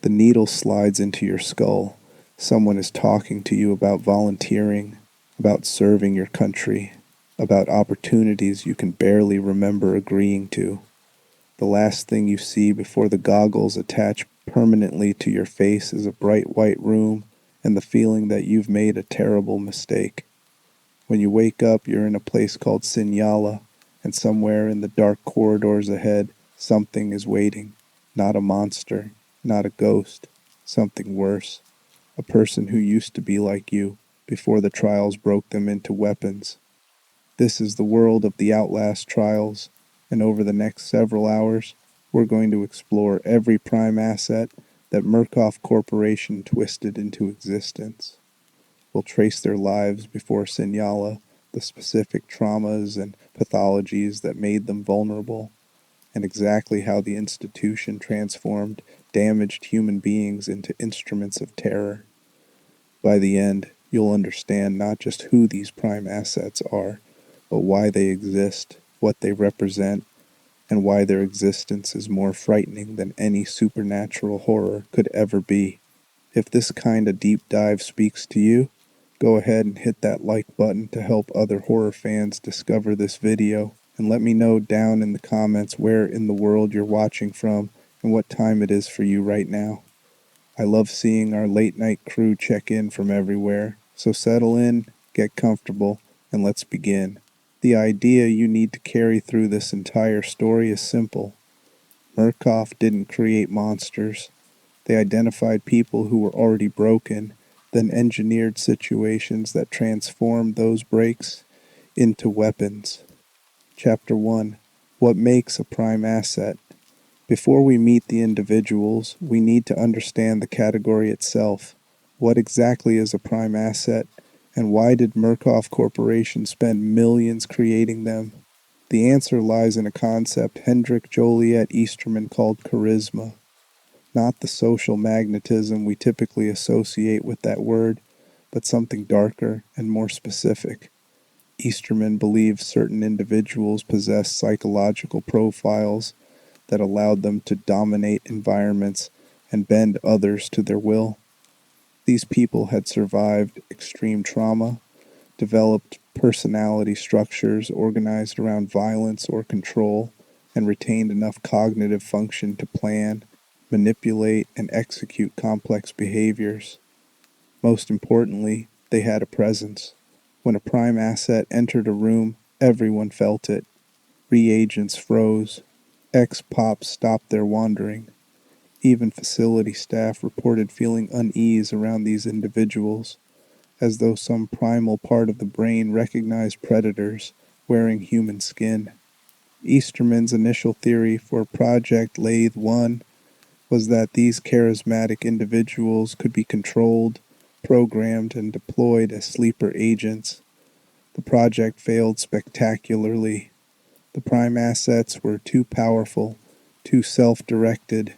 The needle slides into your skull. Someone is talking to you about volunteering, about serving your country, about opportunities you can barely remember agreeing to. The last thing you see before the goggles attach permanently to your face is a bright white room and the feeling that you've made a terrible mistake. When you wake up, you're in a place called Sinyala, and somewhere in the dark corridors ahead, something is waiting. Not a monster, not a ghost, something worse. A person who used to be like you, before the trials broke them into weapons. This is the world of the Outlast Trials, and over the next several hours, we're going to explore every prime asset that Murkoff Corporation twisted into existence. We'll trace their lives before Sinyala, the specific traumas and pathologies that made them vulnerable, and exactly how the institution transformed damaged human beings into instruments of terror. By the end, you'll understand not just who these prime assets are, but why they exist, what they represent, and why their existence is more frightening than any supernatural horror could ever be. If this kind of deep dive speaks to you, go ahead and hit that like button to help other horror fans discover this video, and let me know down in the comments where in the world you're watching from and what time it is for you right now. I love seeing our late night crew check in from everywhere, so settle in, get comfortable, and let's begin. The idea you need to carry through this entire story is simple. Murkoff didn't create monsters. They identified people who were already broken, then engineered situations that transformed those breaks into weapons. Chapter 1. What makes a prime asset? Before we meet the individuals, we need to understand the category itself. What exactly is a prime asset, and why did Murkoff Corporation spend millions creating them? The answer lies in a concept Hendrik Joliet Easterman called charisma. Not the social magnetism we typically associate with that word, but something darker and more specific. Easterman believed certain individuals possessed psychological profiles that allowed them to dominate environments and bend others to their will. These people had survived extreme trauma, developed personality structures organized around violence or control, and retained enough cognitive function to plan, manipulate, and execute complex behaviors. Most importantly, they had a presence. When a prime asset entered a room, everyone felt it. Reagents froze. Ex-pops stopped their wandering. Even facility staff reported feeling unease around these individuals, as though some primal part of the brain recognized predators wearing human skin. Easterman's initial theory for Project Lathe 1 was that these charismatic individuals could be controlled, programmed, and deployed as sleeper agents. The project failed spectacularly. The prime assets were too powerful, too self-directed.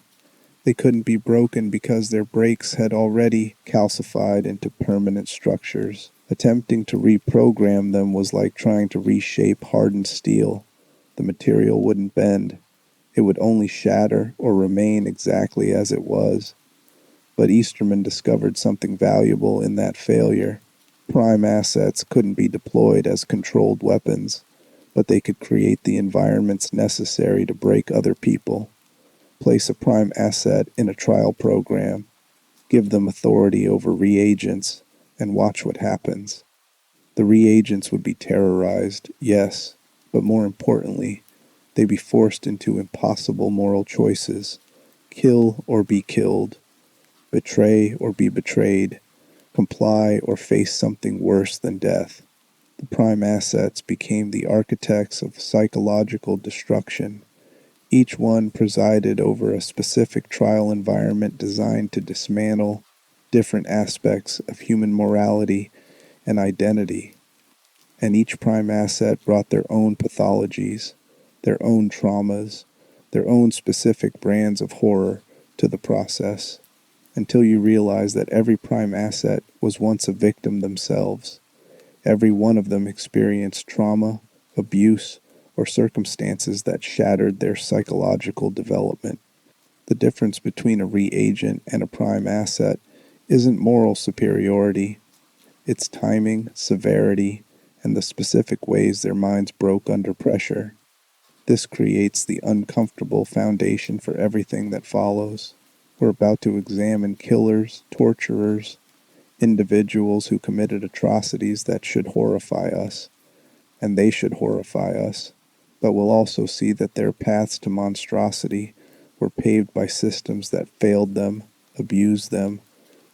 They couldn't be broken because their brakes had already calcified into permanent structures. Attempting to reprogram them was like trying to reshape hardened steel. The material wouldn't bend. It would only shatter or remain exactly as it was. But Easterman discovered something valuable in that failure. Prime assets couldn't be deployed as controlled weapons, but they could create the environments necessary to break other people. Place a prime asset in a trial program, give them authority over reagents, and watch what happens. The reagents would be terrorized, yes, but more importantly, they'd be forced into impossible moral choices. Kill or be killed. Betray or be betrayed. Comply or face something worse than death. The prime assets became the architects of psychological destruction. Each one presided over a specific trial environment designed to dismantle different aspects of human morality and identity. And each prime asset brought their own pathologies, their own traumas, their own specific brands of horror to the process, until you realize that every prime asset was once a victim themselves. Every one of them experienced trauma, abuse, or circumstances that shattered their psychological development. The difference between a reagent and a prime asset isn't moral superiority, it's timing, severity, and the specific ways their minds broke under pressure. This creates the uncomfortable foundation for everything that follows. We're about to examine killers, torturers, individuals who committed atrocities that should horrify us, and they should horrify us, but we'll also see that their paths to monstrosity were paved by systems that failed them, abused them,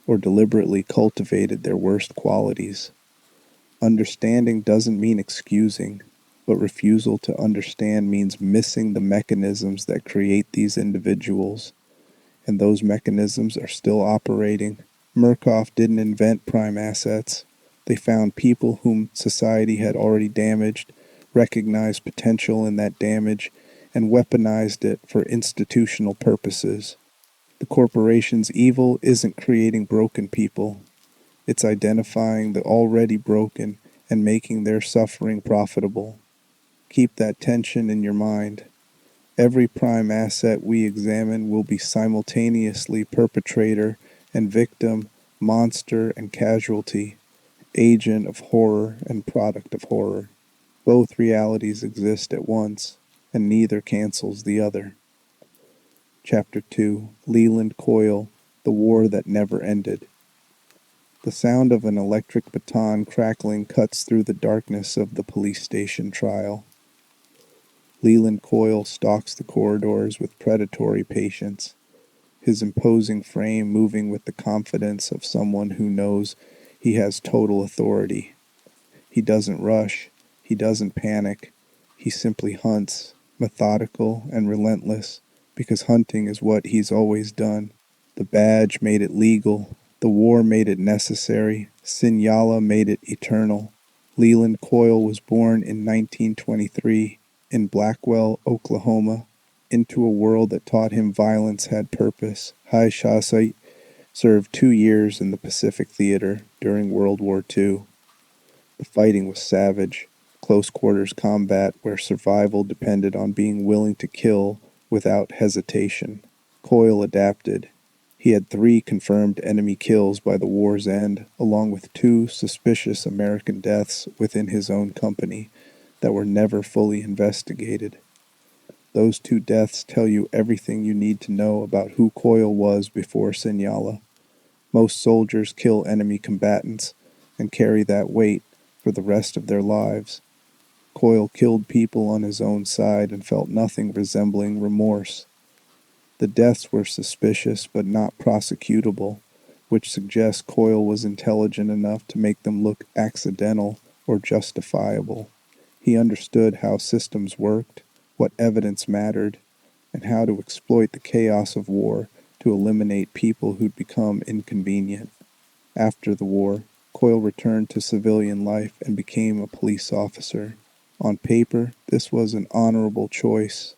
or deliberately cultivated their worst qualities. Understanding doesn't mean excusing, but refusal to understand means missing the mechanisms that create these individuals, and those mechanisms are still operating. Murkoff didn't invent prime assets. They found people whom society had already damaged, recognized potential in that damage, and weaponized it for institutional purposes. The corporation's evil isn't creating broken people. It's identifying the already broken and making their suffering profitable. Keep that tension in your mind. Every prime asset we examine will be simultaneously perpetrator and victim, monster and casualty, agent of horror and product of horror. Both realities exist at once, and neither cancels the other. Chapter 2: Leland Coyle, The War That Never Ended. The sound of an electric baton crackling cuts through the darkness of the police station trial. Leland Coyle stalks the corridors with predatory patience, his imposing frame moving with the confidence of someone who knows he has total authority. He doesn't rush, he doesn't panic, he simply hunts, methodical and relentless, because hunting is what he's always done. The badge made it legal, the war made it necessary, Sinyala made it eternal. Leland Coyle was born in 1923 in Blackwell, Oklahoma, into a world that taught him violence had purpose. Hai Shasai served 2 years in the Pacific Theater during World War II. The fighting was savage, close quarters combat where survival depended on being willing to kill without hesitation. Coyle adapted. He had 3 confirmed enemy kills by the war's end, along with 2 suspicious American deaths within his own company that were never fully investigated. Those 2 deaths tell you everything you need to know about who Coyle was before Sinyala. Most soldiers kill enemy combatants and carry that weight for the rest of their lives. Coyle killed people on his own side and felt nothing resembling remorse. The deaths were suspicious but not prosecutable, which suggests Coyle was intelligent enough to make them look accidental or justifiable. He understood how systems worked, what evidence mattered, and how to exploit the chaos of war to eliminate people who'd become inconvenient. After the war, Coyle returned to civilian life and became a police officer. On paper, this was an honorable choice.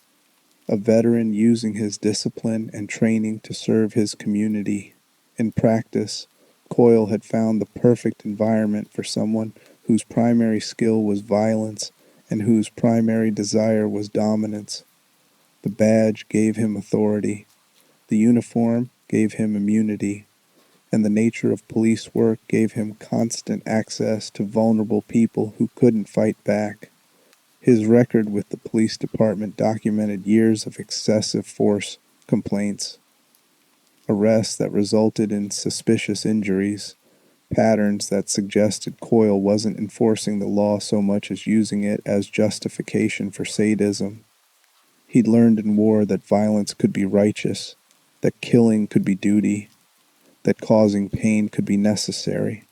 A veteran using his discipline and training to serve his community. In practice, Coyle had found the perfect environment for someone whose primary skill was violence and whose primary desire was dominance. The badge gave him authority. The uniform gave him immunity. And the nature of police work gave him constant access to vulnerable people who couldn't fight back. His record with the police department documented years of excessive force complaints, arrests that resulted in suspicious injuries, patterns that suggested Coyle wasn't enforcing the law so much as using it as justification for sadism. He'd learned in war that violence could be righteous, that killing could be duty, that causing pain could be necessary.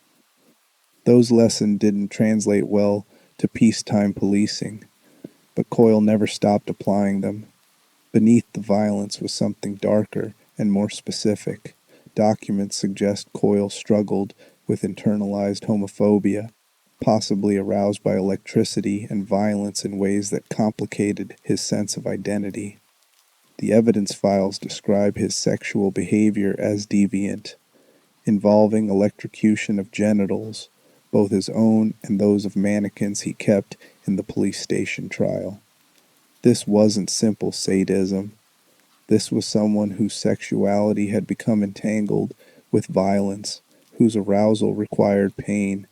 Those lessons didn't translate well to peacetime policing, but Coyle never stopped applying them. Beneath the violence was something darker and more specific. Documents suggest Coyle struggled with internalized homophobia, possibly aroused by electricity and violence in ways that complicated his sense of identity. The evidence files describe his sexual behavior as deviant, involving electrocution of genitals, both his own and those of mannequins he kept in the police station trial. This wasn't simple sadism. This was someone whose sexuality had become entangled with violence, whose arousal required pain,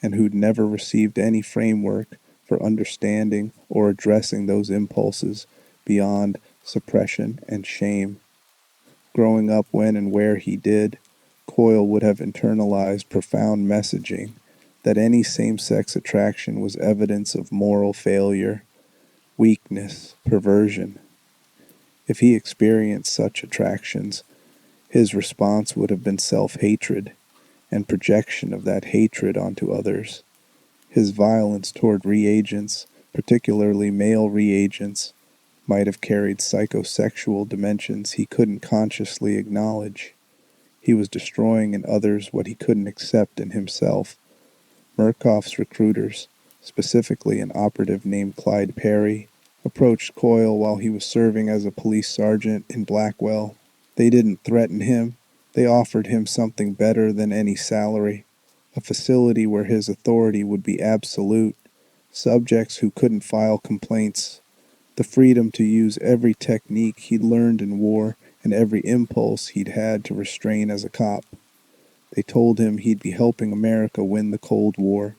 and who'd never received any framework for understanding or addressing those impulses beyond suppression and shame. Growing up when and where he did, Coyle would have internalized profound messaging that any same-sex attraction was evidence of moral failure, weakness, perversion. If he experienced such attractions, his response would have been self-hatred and projection of that hatred onto others. His violence toward reagents, particularly male reagents, might have carried psychosexual dimensions he couldn't consciously acknowledge. He was destroying in others what he couldn't accept in himself. Murkoff's recruiters, specifically an operative named Clyde Perry, approached Coyle while he was serving as a police sergeant in Blackwell. They didn't threaten him. They offered him something better than any salary, a facility where his authority would be absolute, subjects who couldn't file complaints, the freedom to use every technique he'd learned in war and every impulse he'd had to restrain as a cop. They told him he'd be helping America win the Cold War,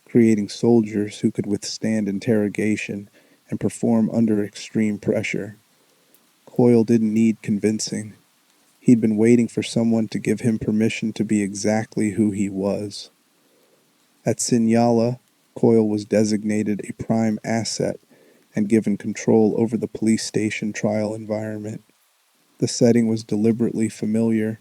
creating soldiers who could withstand interrogation and perform under extreme pressure. Coyle didn't need convincing. He'd been waiting for someone to give him permission to be exactly who he was. At Sinyala, Coyle was designated a prime asset and given control over the police station trial environment. The setting was deliberately familiar,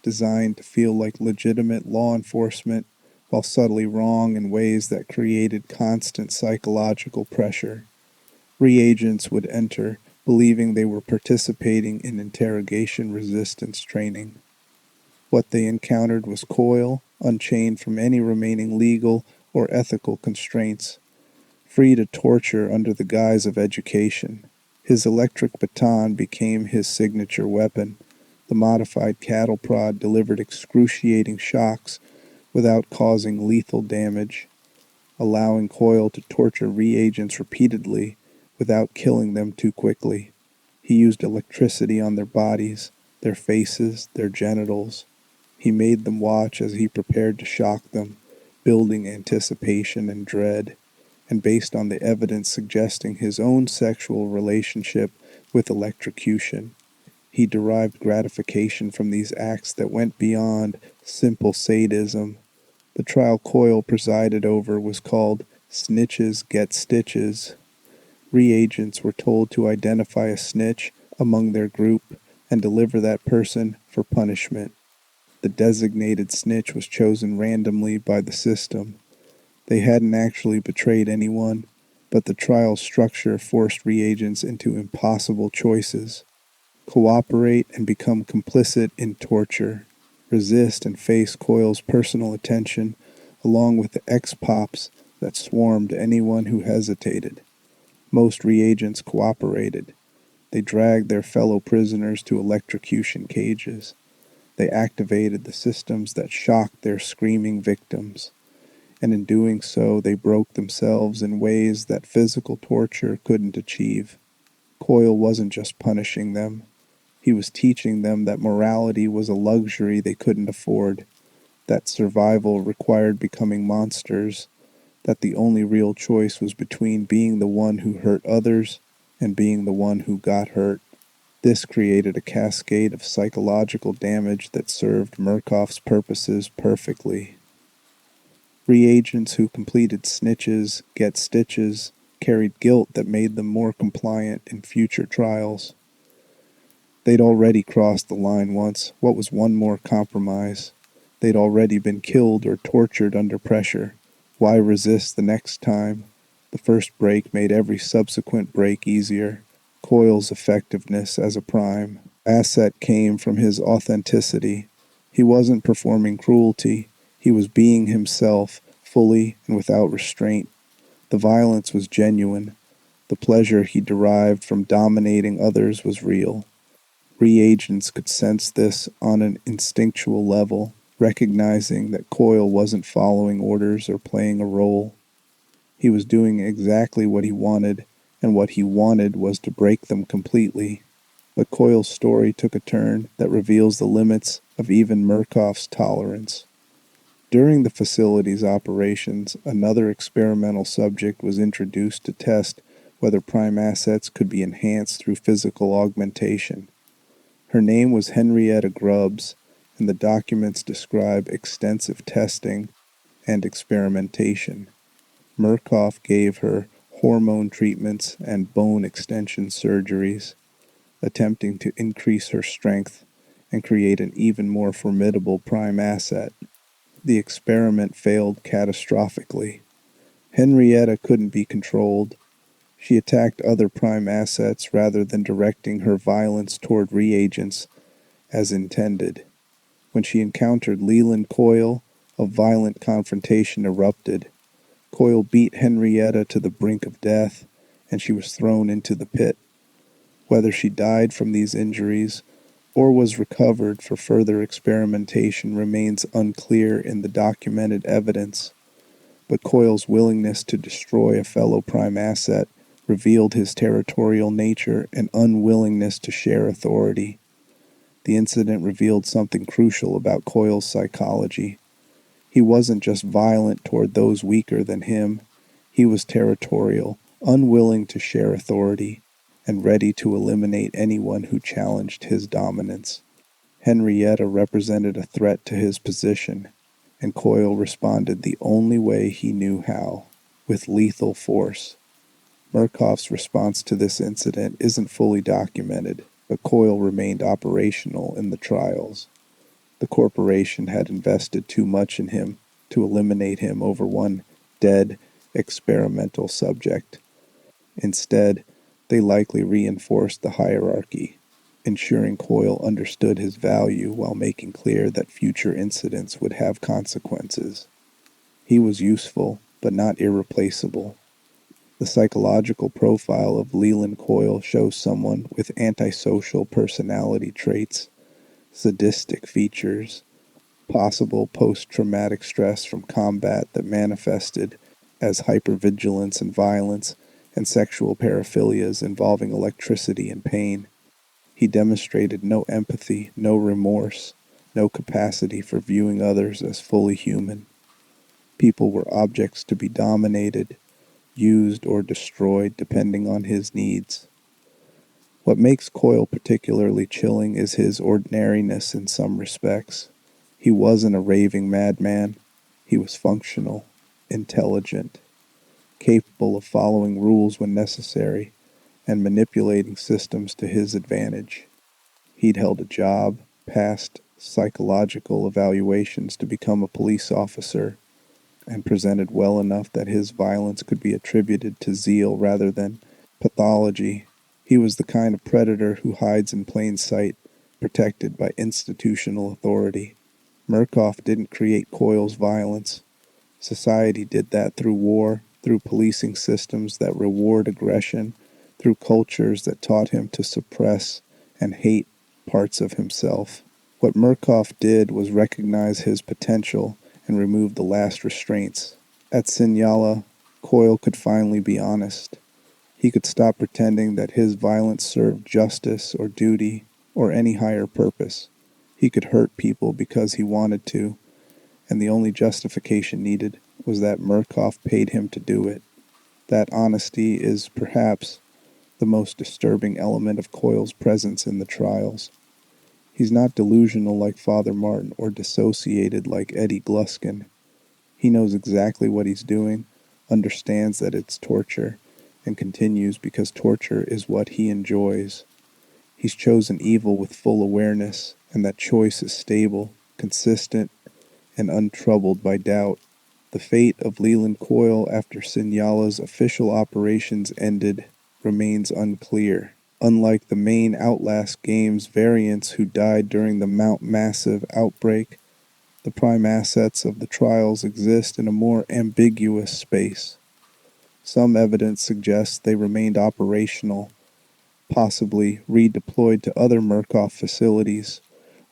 designed to feel like legitimate law enforcement while subtly wrong in ways that created constant psychological pressure. Reagents would enter, believing they were participating in interrogation resistance training. What they encountered was Coyle, unchained from any remaining legal or ethical constraints, free to torture under the guise of education. His electric baton became his signature weapon. The modified cattle prod delivered excruciating shocks without causing lethal damage, allowing Coyle to torture reagents repeatedly without killing them too quickly. He used electricity on their bodies, their faces, their genitals. He made them watch as he prepared to shock them, building anticipation and dread, and based on the evidence suggesting his own sexual relationship with electrocution. He derived gratification from these acts that went beyond simple sadism. The trial Coyle presided over was called Snitches Get Stitches. Reagents were told to identify a snitch among their group and deliver that person for punishment. The designated snitch was chosen randomly by the system. They hadn't actually betrayed anyone, but the trial structure forced reagents into impossible choices. Cooperate and become complicit in torture. Resist and face Coyle's personal attention, along with the ex-pops that swarmed anyone who hesitated. Most reagents cooperated. They dragged their fellow prisoners to electrocution cages. They activated the systems that shocked their screaming victims, and in doing so they broke themselves in ways that physical torture couldn't achieve. Coyle wasn't just punishing them. He was teaching them that morality was a luxury they couldn't afford, that survival required becoming monsters, that the only real choice was between being the one who hurt others and being the one who got hurt. This created a cascade of psychological damage that served Murkoff's purposes perfectly. Reagents who completed Snitches Get Stitches carried guilt that made them more compliant in future trials. They'd already crossed the line once. What was one more compromise? They'd already been killed or tortured under pressure. Why resist the next time? The first break made every subsequent break easier. Coyle's effectiveness as a prime asset came from his authenticity. He wasn't performing cruelty. He was being himself, fully and without restraint. The violence was genuine. The pleasure he derived from dominating others was real. Reagents could sense this on an instinctual level, recognizing that Coyle wasn't following orders or playing a role. He was doing exactly what he wanted, and what he wanted was to break them completely. But Coyle's story took a turn that reveals the limits of even Murkoff's tolerance. During the facility's operations, another experimental subject was introduced to test whether prime assets could be enhanced through physical augmentation. Her name was Henrietta Grubbs, and the documents describe extensive testing and experimentation. Murkoff gave her hormone treatments and bone extension surgeries, attempting to increase her strength and create an even more formidable prime asset. The experiment failed catastrophically. Henrietta couldn't be controlled. She attacked other prime assets rather than directing her violence toward reagents as intended. When she encountered Leland Coyle, a violent confrontation erupted. Coyle beat Henrietta to the brink of death, and she was thrown into the pit. Whether she died from these injuries or was recovered for further experimentation remains unclear in the documented evidence, but Coyle's willingness to destroy a fellow prime asset revealed his territorial nature and unwillingness to share authority. The incident revealed something crucial about Coyle's psychology. He wasn't just violent toward those weaker than him. He was territorial, unwilling to share authority, and ready to eliminate anyone who challenged his dominance. Henrietta represented a threat to his position, and Coyle responded the only way he knew how, with lethal force. Murkoff's response to this incident isn't fully documented, but Coyle remained operational in the trials. The corporation had invested too much in him to eliminate him over one dead experimental subject. Instead, they likely reinforced the hierarchy, ensuring Coyle understood his value while making clear that future incidents would have consequences. He was useful, but not irreplaceable. The psychological profile of Leland Coyle shows someone with antisocial personality traits, sadistic features, possible post-traumatic stress from combat that manifested as hypervigilance and violence, and sexual paraphilias involving electricity and pain. He demonstrated no empathy, no remorse, no capacity for viewing others as fully human. People were objects to be dominated, used, or destroyed depending on his needs. What makes Coyle particularly chilling is his ordinariness in some respects. He wasn't a raving madman. He was functional, intelligent, capable of following rules when necessary, and manipulating systems to his advantage. He'd held a job, passed psychological evaluations to become a police officer, and presented well enough that his violence could be attributed to zeal rather than pathology. He was the kind of predator who hides in plain sight, protected by institutional authority. Murkoff didn't create Coyle's violence. Society did that through war, through policing systems that reward aggression, through cultures that taught him to suppress and hate parts of himself. What Murkoff did was recognize his potential and remove the last restraints. At Sinyala, Coyle could finally be honest. He could stop pretending that his violence served justice or duty or any higher purpose. He could hurt people because he wanted to, and the only justification needed was that Murkoff paid him to do it. That honesty is, perhaps, the most disturbing element of Coyle's presence in the trials. He's not delusional like Father Martin or dissociated like Eddie Gluskin. He knows exactly what he's doing, understands that it's torture, and continues because torture is what he enjoys. He's chosen evil with full awareness, and that choice is stable, consistent, and untroubled by doubt. The fate of Leland Coyle after Sinyala's official operations ended remains unclear. Unlike the main Outlast game's variants who died during the Mount Massive outbreak, the prime assets of the trials exist in a more ambiguous space. Some evidence suggests they remained operational, possibly redeployed to other Murkoff facilities,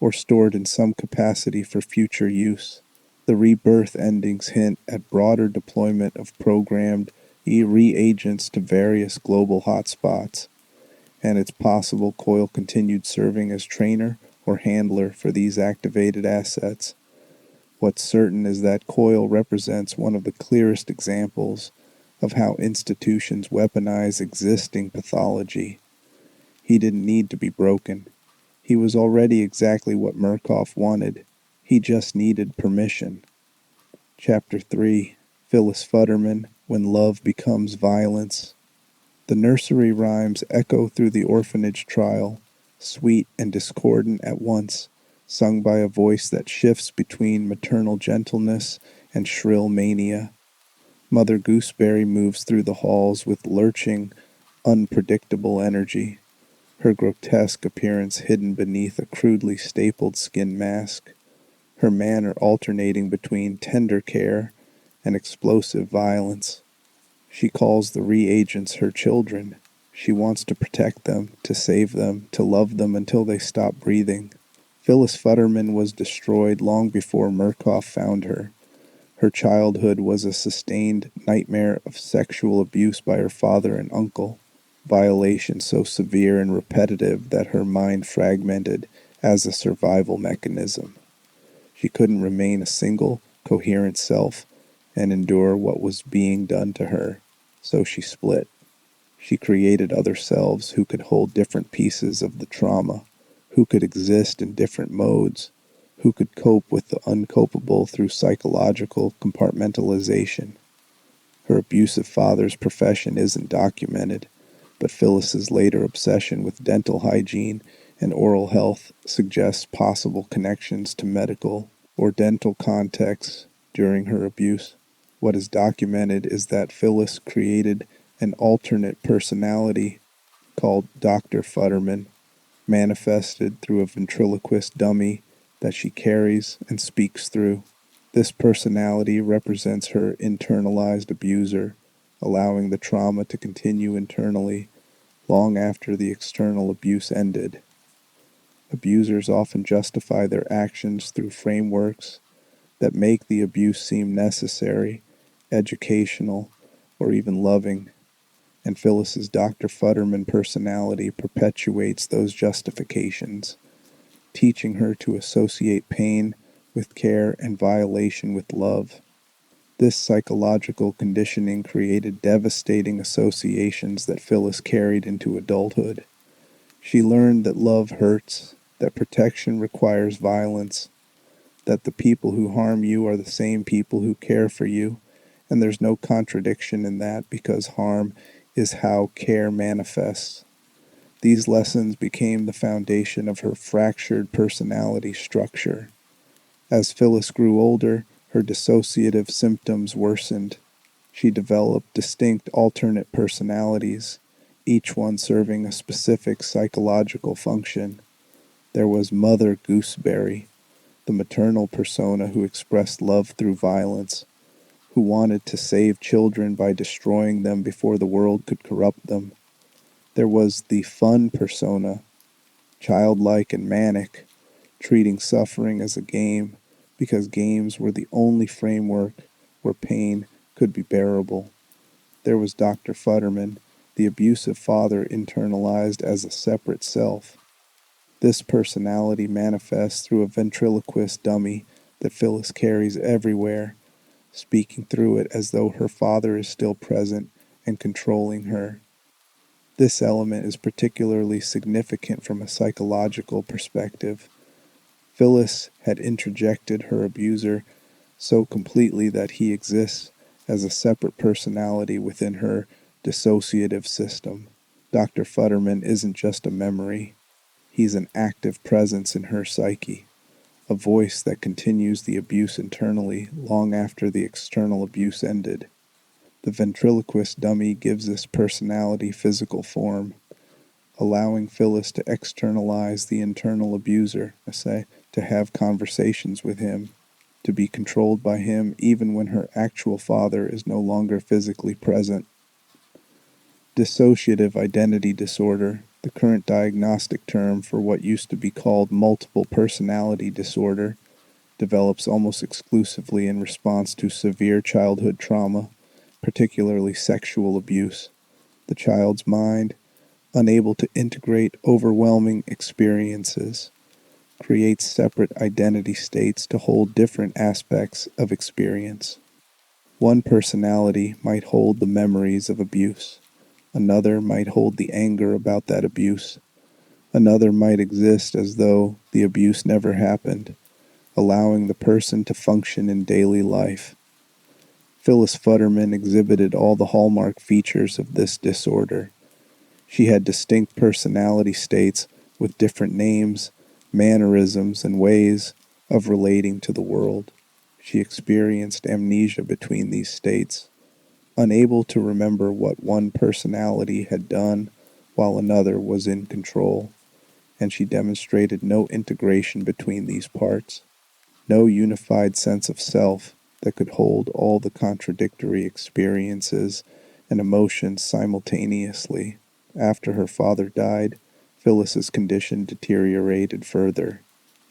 or stored in some capacity for future use. The rebirth endings hint at broader deployment of programmed reagents to various global hotspots, and it's possible Coyle continued serving as trainer or handler for these activated assets. What's certain is that Coyle represents one of the clearest examples of how institutions weaponize existing pathology. He didn't need to be broken. He was already exactly what Murkoff wanted. He just needed permission. Chapter 3, Phyllis Futterman, When Love Becomes Violence. The nursery rhymes echo through the orphanage trial, sweet and discordant at once, sung by a voice that shifts between maternal gentleness and shrill mania. Mother Gooseberry moves through the halls with lurching, unpredictable energy, her grotesque appearance hidden beneath a crudely stapled skin mask, her manner alternating between tender care and explosive violence. She calls the reagents her children. She wants to protect them, to save them, to love them until they stop breathing. Phyllis Futterman was destroyed long before Murkoff found her. Her childhood was a sustained nightmare of sexual abuse by her father and uncle, violation so severe and repetitive that her mind fragmented as a survival mechanism. She couldn't remain a single, coherent self and endure what was being done to her, so she split. She created other selves who could hold different pieces of the trauma, who could exist in different modes, who could cope with the uncopable through psychological compartmentalization. Her abusive father's profession isn't documented, but Phyllis's later obsession with dental hygiene and oral health suggests possible connections to medical or dental contexts during her abuse. What is documented is that Phyllis created an alternate personality called Dr. Futterman, manifested through a ventriloquist dummy that she carries and speaks through. This personality represents her internalized abuser, allowing the trauma to continue internally long after the external abuse ended. Abusers often justify their actions through frameworks that make the abuse seem necessary, educational, or even loving, and Phyllis's Dr. Futterman personality perpetuates those justifications, teaching her to associate pain with care and violation with love. This psychological conditioning created devastating associations that Phyllis carried into adulthood. She learned that love hurts, that protection requires violence, that the people who harm you are the same people who care for you, and there's no contradiction in that because harm is how care manifests. These lessons became the foundation of her fractured personality structure. As Phyllis grew older, her dissociative symptoms worsened. She developed distinct alternate personalities, each one serving a specific psychological function. There was Mother Gooseberry, the maternal persona who expressed love through violence, who wanted to save children by destroying them before the world could corrupt them. There was the fun persona, childlike and manic, treating suffering as a game because games were the only framework where pain could be bearable. There was Dr. Futterman, the abusive father internalized as a separate self. This personality manifests through a ventriloquist dummy that Phyllis carries everywhere, speaking through it as though her father is still present and controlling her. This element is particularly significant from a psychological perspective. Phyllis had introjected her abuser so completely that he exists as a separate personality within her dissociative system. Dr. Futterman isn't just a memory. He's an active presence in her psyche, a voice that continues the abuse internally long after the external abuse ended. The ventriloquist dummy gives this personality physical form, allowing Phyllis to externalize the internal abuser, to have conversations with him, to be controlled by him even when her actual father is no longer physically present. Dissociative identity disorder, the current diagnostic term for what used to be called multiple personality disorder, develops almost exclusively in response to severe childhood trauma, particularly sexual abuse. The child's mind, unable to integrate overwhelming experiences, creates separate identity states to hold different aspects of experience. One personality might hold the memories of abuse. Another might hold the anger about that abuse. Another might exist as though the abuse never happened, allowing the person to function in daily life. Phyllis Futterman exhibited all the hallmark features of this disorder. She had distinct personality states with different names, mannerisms, and ways of relating to the world. She experienced amnesia between these states, unable to remember what one personality had done while another was in control, and she demonstrated no integration between these parts, no unified sense of self that could hold all the contradictory experiences and emotions simultaneously. After her father died, Phyllis's condition deteriorated further.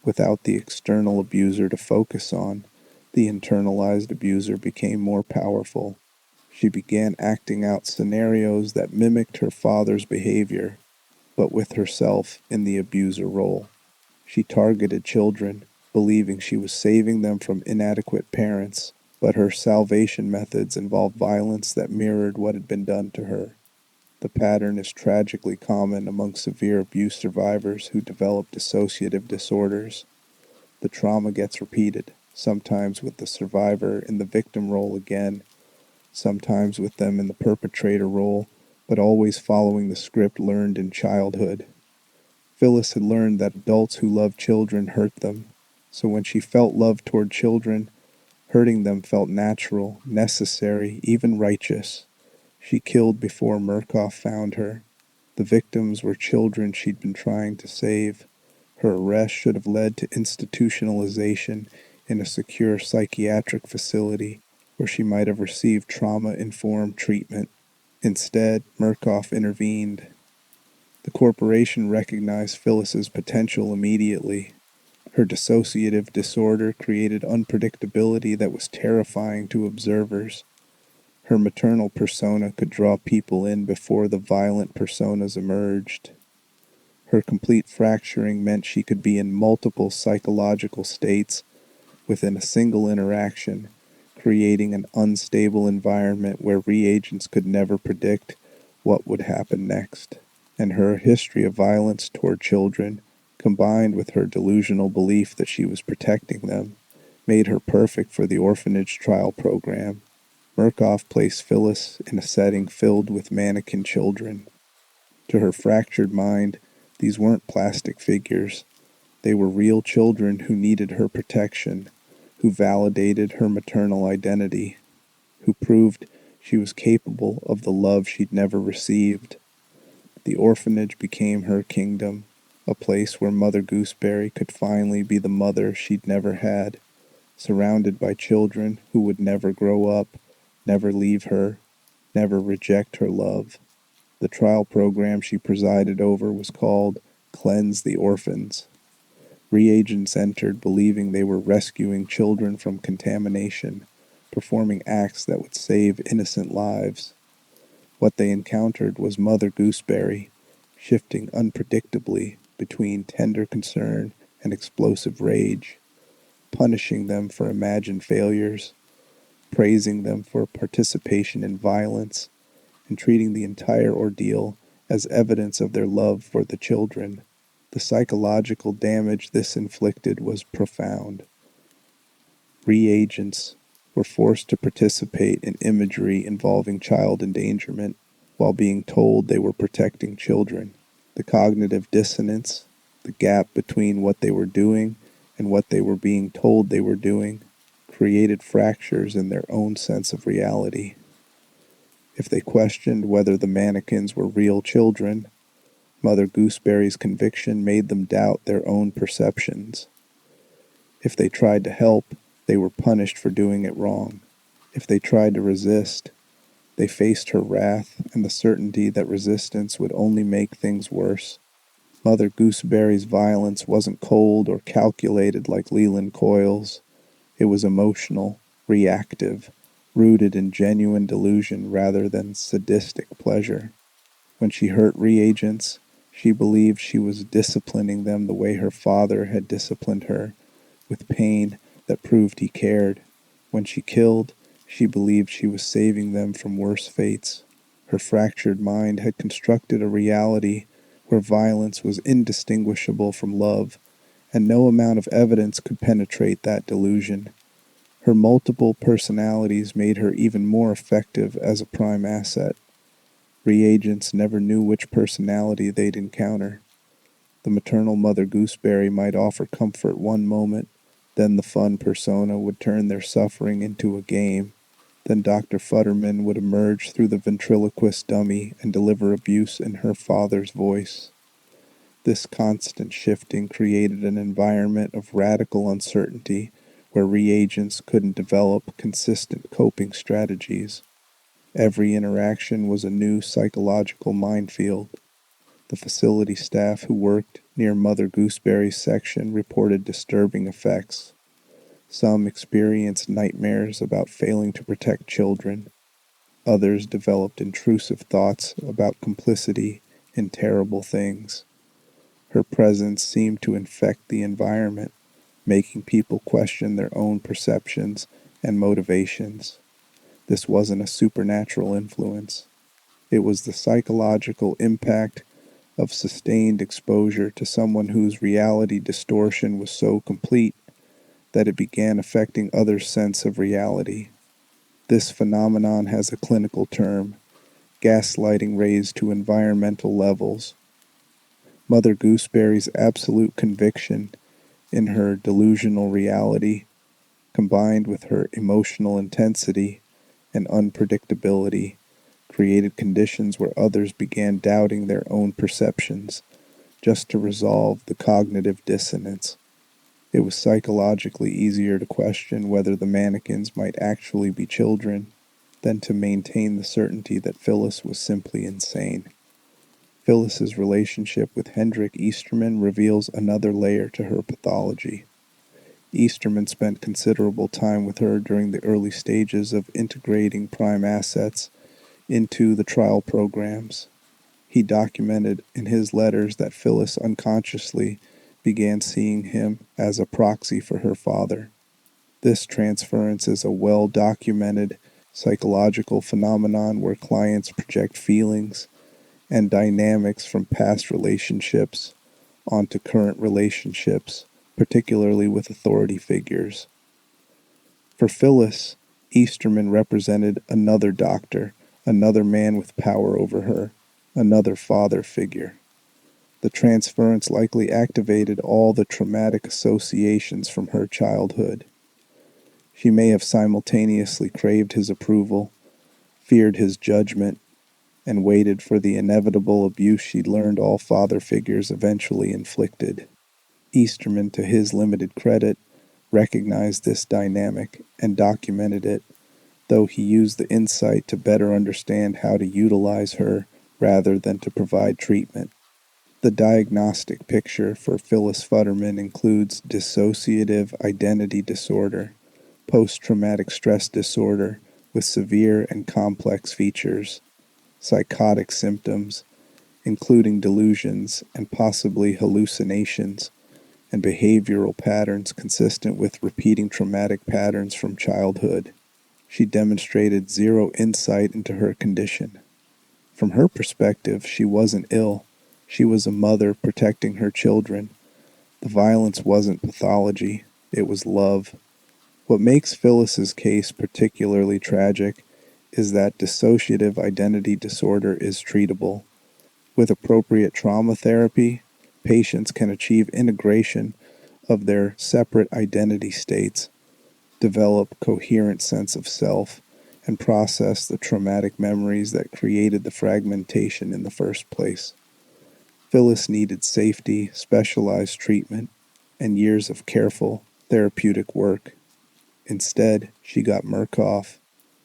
Without the external abuser to focus on, the internalized abuser became more powerful. She began acting out scenarios that mimicked her father's behavior, but with herself in the abuser role. She targeted children, believing she was saving them from inadequate parents, but her salvation methods involved violence that mirrored what had been done to her. The pattern is tragically common among severe abuse survivors who develop dissociative disorders. The trauma gets repeated, sometimes with the survivor in the victim role again, sometimes with them in the perpetrator role, but always following the script learned in childhood. Phyllis had learned that adults who love children hurt them, so when she felt love toward children, hurting them felt natural, necessary, even righteous. She killed before Murkoff found her. The victims were children she'd been trying to save. Her arrest should have led to institutionalization in a secure psychiatric facility where she might have received trauma-informed treatment. Instead, Murkoff intervened. The corporation recognized Phyllis's potential immediately. Her dissociative disorder created unpredictability that was terrifying to observers. Her maternal persona could draw people in before the violent personas emerged. Her complete fracturing meant she could be in multiple psychological states within a single interaction, creating an unstable environment where reagents could never predict what would happen next. And her history of violence toward children, combined with her delusional belief that she was protecting them, made her perfect for the orphanage trial program. Murkoff placed Phyllis in a setting filled with mannequin children. To her fractured mind, these weren't plastic figures. They were real children who needed her protection, who validated her maternal identity, who proved she was capable of the love she'd never received. The orphanage became her kingdom, a place where Mother Gooseberry could finally be the mother she'd never had, surrounded by children who would never grow up, never leave her, never reject her love. The trial program she presided over was called Cleanse the Orphans. Reagents entered believing they were rescuing children from contamination, performing acts that would save innocent lives. What they encountered was Mother Gooseberry, shifting unpredictably between tender concern and explosive rage, punishing them for imagined failures, praising them for participation in violence, and treating the entire ordeal as evidence of their love for the children. The psychological damage this inflicted was profound. Reagents were forced to participate in imagery involving child endangerment while being told they were protecting children. The cognitive dissonance, the gap between what they were doing and what they were being told they were doing, created fractures in their own sense of reality. If they questioned whether the mannequins were real children, Mother Gooseberry's conviction made them doubt their own perceptions. If they tried to help, they were punished for doing it wrong. If they tried to resist, they faced her wrath and the certainty that resistance would only make things worse. Mother Gooseberry's violence wasn't cold or calculated like Leland Coyle's. It was emotional, reactive, rooted in genuine delusion rather than sadistic pleasure. When she hurt reagents, she believed she was disciplining them the way her father had disciplined her, with pain that proved he cared. When she killed, she believed she was saving them from worse fates. Her fractured mind had constructed a reality where violence was indistinguishable from love, and no amount of evidence could penetrate that delusion. Her multiple personalities made her even more effective as a prime asset. Reagents never knew which personality they'd encounter. The maternal Mother Gooseberry might offer comfort one moment, then the fun persona would turn their suffering into a game. Then Dr. Futterman would emerge through the ventriloquist dummy and deliver abuse in her father's voice. This constant shifting created an environment of radical uncertainty where reagents couldn't develop consistent coping strategies. Every interaction was a new psychological minefield. The facility staff who worked near Mother Gooseberry's section reported disturbing effects. Some experienced nightmares about failing to protect children. Others developed intrusive thoughts about complicity in terrible things. Her presence seemed to infect the environment, making people question their own perceptions and motivations. This wasn't a supernatural influence. It was the psychological impact of sustained exposure to someone whose reality distortion was so complete that it began affecting others' sense of reality. This phenomenon has a clinical term: gaslighting raised to environmental levels. Mother Gooseberry's absolute conviction in her delusional reality, combined with her emotional intensity and unpredictability, created conditions where others began doubting their own perceptions, just to resolve the cognitive dissonance. It was psychologically easier to question whether the mannequins might actually be children than to maintain the certainty that Phyllis was simply insane. Phyllis's relationship with Hendrik Easterman reveals another layer to her pathology. Easterman spent considerable time with her during the early stages of integrating prime assets into the trial programs. He documented in his letters that Phyllis unconsciously began seeing him as a proxy for her father. This transference is a well-documented psychological phenomenon where clients project feelings and dynamics from past relationships onto current relationships, particularly with authority figures. For Phyllis, Easterman represented another doctor, another man with power over her, another father figure. The transference likely activated all the traumatic associations from her childhood. She may have simultaneously craved his approval, feared his judgment, and waited for the inevitable abuse she'd learned all father figures eventually inflicted. Easterman, to his limited credit, recognized this dynamic and documented it, though he used the insight to better understand how to utilize her rather than to provide treatment. The diagnostic picture for Phyllis Futterman includes dissociative identity disorder, post-traumatic stress disorder with severe and complex features, psychotic symptoms, including delusions and possibly hallucinations, and behavioral patterns consistent with repeating traumatic patterns from childhood. She demonstrated zero insight into her condition. From her perspective, she wasn't ill. She was a mother protecting her children. The violence wasn't pathology, it was love. What makes Phyllis's case particularly tragic is that dissociative identity disorder is treatable. With appropriate trauma therapy, patients can achieve integration of their separate identity states, develop coherent sense of self, and process the traumatic memories that created the fragmentation in the first place. Phyllis needed safety, specialized treatment, and years of careful therapeutic work. Instead, she got Murkoff.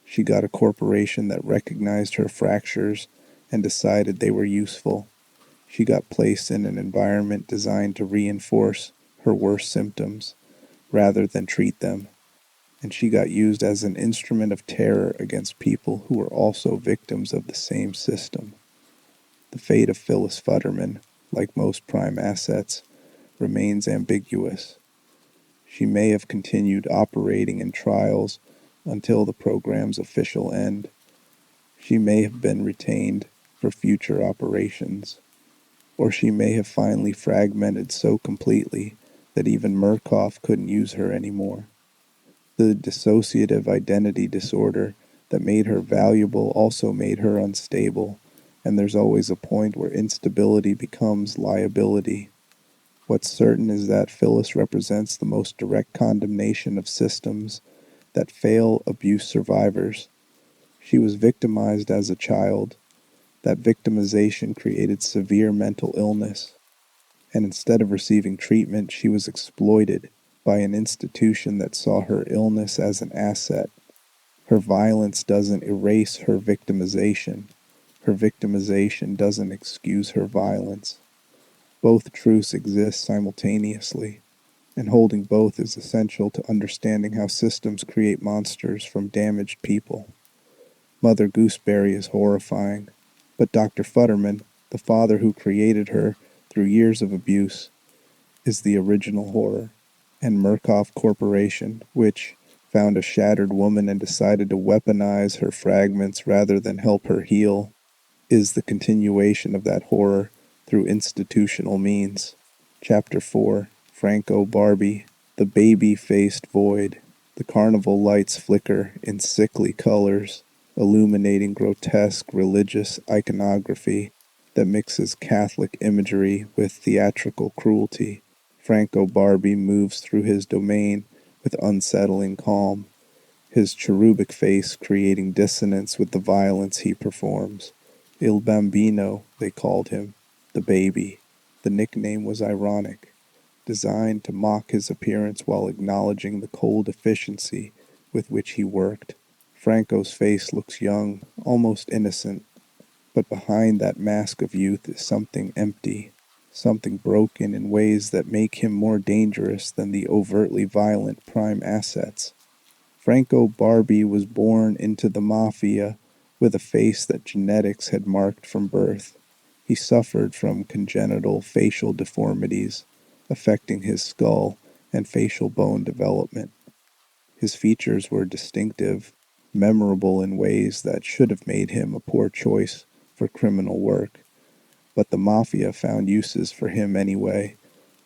She got a corporation that recognized her fractures and decided they were useful. She got placed in an environment designed to reinforce her worst symptoms rather than treat them. And she got used as an instrument of terror against people who were also victims of the same system. The fate of Phyllis Futterman, like most prime assets, remains ambiguous. She may have continued operating in trials until the program's official end. She may have been retained for future operations, or she may have finally fragmented so completely that even Murkoff couldn't use her anymore. The dissociative identity disorder that made her valuable also made her unstable, and there's always a point where instability becomes liability. What's certain is that Phyllis represents the most direct condemnation of systems that fail abuse survivors. She was victimized as a child. That victimization created severe mental illness, and instead of receiving treatment, she was exploited by an institution that saw her illness as an asset. Her violence doesn't erase her victimization. Her victimization doesn't excuse her violence. Both truths exist simultaneously, and holding both is essential to understanding how systems create monsters from damaged people. Mother Gooseberry is horrifying, but Dr. Futterman, the father who created her through years of abuse, is the original horror. And Murkoff Corporation, which found a shattered woman and decided to weaponize her fragments rather than help her heal, is the continuation of that horror through institutional means. Chapter 4, Franco Barbie, the baby-faced void. The carnival lights flicker in sickly colors, illuminating grotesque religious iconography that mixes Catholic imagery with theatrical cruelty. Franco Barbie moves through his domain with unsettling calm, his cherubic face creating dissonance with the violence he performs. Il Bambino, they called him, the baby. The nickname was ironic, designed to mock his appearance while acknowledging the cold efficiency with which he worked. Franco's face looks young, almost innocent, but behind that mask of youth is something empty, something broken in ways that make him more dangerous than the overtly violent prime assets. Franco Barbie was born into the mafia with a face that genetics had marked from birth. He suffered from congenital facial deformities, affecting his skull and facial bone development. His features were distinctive, memorable in ways that should have made him a poor choice for criminal work, but the mafia found uses for him anyway,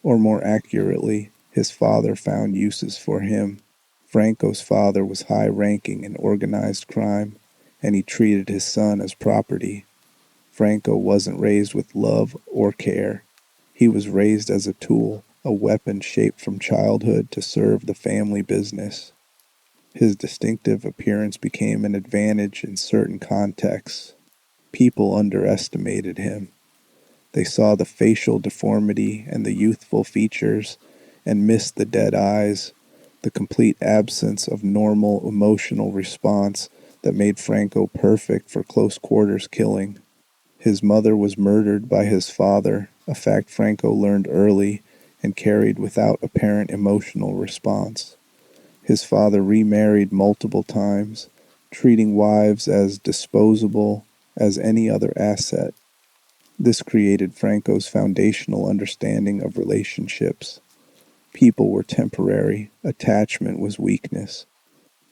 or more accurately, his father found uses for him. Franco's father was high-ranking in organized crime, and he treated his son as property. Franco wasn't raised with love or care. He was raised as a tool, a weapon shaped from childhood to serve the family business. His distinctive appearance became an advantage in certain contexts. People underestimated him. They saw the facial deformity and the youthful features and missed the dead eyes, the complete absence of normal emotional response that made Franco perfect for close quarters killing. His mother was murdered by his father, a fact Franco learned early and carried without apparent emotional response. His father remarried multiple times, treating wives as disposable as any other asset. This created Franco's foundational understanding of relationships. People were temporary, attachment was weakness.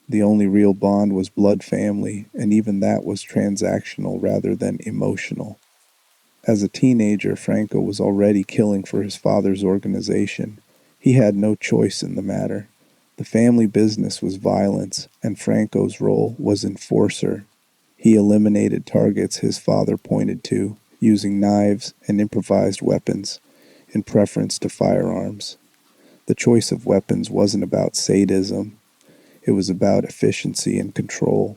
The only real bond was blood family, and even that was transactional rather than emotional. As a teenager, Franco was already killing for his father's organization. He had no choice in the matter. The family business was violence, and Franco's role was enforcer. He eliminated targets his father pointed to, using knives and improvised weapons, in preference to firearms. The choice of weapons wasn't about sadism. It was about efficiency and control.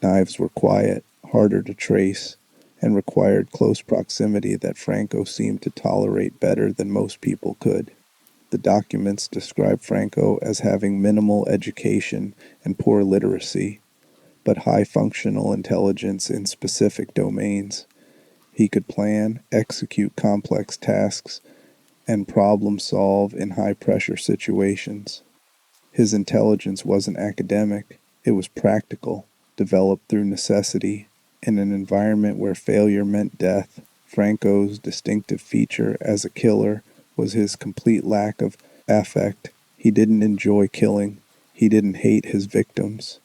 Knives were quiet, harder to trace, and required close proximity that Franco seemed to tolerate better than most people could. The documents describe Franco as having minimal education and poor literacy, but high functional intelligence in specific domains. He could plan, execute complex tasks, and problem solve in high-pressure situations. His intelligence wasn't academic, it was practical, developed through necessity. In an environment where failure meant death, Franco's distinctive feature as a killer was his complete lack of affect. He didn't enjoy killing. He didn't hate his victims.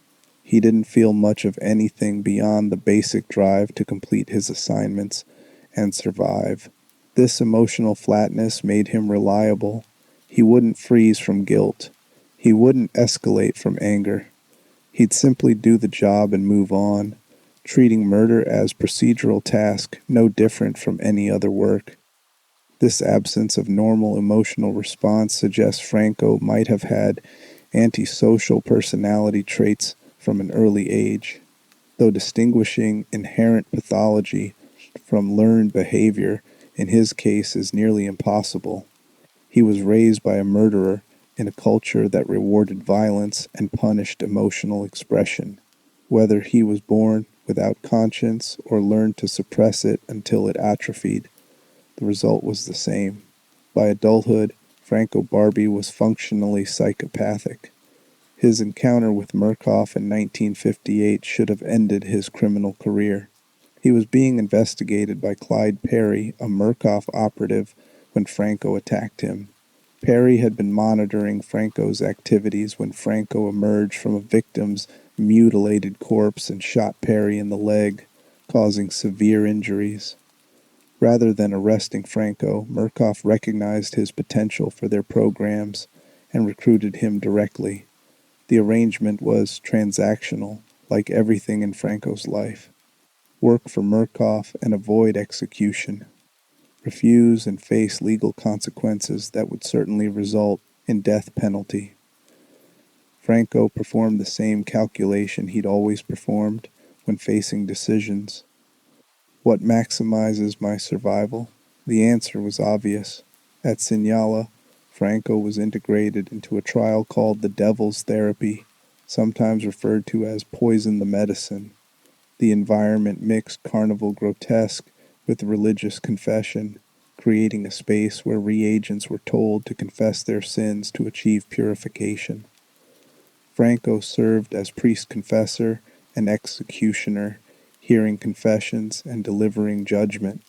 He didn't feel much of anything beyond the basic drive to complete his assignments and survive. This emotional flatness made him reliable. He wouldn't freeze from guilt. He wouldn't escalate from anger. He'd simply do the job and move on, treating murder as procedural task no different from any other work. This absence of normal emotional response suggests Franco might have had antisocial personality traits from an early age, though distinguishing inherent pathology from learned behavior in his case is nearly impossible. He was raised by a murderer in a culture that rewarded violence and punished emotional expression. Whether he was born without conscience or learned to suppress it until it atrophied, the result was the same. By adulthood, Franco Barbi was functionally psychopathic. His encounter with Murkoff in 1958 should have ended his criminal career. He was being investigated by Clyde Perry, a Murkoff operative, when Franco attacked him. Perry had been monitoring Franco's activities when Franco emerged from a victim's mutilated corpse and shot Perry in the leg, causing severe injuries. Rather than arresting Franco, Murkoff recognized his potential for their programs and recruited him directly. The arrangement was transactional, like everything in Franco's life. Work for Murkoff and avoid execution. Refuse and face legal consequences that would certainly result in death penalty. Franco performed the same calculation he'd always performed when facing decisions. What maximizes my survival? The answer was obvious. At Signala, Franco was integrated into a trial called the Devil's Therapy, sometimes referred to as Poison the Medicine. The environment mixed carnival grotesque with religious confession, creating a space where reagents were told to confess their sins to achieve purification. Franco served as priest-confessor and executioner, hearing confessions and delivering judgment.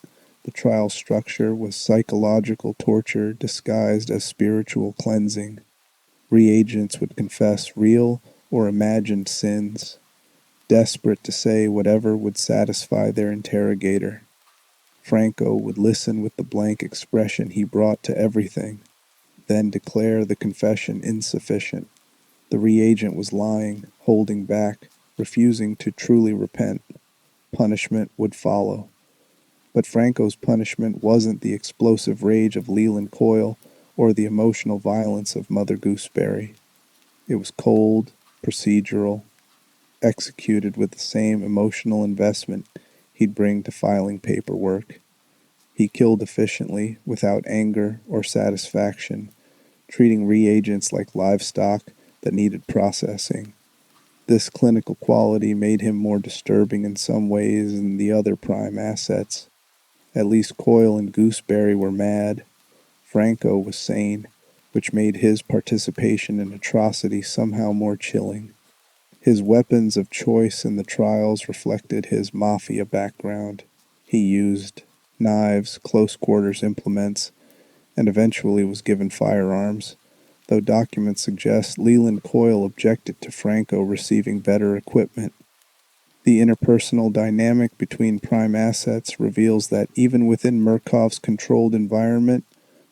The trial structure was psychological torture disguised as spiritual cleansing. Reagents would confess real or imagined sins, desperate to say whatever would satisfy their interrogator. Franco would listen with the blank expression he brought to everything, then declare the confession insufficient. The reagent was lying, holding back, refusing to truly repent. Punishment would follow. But Franco's punishment wasn't the explosive rage of Leland Coyle or the emotional violence of Mother Gooseberry. It was cold, procedural, executed with the same emotional investment he'd bring to filing paperwork. He killed efficiently, without anger or satisfaction, treating reagents like livestock that needed processing. This clinical quality made him more disturbing in some ways than the other prime assets. At least Coyle and Gooseberry were mad. Franco was sane, which made his participation in atrocity somehow more chilling. His weapons of choice in the trials reflected his mafia background. He used knives, close-quarters implements, and eventually was given firearms, though documents suggest Leland Coyle objected to Franco receiving better equipment. The interpersonal dynamic between prime assets reveals that even within Murkoff's controlled environment,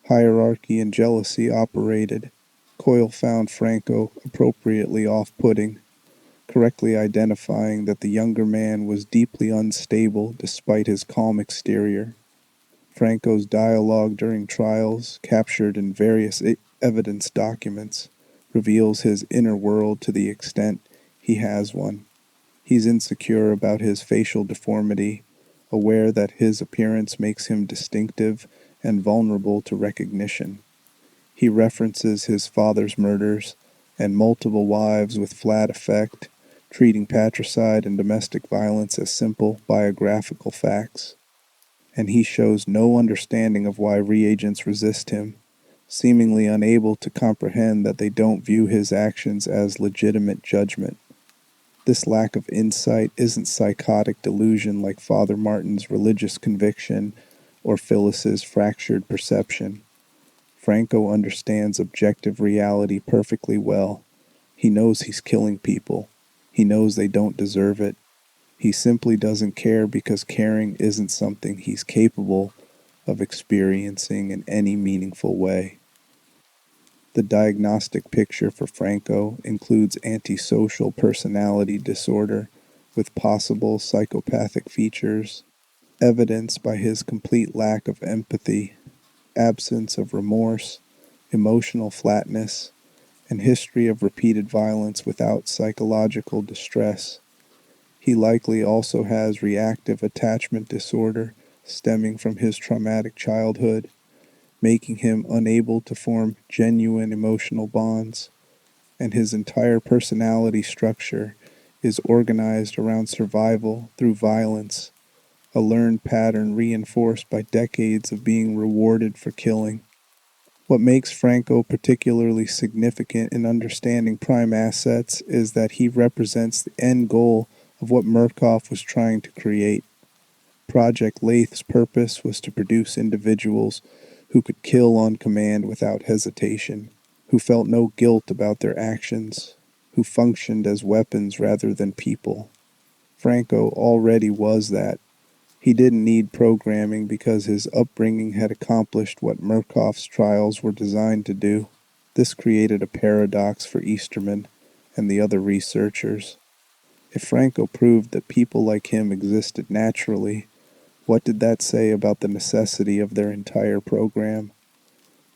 hierarchy and jealousy operated. Coyle found Franco appropriately off-putting, correctly identifying that the younger man was deeply unstable despite his calm exterior. Franco's dialogue during trials, captured in various evidence documents, reveals his inner world to the extent he has one. He's insecure about his facial deformity, aware that his appearance makes him distinctive and vulnerable to recognition. He references his father's murders and multiple wives with flat affect, treating patricide and domestic violence as simple biographical facts. And he shows no understanding of why reagents resist him, seemingly unable to comprehend that they don't view his actions as legitimate judgment. This lack of insight isn't psychotic delusion like Father Martin's religious conviction or Phyllis's fractured perception. Franco understands objective reality perfectly well. He knows he's killing people. He knows they don't deserve it. He simply doesn't care because caring isn't something he's capable of experiencing in any meaningful way. The diagnostic picture for Franco includes antisocial personality disorder with possible psychopathic features, evidenced by his complete lack of empathy, absence of remorse, emotional flatness, and history of repeated violence without psychological distress. He likely also has reactive attachment disorder stemming from his traumatic childhood, making him unable to form genuine emotional bonds, and his entire personality structure is organized around survival through violence, a learned pattern reinforced by decades of being rewarded for killing. What makes Franco particularly significant in understanding prime assets is that he represents the end goal of what Murkoff was trying to create. Project Lath's purpose was to produce individuals who could kill on command without hesitation, who felt no guilt about their actions, who functioned as weapons rather than people. Franco already was that. He didn't need programming because his upbringing had accomplished what Murkoff's trials were designed to do. This created a paradox for Easterman and the other researchers. If Franco proved that people like him existed naturally, what did that say about the necessity of their entire program?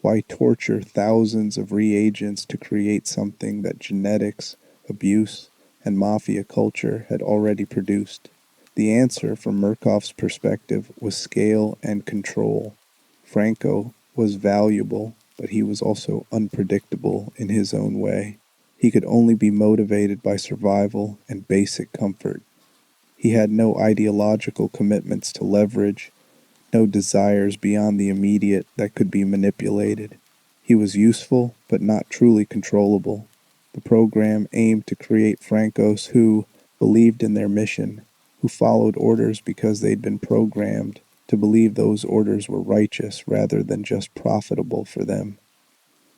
Why torture thousands of reagents to create something that genetics, abuse, and mafia culture had already produced? The answer, from Murkoff's perspective, was scale and control. Franco was valuable, but he was also unpredictable in his own way. He could only be motivated by survival and basic comfort. He had no ideological commitments to leverage, no desires beyond the immediate that could be manipulated. He was useful, but not truly controllable. The program aimed to create Francos who believed in their mission, who followed orders because they'd been programmed to believe those orders were righteous rather than just profitable for them.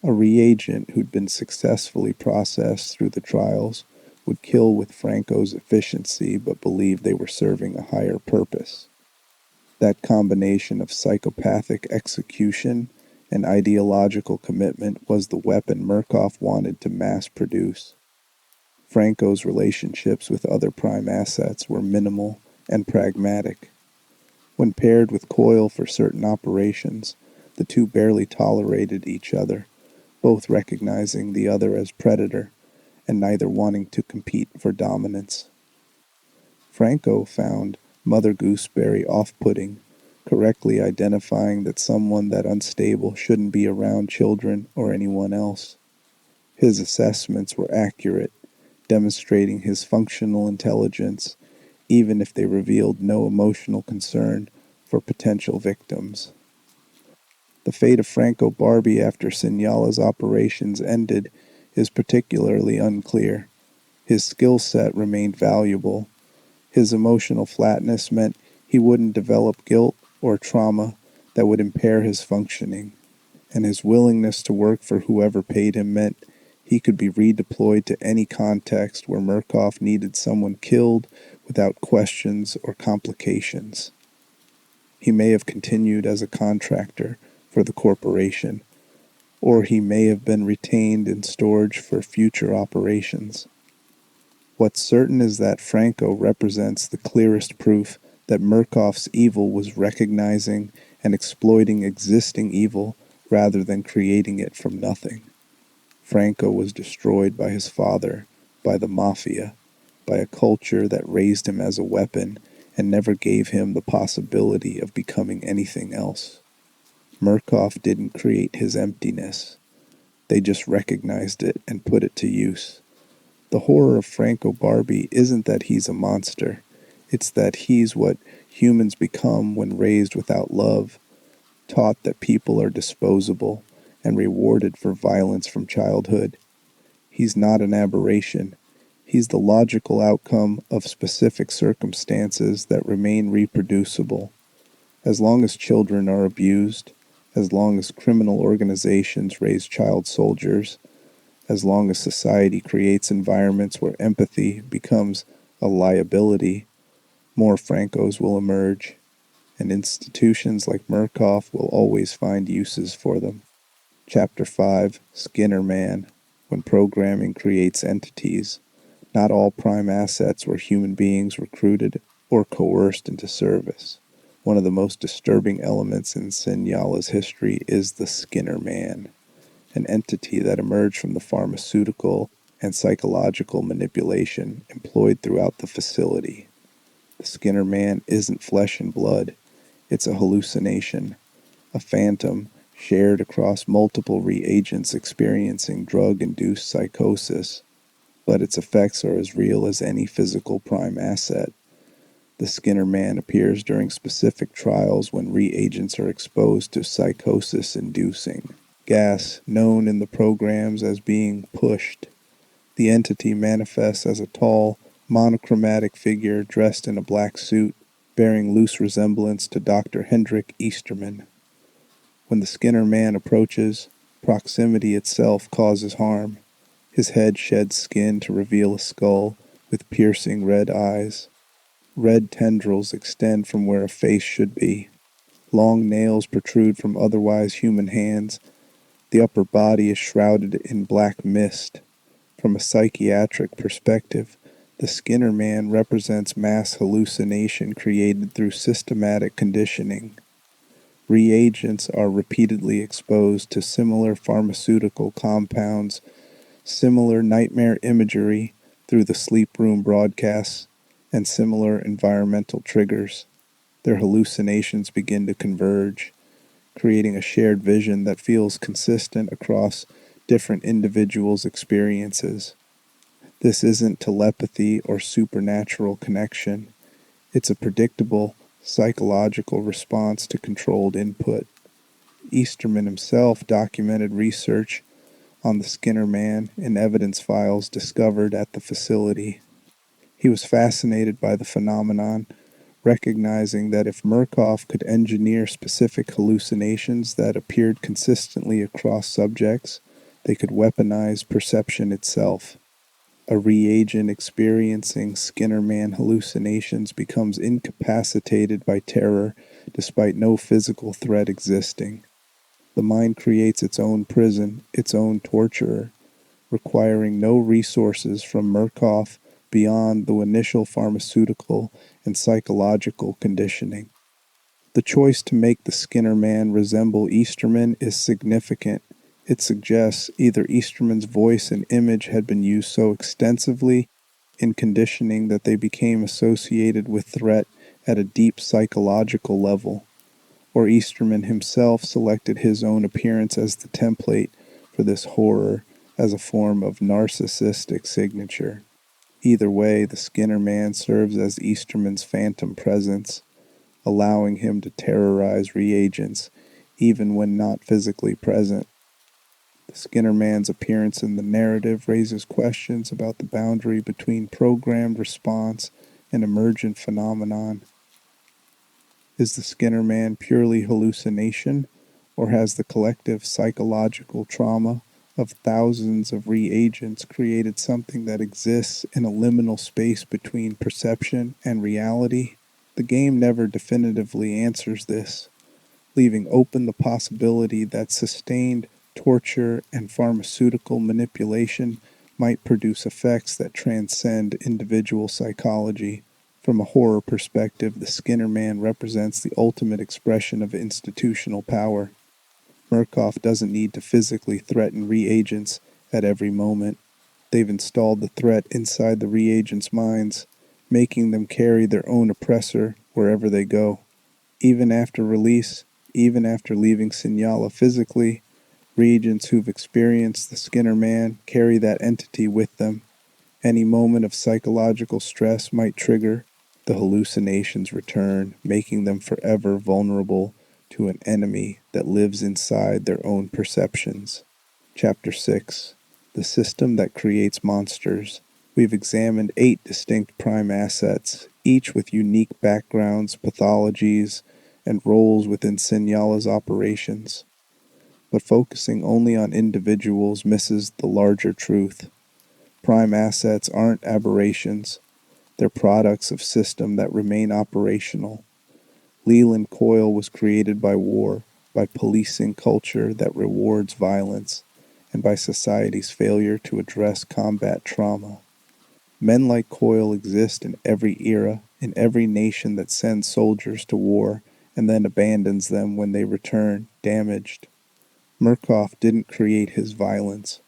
A reagent who'd been successfully processed through the trials would kill with Franco's efficiency but believe they were serving a higher purpose. That combination of psychopathic execution and ideological commitment was the weapon Murkoff wanted to mass produce. Franco's relationships with other prime assets were minimal and pragmatic. When paired with Coyle for certain operations, the two barely tolerated each other, both recognizing the other as predator and neither wanting to compete for dominance. Franco found Mother Gooseberry off-putting, correctly identifying that someone that unstable shouldn't be around children or anyone else. His assessments were accurate, demonstrating his functional intelligence, even if they revealed no emotional concern for potential victims. The fate of Franco Barbie after Signala's operations ended is particularly unclear. His skill set remained valuable. His emotional flatness meant he wouldn't develop guilt or trauma that would impair his functioning, and his willingness to work for whoever paid him meant he could be redeployed to any context where Murkoff needed someone killed without questions or complications. He may have continued as a contractor for the corporation, or he may have been retained in storage for future operations. What's certain is that Franco represents the clearest proof that Murkoff's evil was recognizing and exploiting existing evil rather than creating it from nothing. Franco was destroyed by his father, by the mafia, by a culture that raised him as a weapon and never gave him the possibility of becoming anything else. Murkoff didn't create his emptiness. They just recognized it and put it to use. The horror of Franco Barbie isn't that he's a monster. It's that he's what humans become when raised without love, taught that people are disposable, and rewarded for violence from childhood. He's not an aberration. He's the logical outcome of specific circumstances that remain reproducible. As long as children are abused, as long as criminal organizations raise child soldiers, as long as society creates environments where empathy becomes a liability, more Francos will emerge, and institutions like Murkoff will always find uses for them. Chapter 5, Skinner Man, When Programming Creates Entities. Not all prime assets were human beings recruited or coerced into service. One of the most disturbing elements in Sinyala's history is the Skinner Man, an entity that emerged from the pharmaceutical and psychological manipulation employed throughout the facility. The Skinner Man isn't flesh and blood. It's a hallucination, a phantom shared across multiple reagents experiencing drug-induced psychosis, but its effects are as real as any physical prime asset. The Skinner Man appears during specific trials when reagents are exposed to psychosis-inducing gas known in the programs as being pushed. The entity manifests as a tall, monochromatic figure dressed in a black suit, bearing loose resemblance to Dr. Hendrik Easterman. When the Skinner Man approaches, proximity itself causes harm. His head sheds skin to reveal a skull with piercing red eyes. Red tendrils extend from where a face should be. Long nails protrude from otherwise human hands. The upper body is shrouded in black mist. From a psychiatric perspective, the Skinner Man represents mass hallucination created through systematic conditioning. Reagents are repeatedly exposed to similar pharmaceutical compounds, similar nightmare imagery through the sleep room broadcasts, and similar environmental triggers. Their hallucinations begin to converge, creating a shared vision that feels consistent across different individuals' experiences. This isn't telepathy or supernatural connection. It's a predictable, psychological response to controlled input. Easterman himself documented research on the Skinner Man in evidence files discovered at the facility. He was fascinated by the phenomenon, recognizing that if Murkoff could engineer specific hallucinations that appeared consistently across subjects, they could weaponize perception itself. A reagent experiencing Skinner Man hallucinations becomes incapacitated by terror despite no physical threat existing. The mind creates its own prison, its own torturer, requiring no resources from Murkoff beyond the initial pharmaceutical and psychological conditioning. The choice to make the Skinner Man resemble Easterman is significant. It suggests either Easterman's voice and image had been used so extensively in conditioning that they became associated with threat at a deep psychological level, or Easterman himself selected his own appearance as the template for this horror as a form of narcissistic signature. Either way, the Skinner Man serves as Easterman's phantom presence, allowing him to terrorize reagents even when not physically present. The Skinner Man's appearance in the narrative raises questions about the boundary between programmed response and emergent phenomenon. Is the Skinner Man purely hallucination, or has the collective psychological trauma of thousands of reagents created something that exists in a liminal space between perception and reality? The game never definitively answers this, leaving open the possibility that sustained torture and pharmaceutical manipulation might produce effects that transcend individual psychology. From a horror perspective, the Skinner Man represents the ultimate expression of institutional power. Murkoff doesn't need to physically threaten reagents at every moment. They've installed the threat inside the reagents' minds, making them carry their own oppressor wherever they go. Even after release, even after leaving Sinyala physically, reagents who've experienced the Skinner Man carry that entity with them. Any moment of psychological stress might trigger. The hallucinations return, making them forever vulnerable to an enemy that lives inside their own perceptions. Chapter 6. The System That Creates Monsters. We've examined 8 distinct prime assets, each with unique backgrounds, pathologies, and roles within Signala's operations. But focusing only on individuals misses the larger truth. Prime assets aren't aberrations. They're products of systems that remain operational. Leland Coil was created by war, by policing culture that rewards violence, and by society's failure to address combat trauma. Men like Coil exist in every era, in every nation that sends soldiers to war and then abandons them when they return damaged. Murkoff didn't create his violence.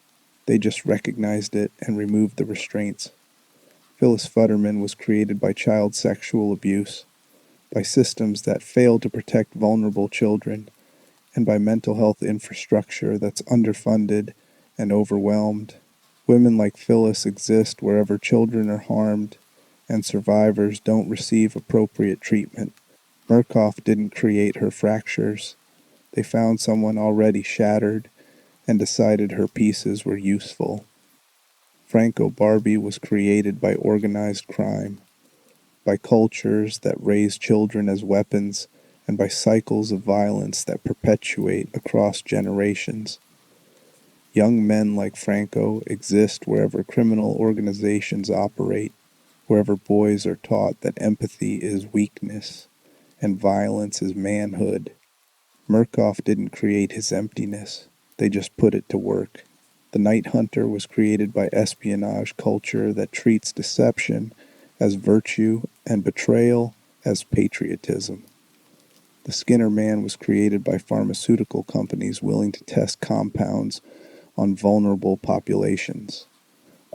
They just recognized it and removed the restraints. Phyllis Futterman was created by child sexual abuse, by systems that fail to protect vulnerable children, and by mental health infrastructure that's underfunded and overwhelmed. Women like Phyllis exist wherever children are harmed and survivors don't receive appropriate treatment. Murkoff didn't create her fractures. They found someone already shattered and decided her pieces were useful. Franco Barbie was created by organized crime, by cultures that raise children as weapons, and by cycles of violence that perpetuate across generations. Young men like Franco exist wherever criminal organizations operate, wherever boys are taught that empathy is weakness and violence is manhood. Murkoff didn't create his emptiness, they just put it to work. The Night Hunter was created by espionage culture that treats deception as virtue and betrayal as patriotism. The Skinner Man was created by pharmaceutical companies willing to test compounds on vulnerable populations.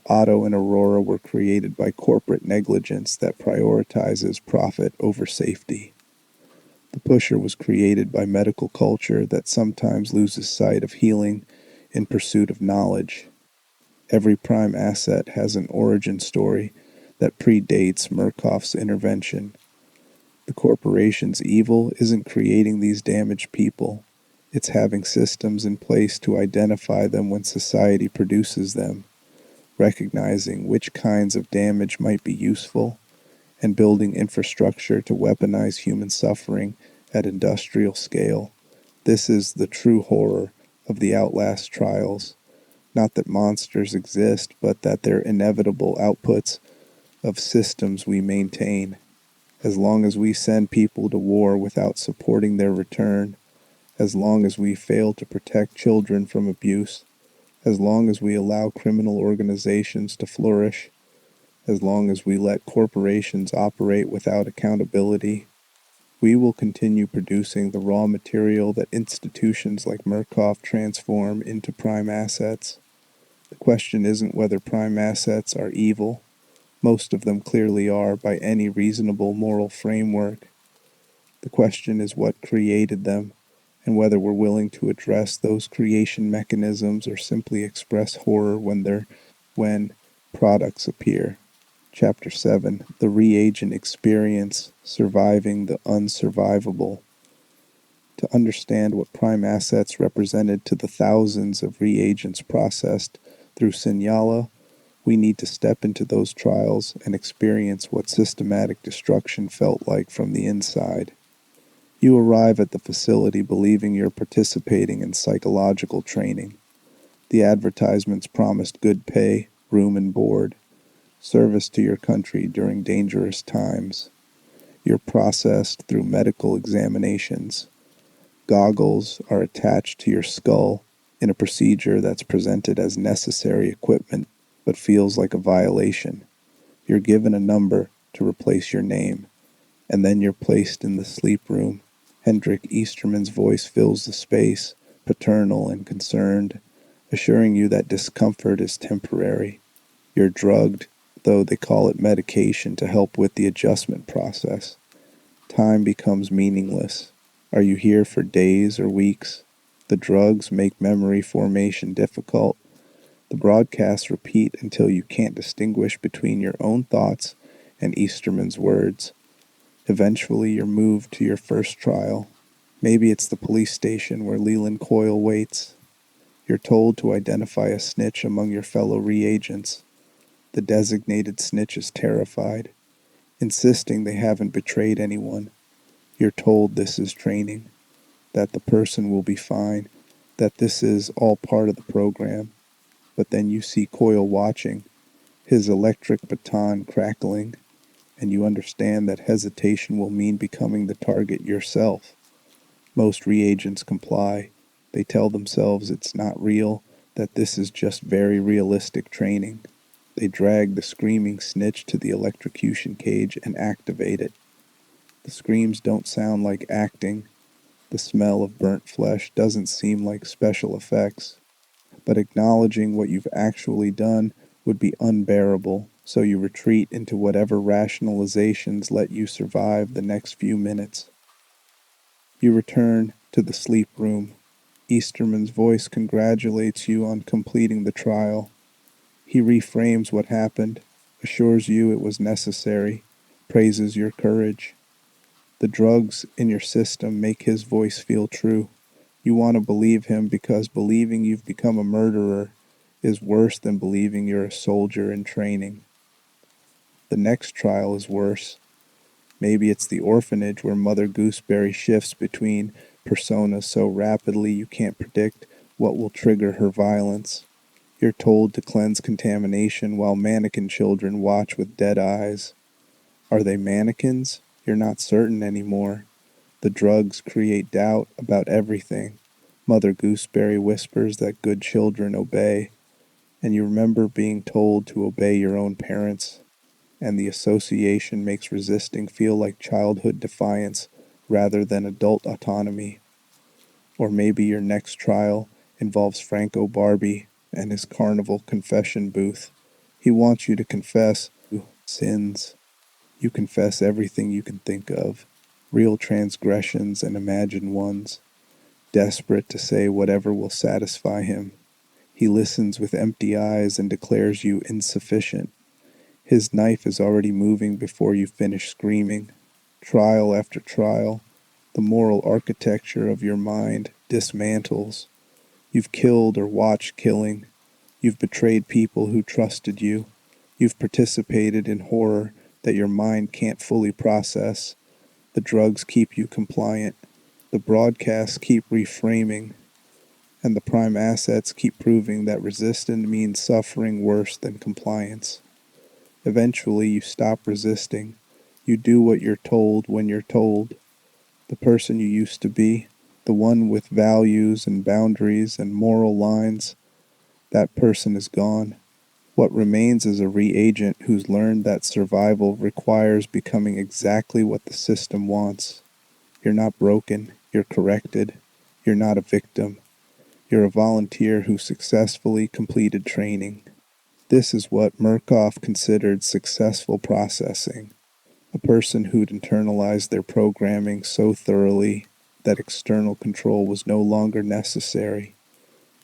Otto and Aurora were created by corporate negligence that prioritizes profit over safety. The Pusher was created by medical culture that sometimes loses sight of healing in pursuit of knowledge. Every prime asset has an origin story that predates Murkoff's intervention. The corporation's evil isn't creating these damaged people. It's having systems in place to identify them when society produces them, recognizing which kinds of damage might be useful, and building infrastructure to weaponize human suffering at industrial scale. This is the true horror of the Outlast Trials. Not that monsters exist, but that they're inevitable outputs of systems we maintain. As long as we send people to war without supporting their return, as long as we fail to protect children from abuse, as long as we allow criminal organizations to flourish, as long as we let corporations operate without accountability, we will continue producing the raw material that institutions like Murkoff transform into prime assets. The question isn't whether prime assets are evil. Most of them clearly are by any reasonable moral framework. The question is what created them, and whether we're willing to address those creation mechanisms or simply express horror when products appear. Chapter 7, The Reagent Experience, Surviving the Unsurvivable. To understand what prime assets represented to the thousands of reagents processed through Signala, we need to step into those trials and experience what systematic destruction felt like from the inside. You arrive at the facility believing you're participating in psychological training. The advertisements promised good pay, room and board, service to your country during dangerous times. You're processed through medical examinations. Goggles are attached to your skull in a procedure that's presented as necessary equipment but feels like a violation. You're given a number to replace your name, and then you're placed in the sleep room. Hendrik Easterman's voice fills the space, paternal and concerned, assuring you that discomfort is temporary. You're drugged, though they call it medication to help with the adjustment process. Time becomes meaningless. Are you here for days or weeks? The drugs make memory formation difficult. The broadcasts repeat until you can't distinguish between your own thoughts and Easterman's words. Eventually, you're moved to your first trial. Maybe it's the police station where Leland Coyle waits. You're told to identify a snitch among your fellow reagents. The designated snitch is terrified, insisting they haven't betrayed anyone. You're told this is training, that the person will be fine, that this is all part of the program. But then you see Coyle watching, his electric baton crackling, and you understand that hesitation will mean becoming the target yourself. Most reagents comply. They tell themselves it's not real, that this is just very realistic training. They drag the screaming snitch to the electrocution cage and activate it. The screams don't sound like acting. The smell of burnt flesh doesn't seem like special effects. But acknowledging what you've actually done would be unbearable, so you retreat into whatever rationalizations let you survive the next few minutes. You return to the sleep room. Easterman's voice congratulates you on completing the trial. He reframes what happened, assures you it was necessary, praises your courage. The drugs in your system make his voice feel true. You want to believe him because believing you've become a murderer is worse than believing you're a soldier in training. The next trial is worse. Maybe it's the orphanage where Mother Gooseberry shifts between personas so rapidly you can't predict what will trigger her violence. You're told to cleanse contamination while mannequin children watch with dead eyes. Are they mannequins? You're not certain anymore. The drugs create doubt about everything. Mother Gooseberry whispers that good children obey, and you remember being told to obey your own parents, and the association makes resisting feel like childhood defiance rather than adult autonomy. Or maybe your next trial involves Franco Barbie and his carnival confession booth. He wants you to confess sins. You confess everything you can think of, real transgressions and imagined ones, desperate to say whatever will satisfy him. He listens with empty eyes and declares you insufficient. His knife is already moving before you finish screaming. Trial after trial, the moral architecture of your mind dismantles. You've killed or watched killing. You've betrayed people who trusted you. You've participated in horror that your mind can't fully process. The drugs keep you compliant. The broadcasts keep reframing. And the prime assets keep proving that resistance means suffering worse than compliance. Eventually, you stop resisting. You do what you're told when you're told. The person you used to be, the one with values and boundaries and moral lines, that person is gone. What remains is a reagent who's learned that survival requires becoming exactly what the system wants. You're not broken, you're corrected. You're not a victim. You're a volunteer who successfully completed training. This is what Murkoff considered successful processing. A person who'd internalized their programming so thoroughly that external control was no longer necessary.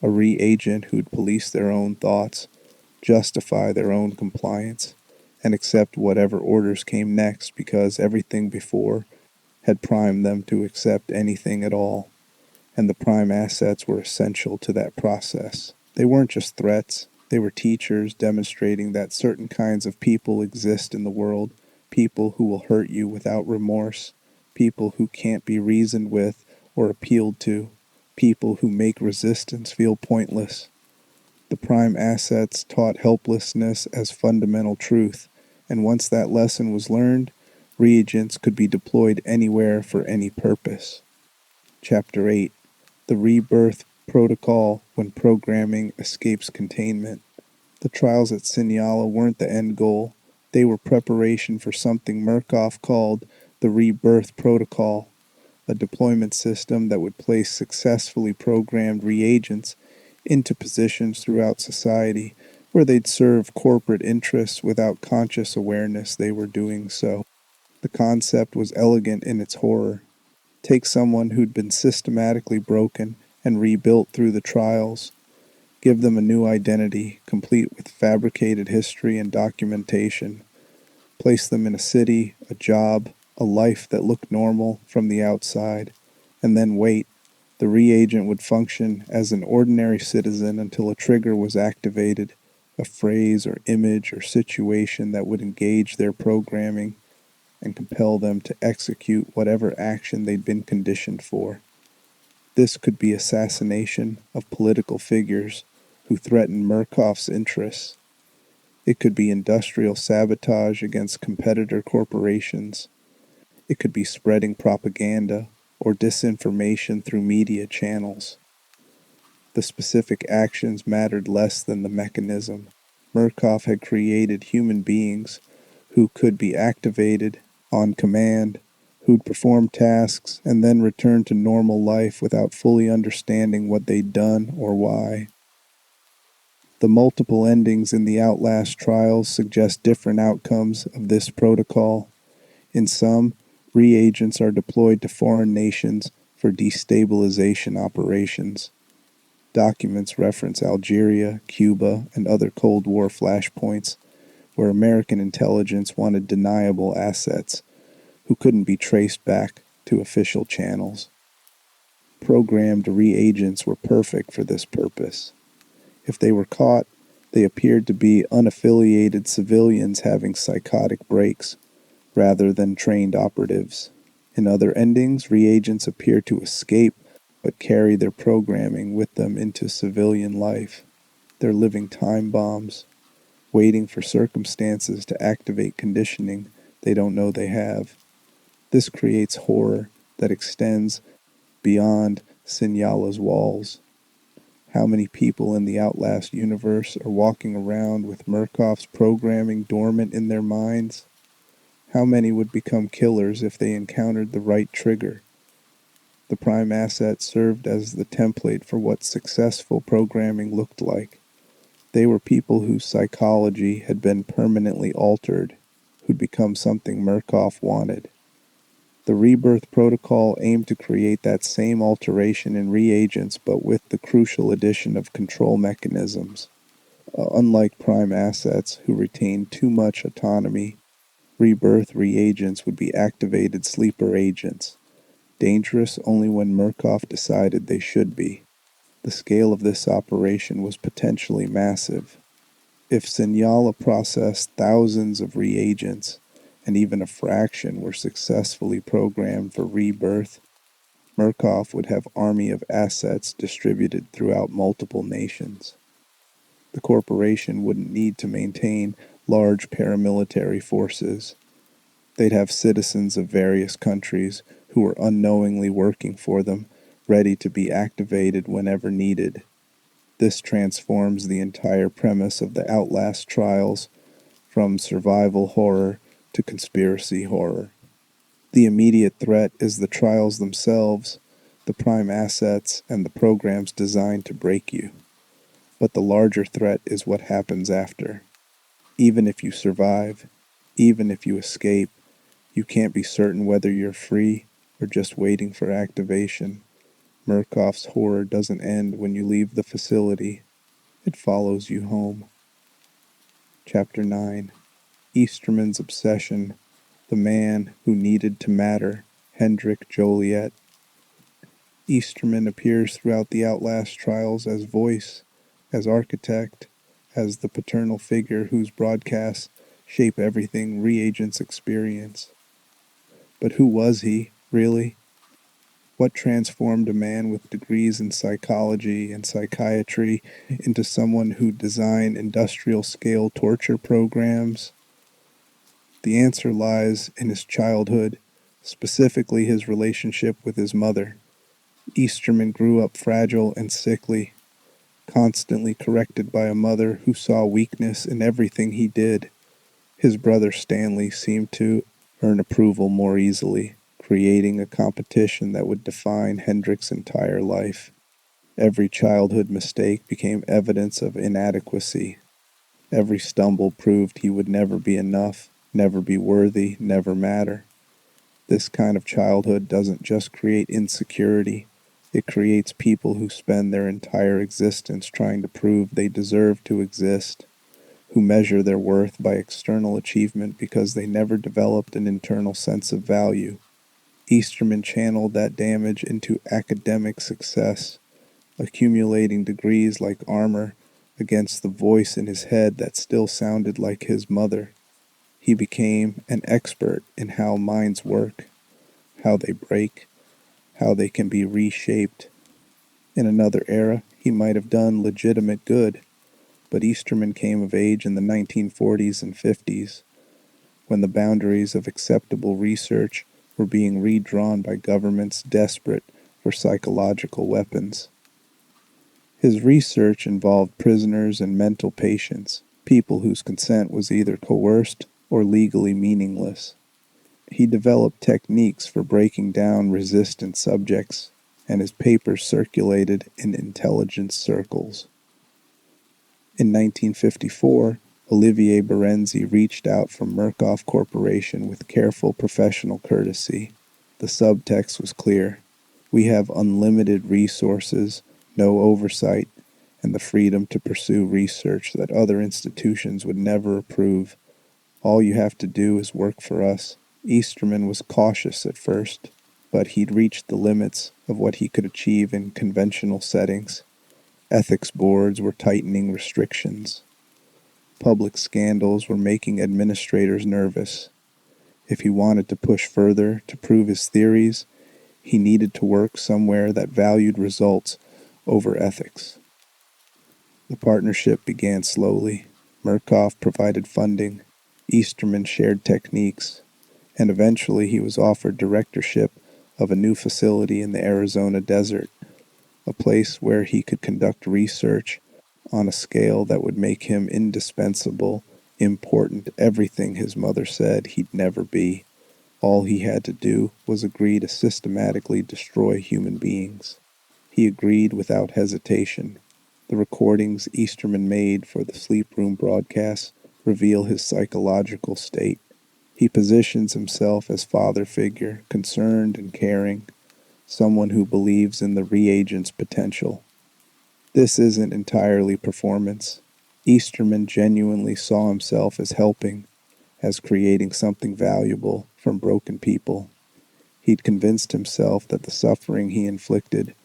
A reagent who'd police their own thoughts, justify their own compliance, and accept whatever orders came next because everything before had primed them to accept anything at all. And the prime assets were essential to that process. They weren't just threats, they were teachers demonstrating that certain kinds of people exist in the world, people who will hurt you without remorse, people who can't be reasoned with or appealed to, people who make resistance feel pointless. The prime assets taught helplessness as fundamental truth, and once that lesson was learned, reagents could be deployed anywhere for any purpose. Chapter 8. The Rebirth Protocol when Programming Escapes Containment. The trials at Sinyala weren't the end goal. They were preparation for something Murkoff called the Rebirth Protocol, a deployment system that would place successfully programmed reagents into positions throughout society where they'd serve corporate interests without conscious awareness they were doing so. The concept was elegant in its horror. Take someone who'd been systematically broken and rebuilt through the trials. Give them a new identity, complete with fabricated history and documentation. Place them in a city, a job, a life that looked normal from the outside. And then wait. The reagent would function as an ordinary citizen until a trigger was activated, a phrase or image or situation that would engage their programming and compel them to execute whatever action they'd been conditioned for. This could be assassination of political figures who threaten Murkoff's interests. It could be industrial sabotage against competitor corporations. It could be spreading propaganda or disinformation through media channels. The specific actions mattered less than the mechanism. Murkoff had created human beings who could be activated on command, who'd perform tasks and then return to normal life without fully understanding what they'd done or why. The multiple endings in the Outlast Trials suggest different outcomes of this protocol. In some, reagents are deployed to foreign nations for destabilization operations. Documents reference Algeria, Cuba, and other Cold War flashpoints where American intelligence wanted deniable assets who couldn't be traced back to official channels. Programmed reagents were perfect for this purpose. If they were caught, they appeared to be unaffiliated civilians having psychotic breaks, rather than trained operatives. In other endings, reagents appear to escape but carry their programming with them into civilian life. They're living time bombs, waiting for circumstances to activate conditioning they don't know they have. This creates horror that extends beyond Sinyala's walls. How many people in the Outlast universe are walking around with Murkoff's programming dormant in their minds? How many would become killers if they encountered the right trigger? The prime asset served as the template for what successful programming looked like. They were people whose psychology had been permanently altered, who'd become something Murkoff wanted. The Rebirth Protocol aimed to create that same alteration in reagents, but with the crucial addition of control mechanisms. Unlike prime assets, who retained too much autonomy, Rebirth reagents would be activated sleeper agents, dangerous only when Murkoff decided they should be. The scale of this operation was potentially massive. If Sinyala processed thousands of reagents, and even a fraction were successfully programmed for rebirth, Murkoff would have an army of assets distributed throughout multiple nations. The corporation wouldn't need to maintain large paramilitary forces. They'd have citizens of various countries who were unknowingly working for them, ready to be activated whenever needed. This transforms the entire premise of the Outlast Trials from survival horror to conspiracy horror. The immediate threat is the trials themselves, the prime assets, and the programs designed to break you. But the larger threat is what happens after. Even if you survive, even if you escape, you can't be certain whether you're free or just waiting for activation. Murkoff's horror doesn't end when you leave the facility. It follows you home. Chapter 9. Easterman's Obsession. The Man Who Needed to Matter. Hendrik Joliet. Easterman appears throughout the Outlast Trials as voice, as architect, as the paternal figure whose broadcasts shape everything reagents experience. But who was he, really? What transformed a man with degrees in psychology and psychiatry into someone who designed industrial-scale torture programs? The answer lies in his childhood, specifically his relationship with his mother. Easterman grew up fragile and sickly, constantly corrected by a mother who saw weakness in everything he did. His brother Stanley seemed to earn approval more easily, creating a competition that would define Hendrik's entire life. Every childhood mistake became evidence of inadequacy. Every stumble proved he would never be enough, never be worthy, never matter. This kind of childhood doesn't just create insecurity, it creates people who spend their entire existence trying to prove they deserve to exist, who measure their worth by external achievement because they never developed an internal sense of value. Easterman channeled that damage into academic success, accumulating degrees like armor against the voice in his head that still sounded like his mother. He became an expert in how minds work, how they break, how they can be reshaped. In another era, he might have done legitimate good, but Easterman came of age in the 1940s and 50s, when the boundaries of acceptable research were being redrawn by governments desperate for psychological weapons. His research involved prisoners and mental patients, people whose consent was either coerced or legally meaningless. He developed techniques for breaking down resistant subjects, and his papers circulated in intelligence circles. In 1954, Olivier Berenzi reached out from Murkoff Corporation with careful professional courtesy. The subtext was clear. We have unlimited resources, no oversight, and the freedom to pursue research that other institutions would never approve. All you have to do is work for us. Easterman was cautious at first, but he'd reached the limits of what he could achieve in conventional settings. Ethics boards were tightening restrictions. Public scandals were making administrators nervous. If he wanted to push further to prove his theories, he needed to work somewhere that valued results over ethics. The partnership began slowly. Murkoff provided funding, Easterman shared techniques, and eventually he was offered directorship of a new facility in the Arizona desert, a place where he could conduct research on a scale that would make him indispensable, important, everything his mother said he'd never be. All he had to do was agree to systematically destroy human beings. He agreed without hesitation. The recordings Easterman made for the sleep room broadcasts reveal his psychological state. He positions himself as father figure, concerned and caring, someone who believes in the reagent's potential. This isn't entirely performance. Easterman genuinely saw himself as helping, as creating something valuable from broken people. He'd convinced himself that the suffering he inflicted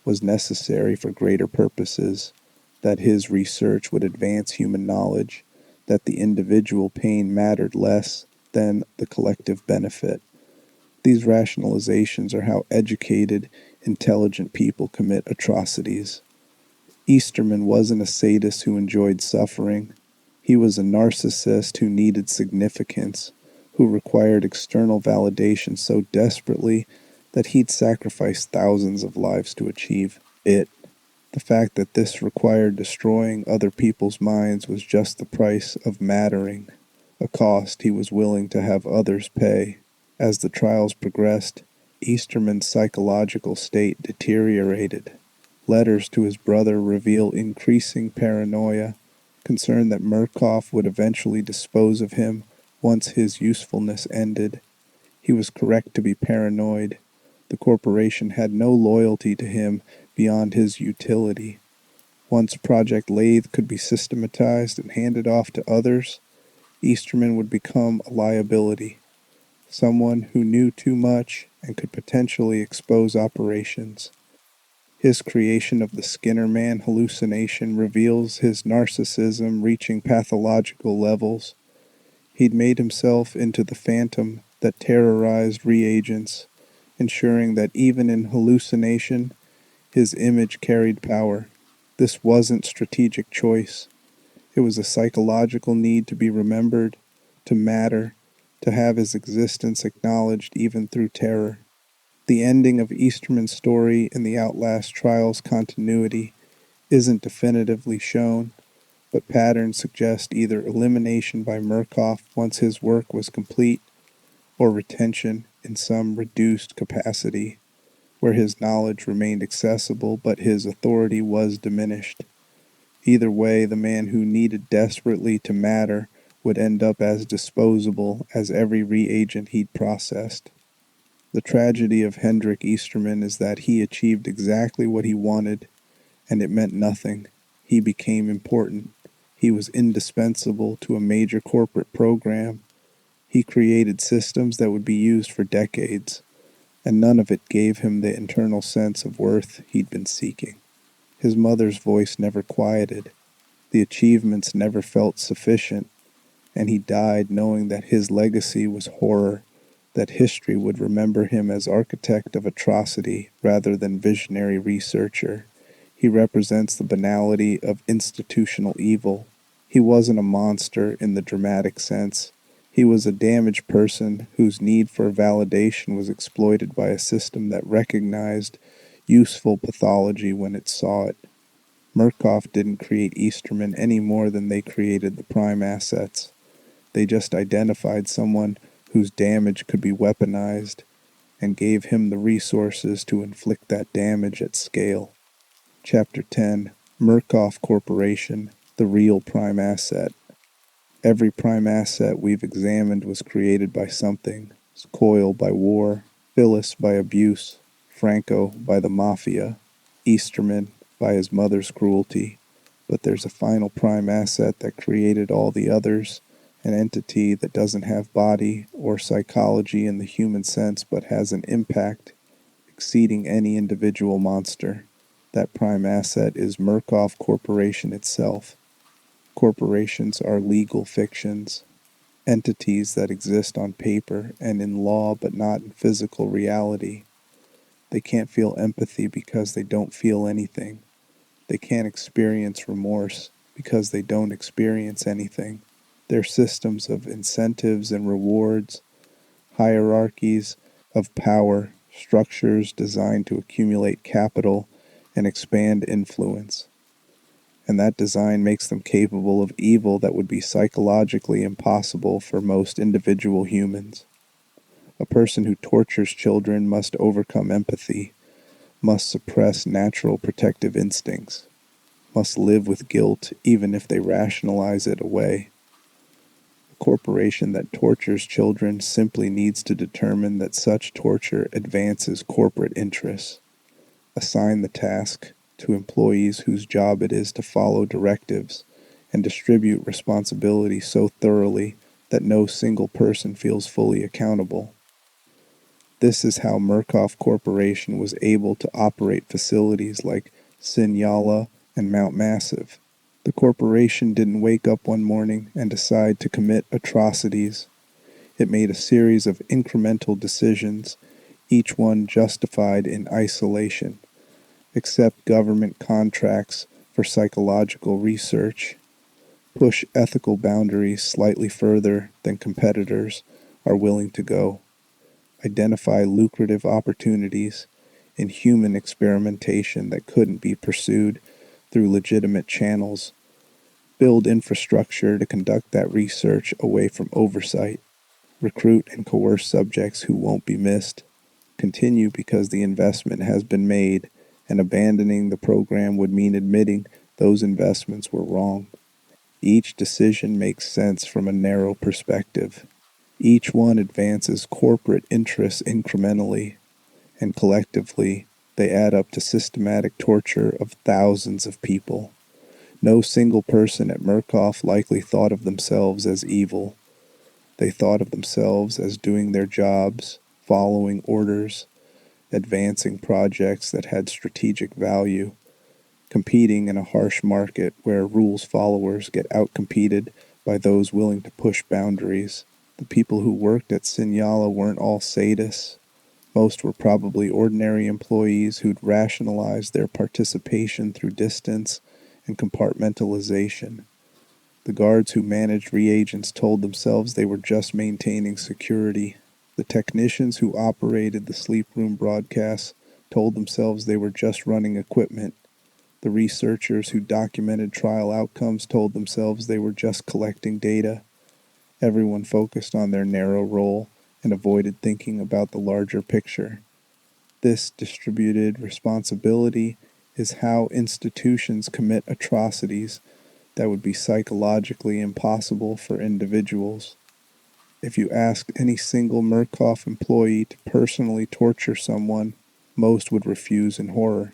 was necessary for greater purposes, that his research would advance human knowledge, that the individual pain mattered less than the collective benefit. These rationalizations are how educated, intelligent people commit atrocities. Easterman wasn't a sadist who enjoyed suffering. He was a narcissist who needed significance, who required external validation so desperately that he'd sacrifice thousands of lives to achieve it. The fact that this required destroying other people's minds was just the price of mattering, a cost he was willing to have others pay. As the trials progressed, Easterman's psychological state deteriorated. Letters to his brother reveal increasing paranoia, concern that Murkoff would eventually dispose of him once his usefulness ended. He was correct to be paranoid. The corporation had no loyalty to him beyond his utility. Once Project Lathe could be systematized and handed off to others, Easterman would become a liability, someone who knew too much and could potentially expose operations. His creation of the Skinner Man hallucination reveals his narcissism reaching pathological levels. He'd made himself into the phantom that terrorized reagents, ensuring that even in hallucination, his image carried power. This wasn't strategic choice. It was a psychological need to be remembered, to matter, to have his existence acknowledged even through terror. The ending of Easterman's story in the Outlast Trials continuity isn't definitively shown, but patterns suggest either elimination by Murkoff once his work was complete, or retention in some reduced capacity, where his knowledge remained accessible but his authority was diminished. Either way, the man who needed desperately to matter would end up as disposable as every reagent he'd processed. The tragedy of Hendrik Easterman is that he achieved exactly what he wanted, and it meant nothing. He became important. He was indispensable to a major corporate program. He created systems that would be used for decades, and none of it gave him the internal sense of worth he'd been seeking. His mother's voice never quieted. The achievements never felt sufficient, and he died knowing that his legacy was horror, that history would remember him as architect of atrocity rather than visionary researcher. He represents the banality of institutional evil. He wasn't a monster in the dramatic sense. He was a damaged person whose need for validation was exploited by a system that recognized useful pathology when it saw it. Murkoff didn't create Easterman any more than they created the prime assets. They just identified someone whose damage could be weaponized and gave him the resources to inflict that damage at scale. Chapter 10: Murkoff Corporation, the real prime asset. Every prime asset we've examined was created by something. Coyle by war, Phyllis by abuse, Franco by the mafia, Easterman by his mother's cruelty. But there's a final prime asset that created all the others, an entity that doesn't have body or psychology in the human sense but has an impact exceeding any individual monster. That prime asset is Murkoff Corporation itself. Corporations are legal fictions, entities that exist on paper and in law but not in physical reality. They can't feel empathy because they don't feel anything. They can't experience remorse because they don't experience anything. They're systems of incentives and rewards, hierarchies of power, structures designed to accumulate capital and expand influence. And that design makes them capable of evil that would be psychologically impossible for most individual humans. A person who tortures children must overcome empathy, must suppress natural protective instincts, must live with guilt even if they rationalize it away. A corporation that tortures children simply needs to determine that such torture advances corporate interests. Assign the task to employees whose job it is to follow directives and distribute responsibility so thoroughly that no single person feels fully accountable. This is how Murkoff Corporation was able to operate facilities like Sinyala and Mount Massive. The corporation didn't wake up one morning and decide to commit atrocities. It made a series of incremental decisions, each one justified in isolation. Accept government contracts for psychological research, push ethical boundaries slightly further than competitors are willing to go, identify lucrative opportunities in human experimentation that couldn't be pursued through legitimate channels, build infrastructure to conduct that research away from oversight, recruit and coerce subjects who won't be missed, continue because the investment has been made, and abandoning the program would mean admitting those investments were wrong. Each decision makes sense from a narrow perspective. Each one advances corporate interests incrementally, and collectively they add up to systematic torture of thousands of people. No single person at Murkoff likely thought of themselves as evil. They thought of themselves as doing their jobs, following orders, advancing projects that had strategic value, competing in a harsh market where rules followers get outcompeted by those willing to push boundaries. The people who worked at Sinyala weren't all sadists. Most were probably ordinary employees who'd rationalized their participation through distance and compartmentalization. The guards who managed reagents told themselves they were just maintaining security. The technicians who operated the sleep room broadcasts told themselves they were just running equipment. The researchers who documented trial outcomes told themselves they were just collecting data. Everyone focused on their narrow role and avoided thinking about the larger picture. This distributed responsibility is how institutions commit atrocities that would be psychologically impossible for individuals. If you asked any single Murkoff employee to personally torture someone, most would refuse in horror.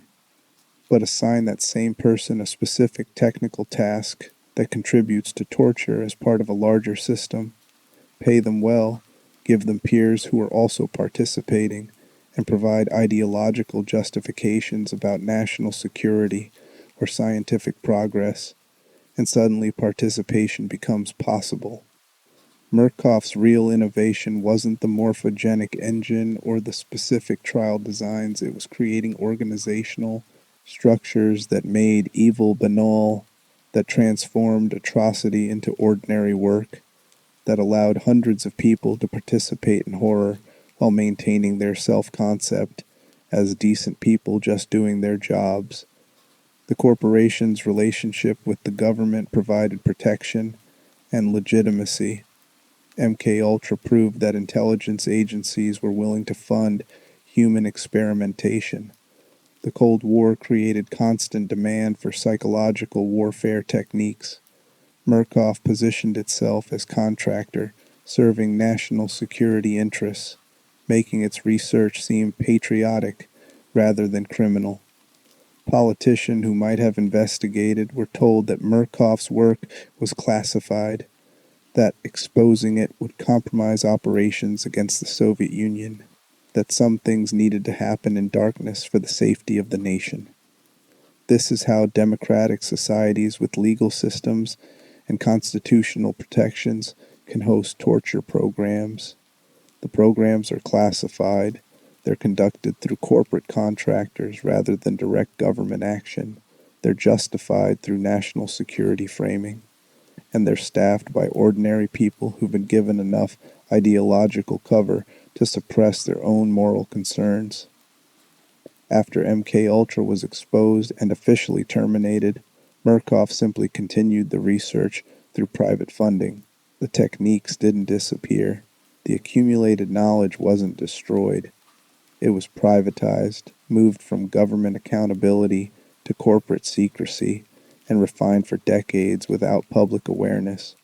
But assign that same person a specific technical task that contributes to torture as part of a larger system, pay them well, give them peers who are also participating, and provide ideological justifications about national security or scientific progress. and suddenly participation becomes possible. Murkoff's real innovation wasn't the morphogenic engine or the specific trial designs, it was creating organizational structures that made evil banal, that transformed atrocity into ordinary work, that allowed hundreds of people to participate in horror while maintaining their self-concept as decent people just doing their jobs. The corporation's relationship with the government provided protection and legitimacy. MKUltra proved that intelligence agencies were willing to fund human experimentation. The Cold War created constant demand for psychological warfare techniques. Murkoff positioned itself as contractor, serving national security interests, making its research seem patriotic rather than criminal. Politicians who might have investigated were told that Murkoff's work was classified, that exposing it would compromise operations against the Soviet Union, that some things needed to happen in darkness for the safety of the nation. This is how democratic societies with legal systems and constitutional protections can host torture programs. The programs are classified. They're conducted through corporate contractors rather than direct government action. They're justified through national security framing. And they're staffed by ordinary people who've been given enough ideological cover to suppress their own moral concerns. After MKUltra was exposed and officially terminated, Murkoff simply continued the research through private funding. The techniques didn't disappear. The accumulated knowledge wasn't destroyed. It was privatized, moved from government accountability to corporate secrecy, and refined for decades without public awareness.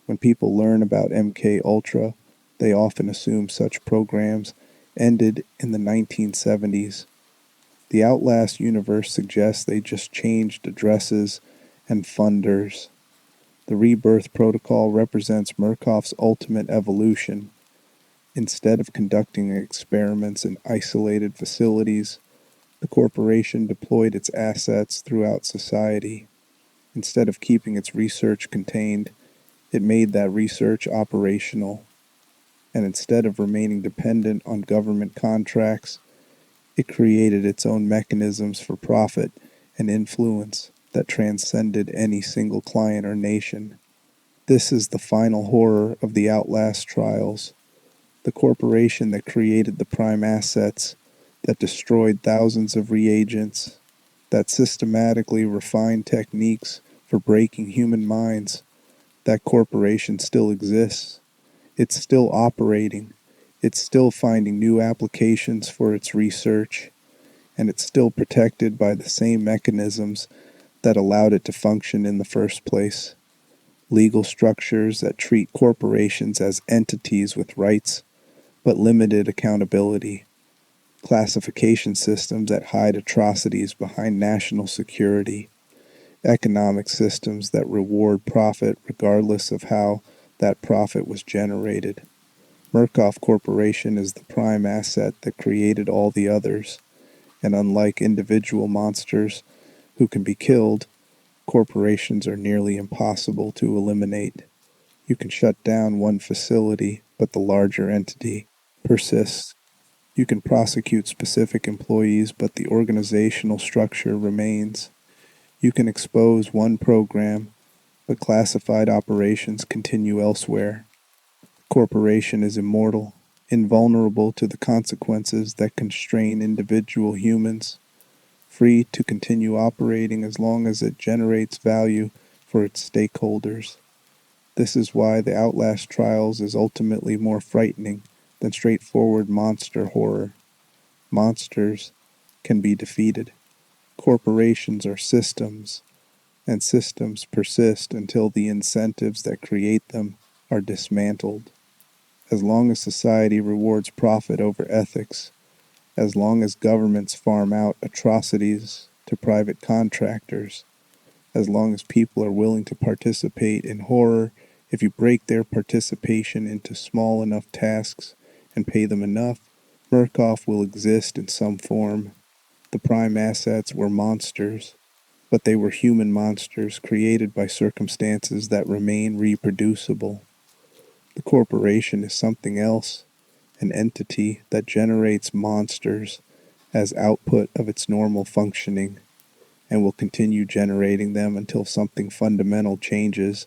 When people learn about MKUltra, they often assume such programs ended in the 1970s. The Outlast universe suggests they just changed addresses and funders. The rebirth protocol represents Murkoff's ultimate evolution. Instead of conducting experiments in isolated facilities, the corporation deployed its assets throughout society. Instead of keeping its research contained, it made that research operational. And instead of remaining dependent on government contracts, it created its own mechanisms for profit and influence that transcended any single client or nation. This is the final horror of the Outlast Trials. The corporation that created the prime assets, that destroyed thousands of reagents, that systematically refined techniques for breaking human minds, that corporation still exists. It's still operating. It's still finding new applications for its research, and it's still protected by the same mechanisms that allowed it to function in the first place. Legal structures that treat corporations as entities with rights but limited accountability. Classification systems that hide atrocities behind national security. Economic systems that reward profit regardless of how that profit was generated. Murkoff Corporation is the prime asset that created all the others, and unlike individual monsters who can be killed, corporations are nearly impossible to eliminate. You can shut down one facility, but the larger entity persists. You can prosecute specific employees, but the organizational structure remains. You can expose one program, but classified operations continue elsewhere. Corporation is immortal, invulnerable to the consequences that constrain individual humans, free to continue operating as long as it generates value for its stakeholders. This is why the Outlast Trials is ultimately more frightening than straightforward monster horror. Monsters can be defeated. Corporations are systems, and systems persist until the incentives that create them are dismantled. As long as society rewards profit over ethics, as long as governments farm out atrocities to private contractors, as long as people are willing to participate in horror, if you break their participation into small enough tasks and pay them enough, Murkoff will exist in some form. The prime assets were monsters. but they were human monsters created by circumstances that remain reproducible. The corporation is something else, an entity that generates monsters as output of its normal functioning, and will continue generating them until something fundamental changes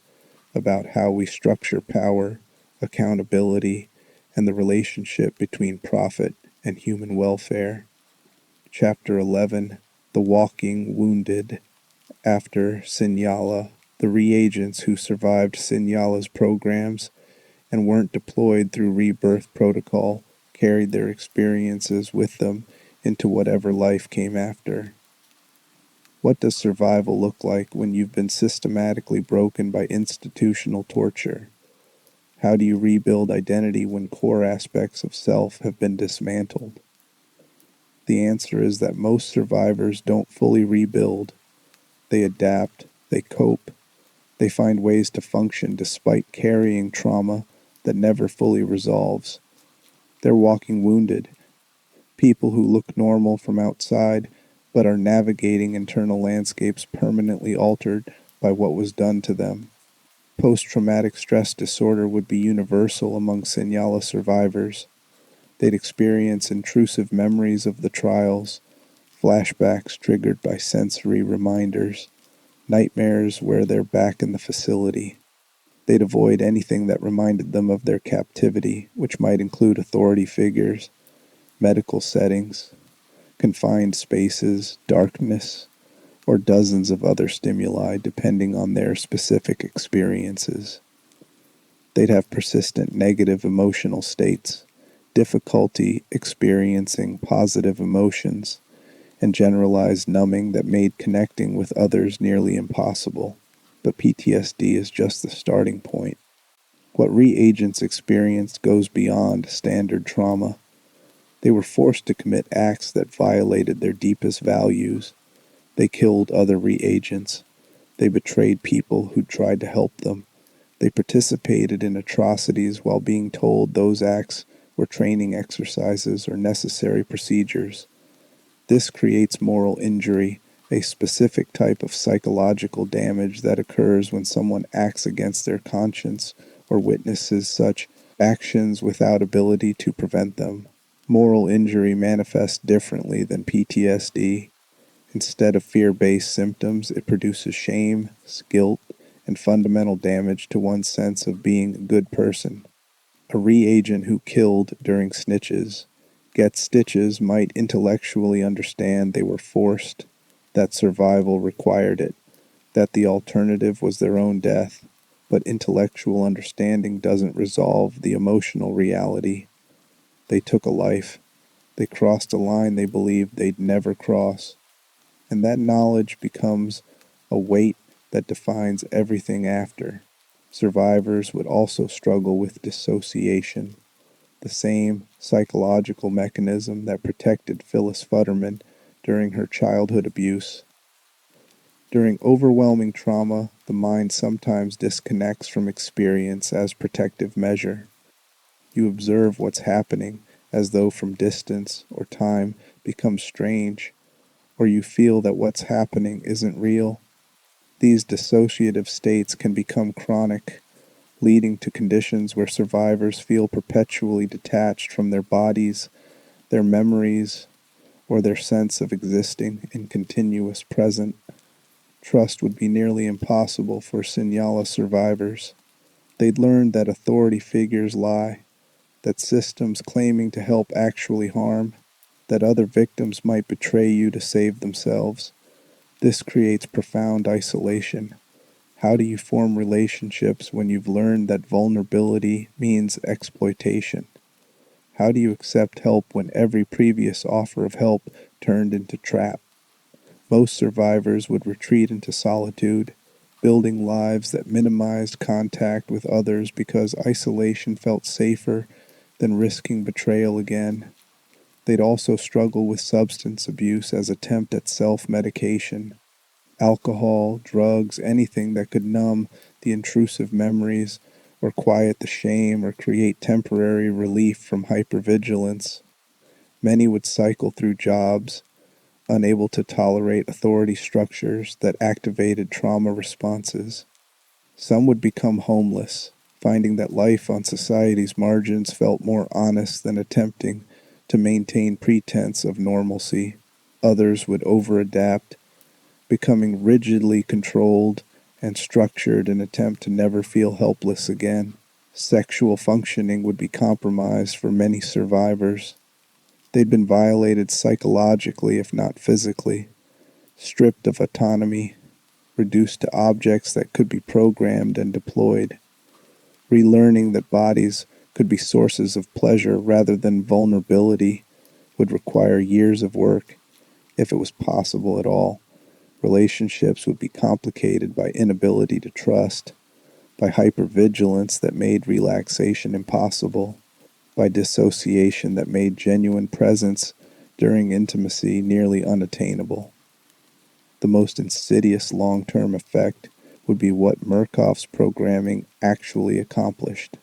about how we structure power, accountability, and the relationship between profit and human welfare. Chapter 11, The Walking Wounded. After Sinyala, the reagents who survived Sinyala's programs and weren't deployed through rebirth protocol carried their experiences with them into whatever life came after. What does survival look like when you've been systematically broken by institutional torture? How do you rebuild identity when core aspects of self have been dismantled? The answer is that most survivors don't fully rebuild. They adapt, they cope, they find ways to function despite carrying trauma that never fully resolves. They're walking wounded, people who look normal from outside but are navigating internal landscapes permanently altered by what was done to them. Post-traumatic stress disorder would be universal among Sinyala survivors. They'd experience intrusive memories of the trials, flashbacks triggered by sensory reminders, nightmares where they're back in the facility. They'd avoid anything that reminded them of their captivity, which might include authority figures, medical settings, confined spaces, darkness, or dozens of other stimuli depending on their specific experiences. They'd have persistent negative emotional states, difficulty experiencing positive emotions, and generalized numbing that made connecting with others nearly impossible. But PTSD is just the starting point. What reagents experienced goes beyond standard trauma. They were forced to commit acts that violated their deepest values. They killed other reagents. They betrayed people who tried to help them. They participated in atrocities while being told those acts were training exercises or necessary procedures. This creates moral injury, a specific type of psychological damage that occurs when someone acts against their conscience or witnesses such actions without ability to prevent them. Moral injury manifests differently than PTSD. Instead of fear-based symptoms, it produces shame, guilt, and fundamental damage to one's sense of being a good person. A reagent who killed during snitches gets stitches might intellectually understand they were forced, that survival required it, that the alternative was their own death, but intellectual understanding doesn't resolve the emotional reality. They took a life. They crossed a line they believed they'd never cross. And that knowledge becomes a weight that defines everything after. Survivors would also struggle with dissociation, the same psychological mechanism that protected Phyllis Futterman during her childhood abuse. During overwhelming trauma, the mind sometimes disconnects from experience as protective measure. You observe what's happening as though from distance or time becomes strange, or you feel that what's happening isn't real. These dissociative states can become chronic, leading to conditions where survivors feel perpetually detached from their bodies, their memories, or their sense of existing in continuous present. Trust would be nearly impossible for Sinyala survivors. They'd learned that authority figures lie, that systems claiming to help actually harm, that other victims might betray you to save themselves. This creates profound isolation. How do you form relationships when you've learned that vulnerability means exploitation? How do you accept help when every previous offer of help turned into trap? Most survivors would retreat into solitude, building lives that minimized contact with others because isolation felt safer than risking betrayal again. They'd also struggle with substance abuse as attempt at self-medication. Alcohol, drugs, anything that could numb the intrusive memories or quiet the shame or create temporary relief from hypervigilance. Many would cycle through jobs, unable to tolerate authority structures that activated trauma responses. Some would become homeless, finding that life on society's margins felt more honest than attempting to maintain pretense of normalcy. Others would over-adapt, becoming rigidly controlled and structured in an attempt to never feel helpless again. Sexual functioning would be compromised for many survivors. They'd been violated psychologically, if not physically, stripped of autonomy, reduced to objects that could be programmed and deployed. Relearning that bodies could be sources of pleasure rather than vulnerability would require years of work, if it was possible at all. Relationships would be complicated by inability to trust, by hypervigilance that made relaxation impossible, by dissociation that made genuine presence during intimacy nearly unattainable. The most insidious long-term effect would be what Murkoff's programming actually accomplished.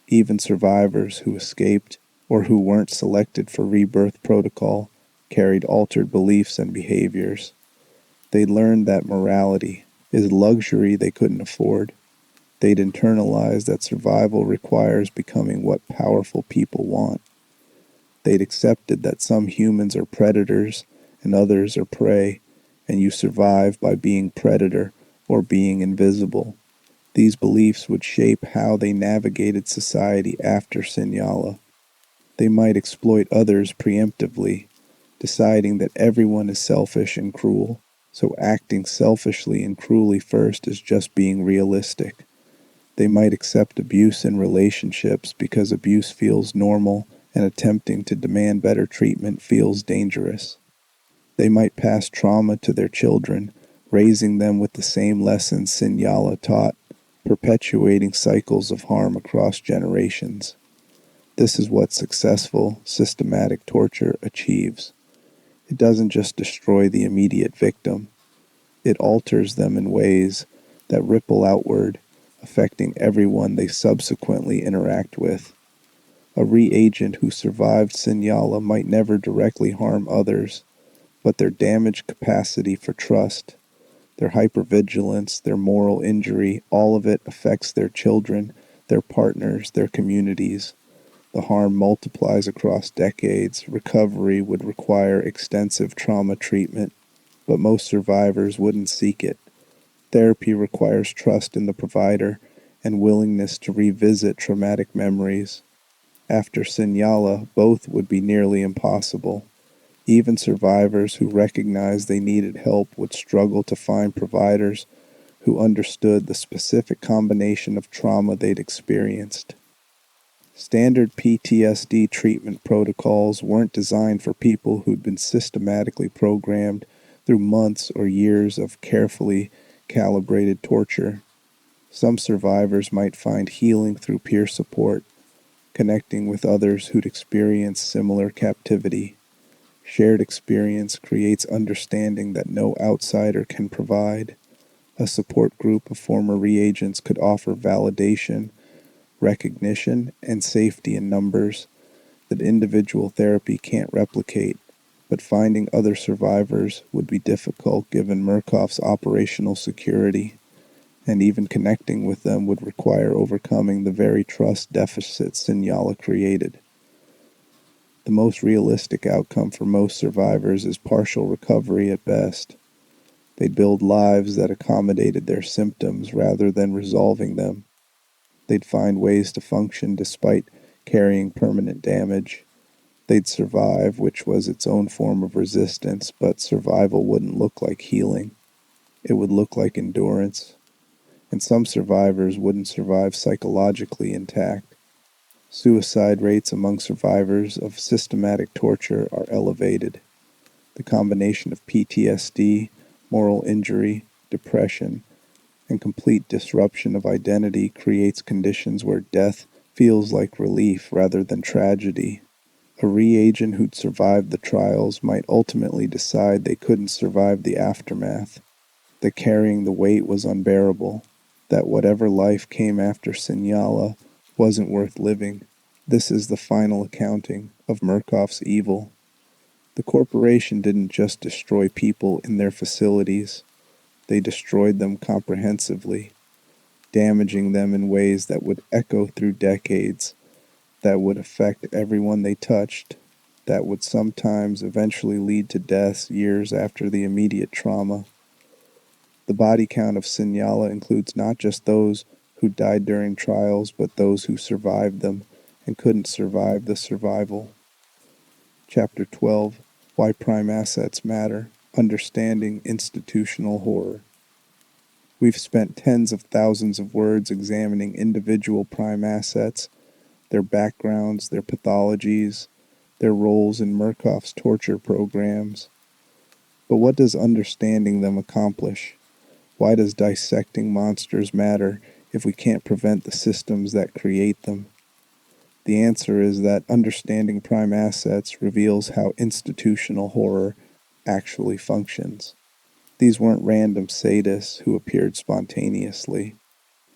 Even survivors who escaped or who weren't selected for rebirth protocol carried altered beliefs and behaviors. They learned that morality is luxury they couldn't afford. They'd internalized that survival requires becoming what powerful people want. They'd accepted that some humans are predators and others are prey, and you survive by being predator or being invisible. These beliefs would shape how they navigated society after Sinyala. They might exploit others preemptively, deciding that everyone is selfish and cruel, so acting selfishly and cruelly first is just being realistic. They might accept abuse in relationships because abuse feels normal and attempting to demand better treatment feels dangerous. They might pass trauma to their children, raising them with the same lessons Sinyala taught, perpetuating cycles of harm across generations. This is what successful, systematic torture achieves. It doesn't just destroy the immediate victim. It alters them in ways that ripple outward, affecting everyone they subsequently interact with. A reagent who survived Sinyala might never directly harm others, but their damaged capacity for trust, their hypervigilance, their moral injury, all of it affects their children, their partners, their communities. The harm multiplies across decades. Recovery would require extensive trauma treatment, but most survivors wouldn't seek it. Therapy requires trust in the provider and willingness to revisit traumatic memories. After Sinyala, both would be nearly impossible. Even survivors who recognized they needed help would struggle to find providers who understood the specific combination of trauma they'd experienced. Standard PTSD treatment protocols weren't designed for people who'd been systematically programmed through months or years of carefully calibrated torture. Some survivors might find healing through peer support, connecting with others who'd experienced similar captivity. Shared experience creates understanding that no outsider can provide. A support group of former reagents could offer validation, recognition, and safety in numbers that individual therapy can't replicate, but finding other survivors would be difficult given Murkoff's operational security, and even connecting with them would require overcoming the very trust deficit Sinyala created. The most realistic outcome for most survivors is partial recovery at best. They'd build lives that accommodated their symptoms rather than resolving them. They'd find ways to function despite carrying permanent damage. They'd survive, which was its own form of resistance, but survival wouldn't look like healing. It would look like endurance. And some survivors wouldn't survive psychologically intact. Suicide rates among survivors of systematic torture are elevated. The combination of PTSD, moral injury, depression, and complete disruption of identity creates conditions where death feels like relief rather than tragedy. A reagent who'd survived the trials might ultimately decide they couldn't survive the aftermath, that carrying the weight was unbearable, that whatever life came after Sinyala wasn't worth living. This is the final accounting of Murkoff's evil. The corporation didn't just destroy people in their facilities, they destroyed them comprehensively, damaging them in ways that would echo through decades, that would affect everyone they touched, that would sometimes eventually lead to deaths years after the immediate trauma. The body count of Sinyala includes not just those who died during trials, but those who survived them and couldn't survive the survival. Chapter 12, Why Prime Assets Matter, Understanding Institutional Horror. We've spent tens of thousands of words examining individual prime assets, their backgrounds, their pathologies, their roles in Murkoff's torture programs. But what does understanding them accomplish? Why does dissecting monsters matter if we can't prevent the systems that create them? The answer is that understanding prime assets reveals how institutional horror actually functions. These weren't random sadists who appeared spontaneously.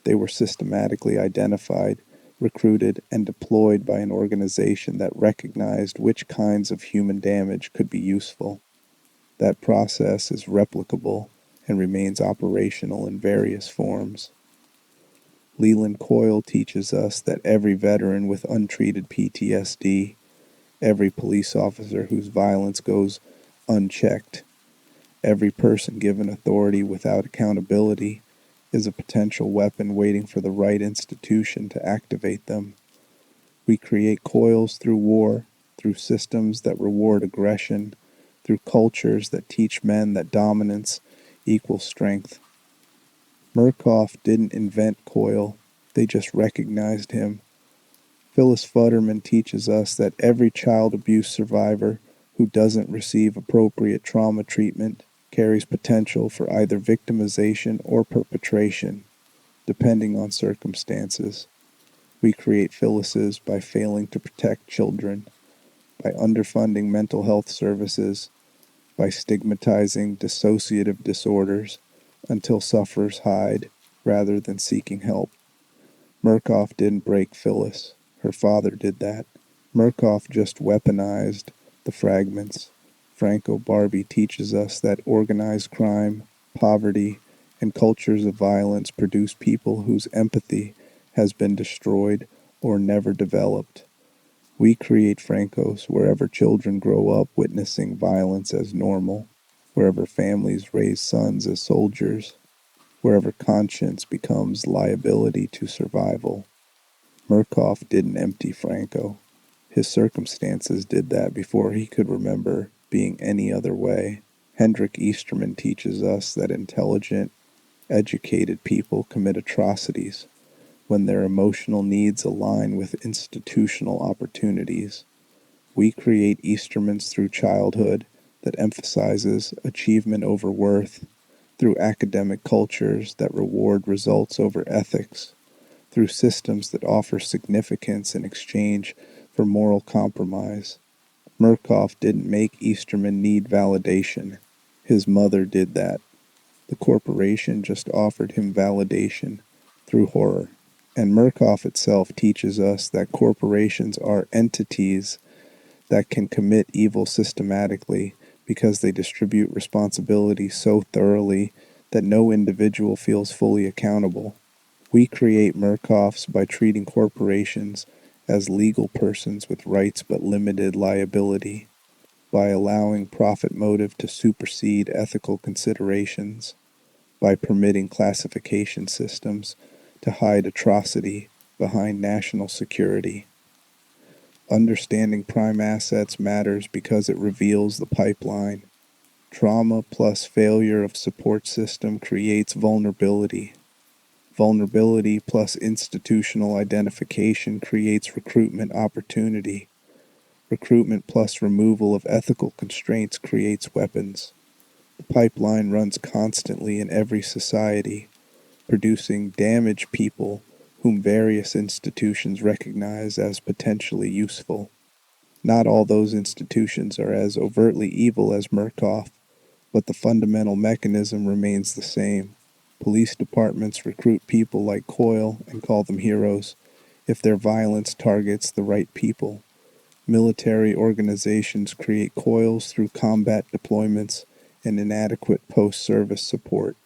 They were systematically identified, recruited, and deployed by an organization that recognized which kinds of human damage could be useful. That process is replicable and remains operational in various forms. Leland Coyle teaches us that every veteran with untreated PTSD, every police officer whose violence goes unchecked, every person given authority without accountability is a potential weapon waiting for the right institution to activate them. We create coils through war, through systems that reward aggression, through cultures that teach men that dominance equals strength. Murkoff didn't invent Coyle, they just recognized him. Phyllis Futterman teaches us that every child abuse survivor who doesn't receive appropriate trauma treatment carries potential for either victimization or perpetration, depending on circumstances. We create Phyllises by failing to protect children, by underfunding mental health services, by stigmatizing dissociative disorders until sufferers hide rather than seeking help. Murkoff didn't break Phyllis. Her father did that. Murkoff just weaponized the fragments. Franco Barbie teaches us that organized crime, poverty, and cultures of violence produce people whose empathy has been destroyed or never developed. We create Francos wherever children grow up witnessing violence as normal, wherever families raise sons as soldiers, wherever conscience becomes liability to survival. Murkoff didn't empty Franco. His circumstances did that before he could remember being any other way. Hendrik Easterman teaches us that intelligent, educated people commit atrocities when their emotional needs align with institutional opportunities. We create Eastermans through childhood that emphasizes achievement over worth, through academic cultures that reward results over ethics, through systems that offer significance in exchange for moral compromise. Murkoff didn't make Easterman need validation. His mother did that. The corporation just offered him validation through horror. And Murkoff itself teaches us that corporations are entities that can commit evil systematically because they distribute responsibility so thoroughly that no individual feels fully accountable. We create Murkoffs by treating corporations as legal persons with rights but limited liability, by allowing profit motive to supersede ethical considerations, by permitting classification systems to hide atrocity behind national security. Understanding prime assets matters because it reveals the pipeline. Trauma plus failure of support system creates vulnerability. Vulnerability plus institutional identification creates recruitment opportunity. Recruitment plus removal of ethical constraints creates weapons. The pipeline runs constantly in every society, producing damaged people whom various institutions recognize as potentially useful. Not all those institutions are as overtly evil as Murkoff, but the fundamental mechanism remains the same. Police departments recruit people like Coyle and call them heroes if their violence targets the right people. Military organizations create coils through combat deployments and inadequate post-service support.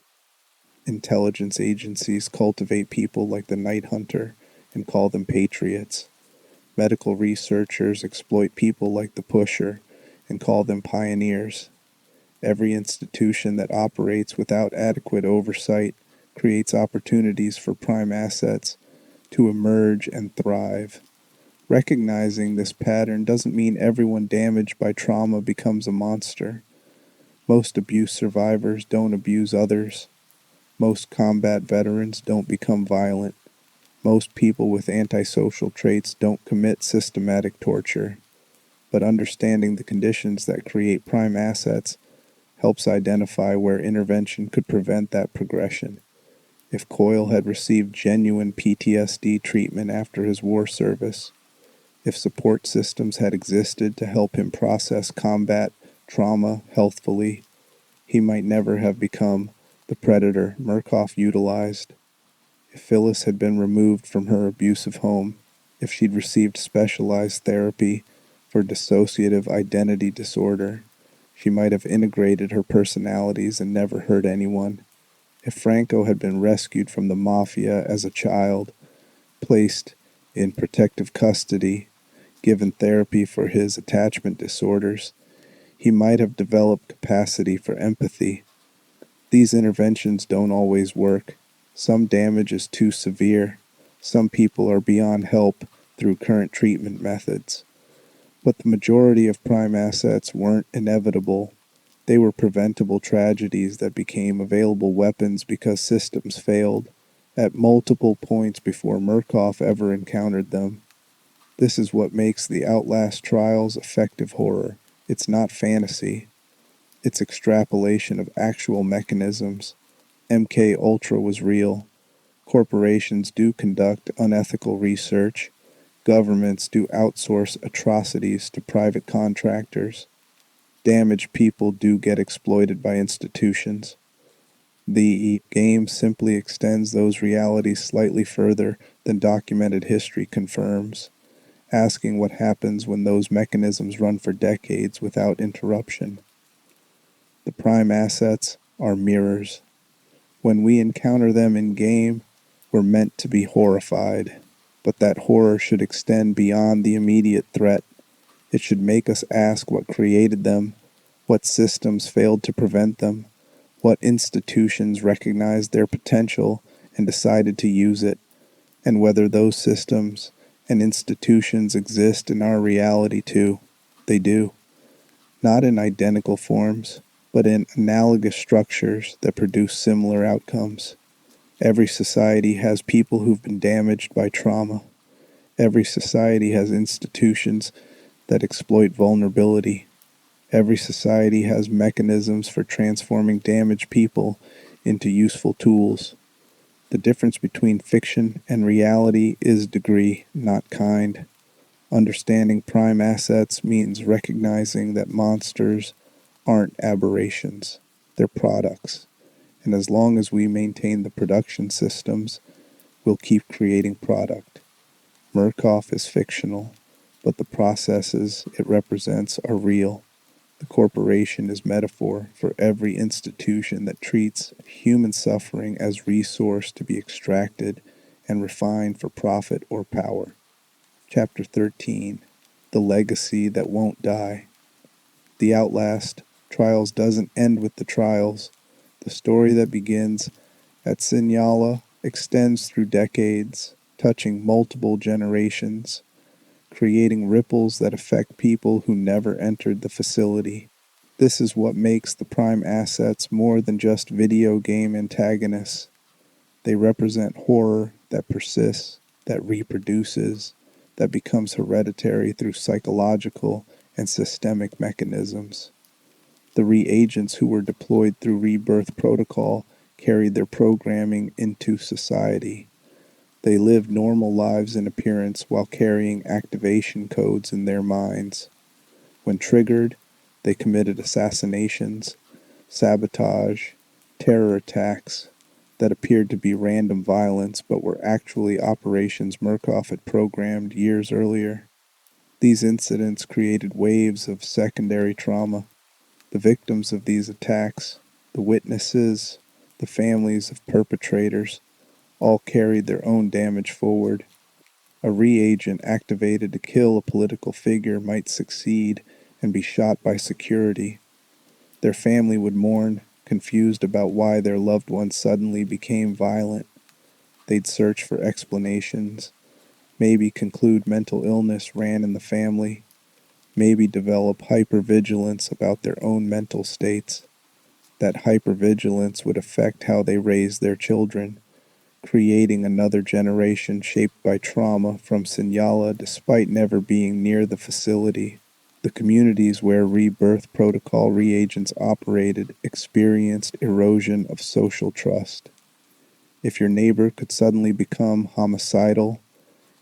Intelligence agencies cultivate people like the night hunter and call them patriots. Medical researchers exploit people like the pusher and call them pioneers. Every institution that operates without adequate oversight creates opportunities for prime assets to emerge and thrive. Recognizing this pattern doesn't mean everyone damaged by trauma becomes a monster. Most abuse survivors don't abuse others. Most combat veterans don't become violent. Most people with antisocial traits don't commit systematic torture. But understanding the conditions that create prime assets helps identify where intervention could prevent that progression. If Coyle had received genuine PTSD treatment after his war service, if support systems had existed to help him process combat trauma healthfully, he might never have become the predator Murkoff utilized. If Phyllis had been removed from her abusive home, if she'd received specialized therapy for dissociative identity disorder, she might have integrated her personalities and never hurt anyone. If Franco had been rescued from the mafia as a child, placed in protective custody, given therapy for his attachment disorders, he might have developed capacity for empathy. These interventions don't always work. Some damage is too severe. Some people are beyond help through current treatment methods. But the majority of prime assets weren't inevitable. They were preventable tragedies that became available weapons because systems failed at multiple points before Murkoff ever encountered them. This is what makes the Outlast Trials effective horror. It's not fantasy. It's extrapolation of actual mechanisms. MK Ultra was real. Corporations do conduct unethical research. Governments do outsource atrocities to private contractors. Damaged people do get exploited by institutions. The game simply extends those realities slightly further than documented history confirms, asking what happens when those mechanisms run for decades without interruption. The prime assets are mirrors. When we encounter them in game, we're meant to be horrified, but that horror should extend beyond the immediate threat. It should make us ask what created them, what systems failed to prevent them, what institutions recognized their potential and decided to use it, and whether those systems and institutions exist in our reality too. They do. Not in identical forms, but in analogous structures that produce similar outcomes. Every society has people who've been damaged by trauma. Every society has institutions that exploit vulnerability. Every society has mechanisms for transforming damaged people into useful tools. The difference between fiction and reality is degree, not kind. Understanding prime assets means recognizing that monsters aren't aberrations, they're products. And as long as we maintain the production systems, we'll keep creating product. Murkoff is fictional, but the processes it represents are real. The corporation is metaphor for every institution that treats human suffering as resource to be extracted and refined for profit or power. Chapter 13. The Legacy That Won't Die. The Outlast Trials doesn't end with the trials. The story that begins at Sinyala extends through decades, touching multiple generations, creating ripples that affect people who never entered the facility. This is what makes the prime assets more than just video game antagonists. They represent horror that persists, that reproduces, that becomes hereditary through psychological and systemic mechanisms. The reagents who were deployed through Rebirth Protocol carried their programming into society. They lived normal lives in appearance while carrying activation codes in their minds. When triggered, they committed assassinations, sabotage, terror attacks that appeared to be random violence but were actually operations Murkoff had programmed years earlier. These incidents created waves of secondary trauma. The victims of these attacks, the witnesses, the families of perpetrators, all carried their own damage forward. A reagent activated to kill a political figure might succeed and be shot by security. Their family would mourn, confused about why their loved one suddenly became violent. They'd search for explanations, maybe conclude mental illness ran in the family, maybe develop hypervigilance about their own mental states. That hypervigilance would affect how they raised their children, creating another generation shaped by trauma from Sinyala despite never being near the facility. The communities where rebirth protocol reagents operated experienced erosion of social trust. If your neighbor could suddenly become homicidal,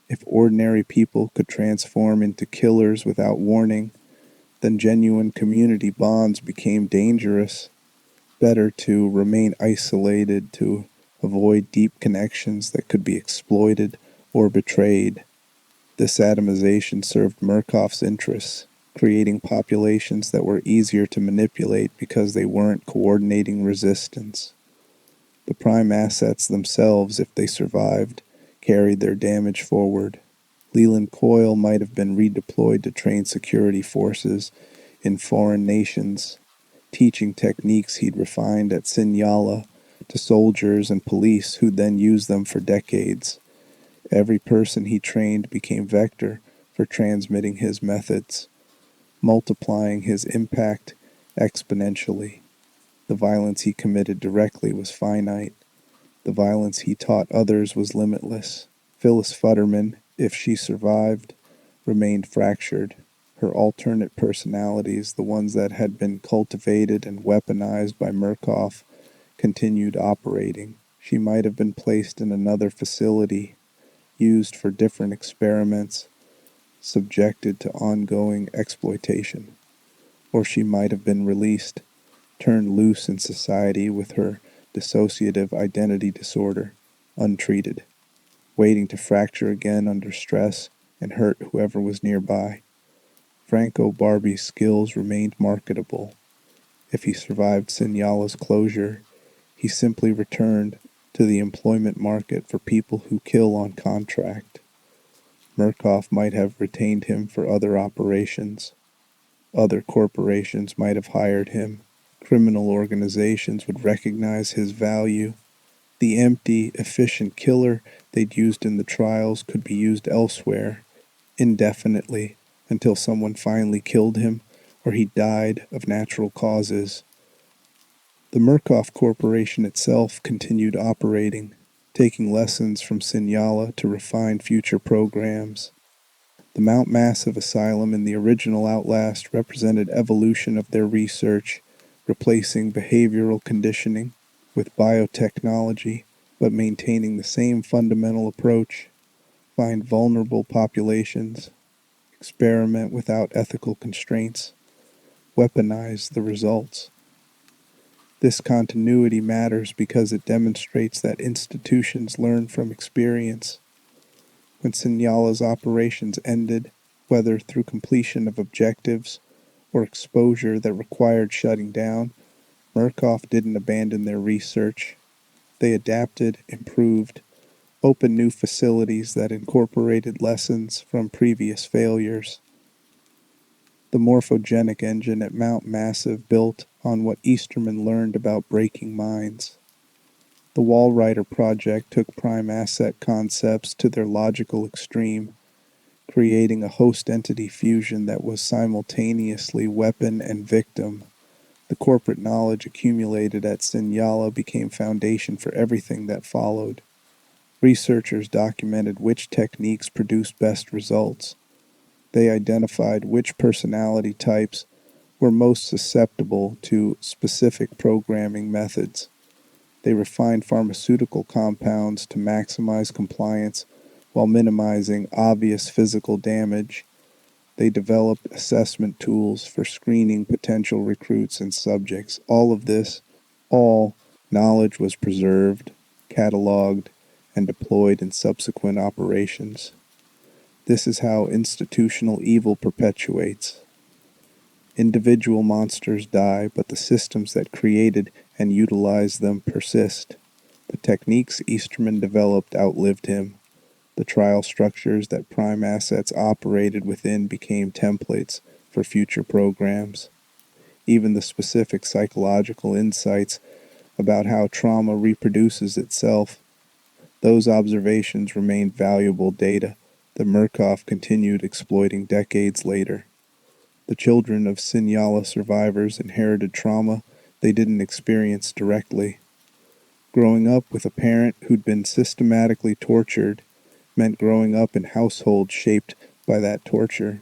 if ordinary people could transform into killers without warning, then genuine community bonds became dangerous. Better to remain isolated, to avoid deep connections that could be exploited or betrayed. This atomization served Murkoff's interests, creating populations that were easier to manipulate because they weren't coordinating resistance. The prime assets themselves, if they survived, carried their damage forward. Leland Coyle might have been redeployed to train security forces in foreign nations, teaching techniques he'd refined at Sinyala to soldiers and police who'd then use them for decades. Every person he trained became vector for transmitting his methods, multiplying his impact exponentially. The violence he committed directly was finite. The violence he taught others was limitless. Phyllis Futterman, if she survived, remained fractured. Her alternate personalities, the ones that had been cultivated and weaponized by Murkoff, continued operating. She might have been placed in another facility, used for different experiments, subjected to ongoing exploitation. Or she might have been released, turned loose in society with her dissociative identity disorder, untreated, waiting to fracture again under stress and hurt whoever was nearby. Franco Barbie's skills remained marketable. If he survived Sinyala's closure, he simply returned to the employment market for people who kill on contract. Murkoff might have retained him for other operations. Other corporations might have hired him. Criminal organizations would recognize his value. The empty, efficient killer they'd used in the trials could be used elsewhere, indefinitely, until someone finally killed him or he died of natural causes. The Murkoff Corporation itself continued operating, taking lessons from Sinyala to refine future programs. The Mount Massive Asylum in the original Outlast represented evolution of their research, replacing behavioral conditioning with biotechnology, but maintaining the same fundamental approach: find vulnerable populations, experiment without ethical constraints, weaponize the results. This continuity matters because it demonstrates that institutions learn from experience. When Sinyala's operations ended, whether through completion of objectives or exposure that required shutting down, Murkoff didn't abandon their research. They adapted, improved, opened new facilities that incorporated lessons from previous failures. The morphogenic engine at Mount Massive built on what Easterman learned about breaking minds. The Wallrider project took prime asset concepts to their logical extreme, creating a host-entity fusion that was simultaneously weapon and victim. The corporate knowledge accumulated at Sinyala became foundation for everything that followed. Researchers documented which techniques produced best results. They identified which personality types were most susceptible to specific programming methods. They refined pharmaceutical compounds to maximize compliance while minimizing obvious physical damage. They developed assessment tools for screening potential recruits and subjects. All knowledge was preserved, cataloged, and deployed in subsequent operations. This is how institutional evil perpetuates. Individual monsters die, but the systems that created and utilized them persist. The techniques Easterman developed outlived him. The trial structures that prime assets operated within became templates for future programs. Even the specific psychological insights about how trauma reproduces itself, those observations remained valuable data that Murkoff continued exploiting decades later. The children of Sinyala survivors inherited trauma they didn't experience directly. Growing up with a parent who'd been systematically tortured meant growing up in households shaped by that torture.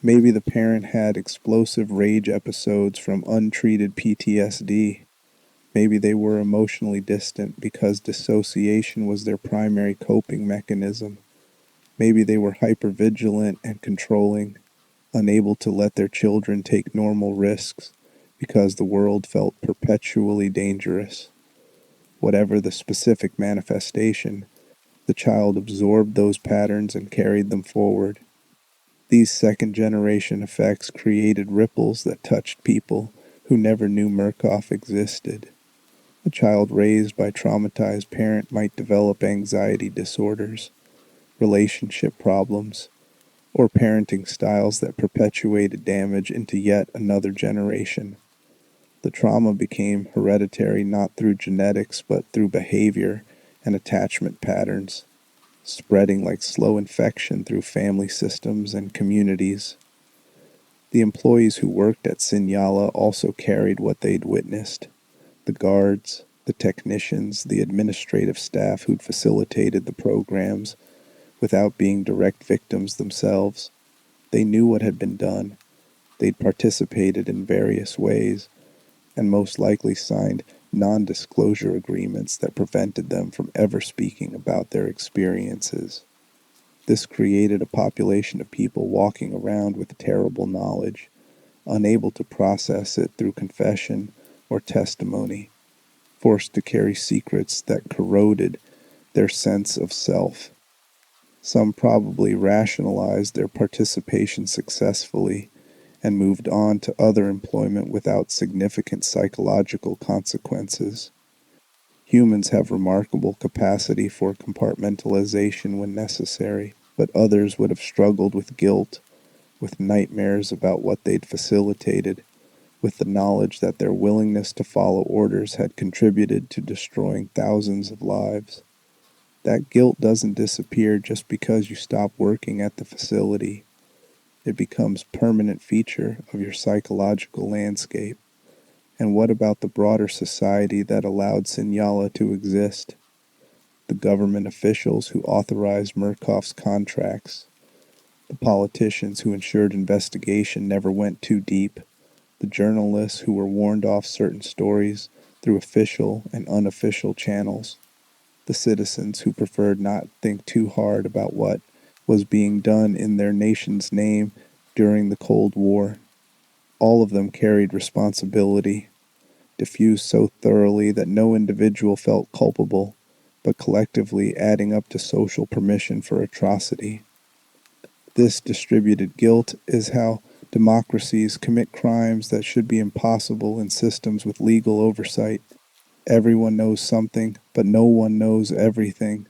Maybe the parent had explosive rage episodes from untreated PTSD. Maybe they were emotionally distant because dissociation was their primary coping mechanism. Maybe they were hypervigilant and controlling, unable to let their children take normal risks because the world felt perpetually dangerous. Whatever the specific manifestation, the child absorbed those patterns and carried them forward. These second-generation effects created ripples that touched people who never knew Murkoff existed. A child raised by a traumatized parent might develop anxiety disorders, relationship problems, or parenting styles that perpetuated damage into yet another generation. The trauma became hereditary not through genetics but through behavior and attachment patterns, spreading like slow infection through family systems and communities. The employees who worked at Sinyala also carried what they'd witnessed. The guards, the technicians, the administrative staff who'd facilitated the programs without being direct victims themselves. They knew what had been done. They'd participated in various ways, and most likely signed non-disclosure agreements that prevented them from ever speaking about their experiences. This created a population of people walking around with terrible knowledge, unable to process it through confession or testimony, forced to carry secrets that corroded their sense of self. Some probably rationalized their participation successfully and moved on to other employment without significant psychological consequences. Humans have remarkable capacity for compartmentalization when necessary, but others would have struggled with guilt, with nightmares about what they'd facilitated, with the knowledge that their willingness to follow orders had contributed to destroying thousands of lives. That guilt doesn't disappear just because you stop working at the facility. It becomes a permanent feature of your psychological landscape. And what about the broader society that allowed Sinyala to exist? The government officials who authorized Murkoff's contracts, the politicians who ensured investigation never went too deep, the journalists who were warned off certain stories through official and unofficial channels, the citizens who preferred not think too hard about what was being done in their nation's name during the Cold War. All of them carried responsibility, diffused so thoroughly that no individual felt culpable, but collectively adding up to social permission for atrocity. This distributed guilt is how democracies commit crimes that should be impossible in systems with legal oversight. Everyone knows something, but no one knows everything.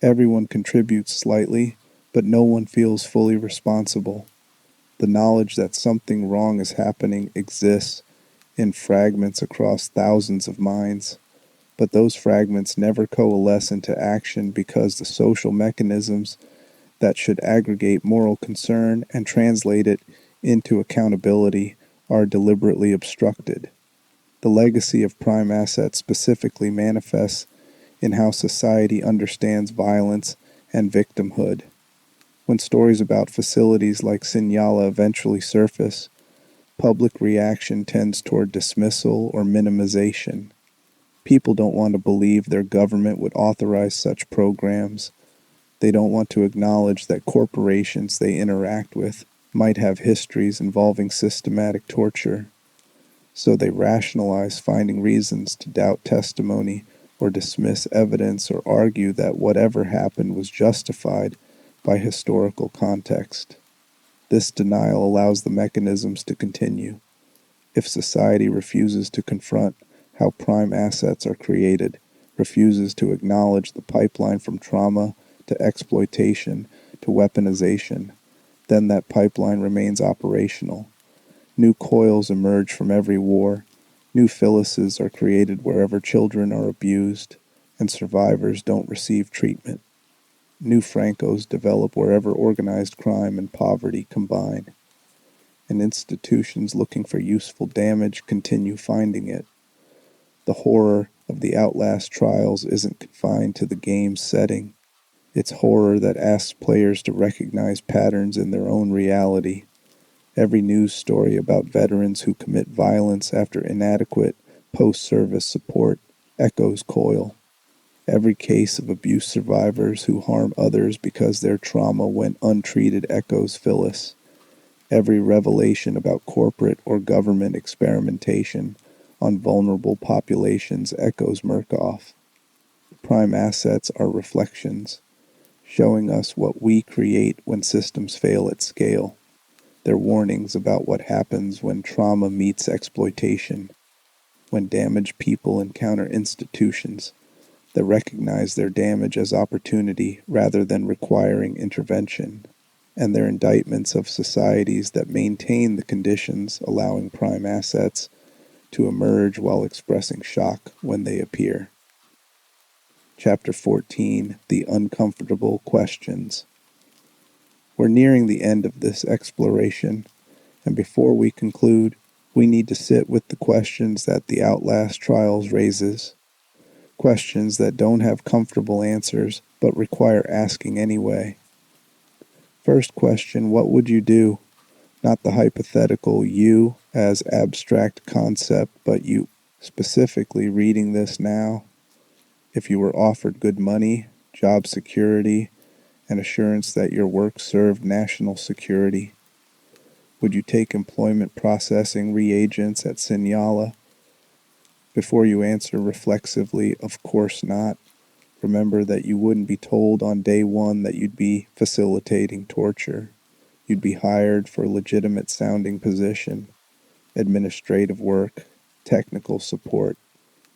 Everyone contributes slightly, but no one feels fully responsible. The knowledge that something wrong is happening exists in fragments across thousands of minds, but those fragments never coalesce into action because the social mechanisms that should aggregate moral concern and translate it into accountability are deliberately obstructed. The legacy of prime assets specifically manifests in how society understands violence and victimhood. When stories about facilities like Sinyala eventually surface, public reaction tends toward dismissal or minimization. People don't want to believe their government would authorize such programs. They don't want to acknowledge that corporations they interact with might have histories involving systematic torture. So they rationalize finding reasons to doubt testimony or dismiss evidence or argue that whatever happened was justified by historical context. This denial allows the mechanisms to continue. If society refuses to confront how prime assets are created, refuses to acknowledge the pipeline from trauma to exploitation to weaponization, then that pipeline remains operational. New coils emerge from every war. New Phyllises are created wherever children are abused and survivors don't receive treatment. New Francos develop wherever organized crime and poverty combine. And institutions looking for useful damage continue finding it. The horror of the Outlast Trials isn't confined to the game's setting. It's horror that asks players to recognize patterns in their own reality. Every news story about veterans who commit violence after inadequate post-service support echoes Coil. Every case of abuse survivors who harm others because their trauma went untreated echoes Phyllis. Every revelation about corporate or government experimentation on vulnerable populations echoes Murkoff. Prime assets are reflections, showing us what we create when systems fail at scale. They're warnings about what happens when trauma meets exploitation, when damaged people encounter institutions that recognize their damage as opportunity rather than requiring intervention, and they're indictments of societies that maintain the conditions allowing prime assets to emerge while expressing shock when they appear. Chapter 14, The Uncomfortable Questions. We're nearing the end of this exploration, and before we conclude, we need to sit with the questions that the Outlast Trials raises. Questions that don't have comfortable answers, but require asking anyway. First question, what would you do? Not the hypothetical you as abstract concept, but you specifically reading this now. If you were offered good money, job security, and assurance that your work served national security, would you take employment processing reagents at Sinyala? Before you answer reflexively, of course not, remember that you wouldn't be told on day one that you'd be facilitating torture. You'd be hired for a legitimate sounding position, administrative work, technical support,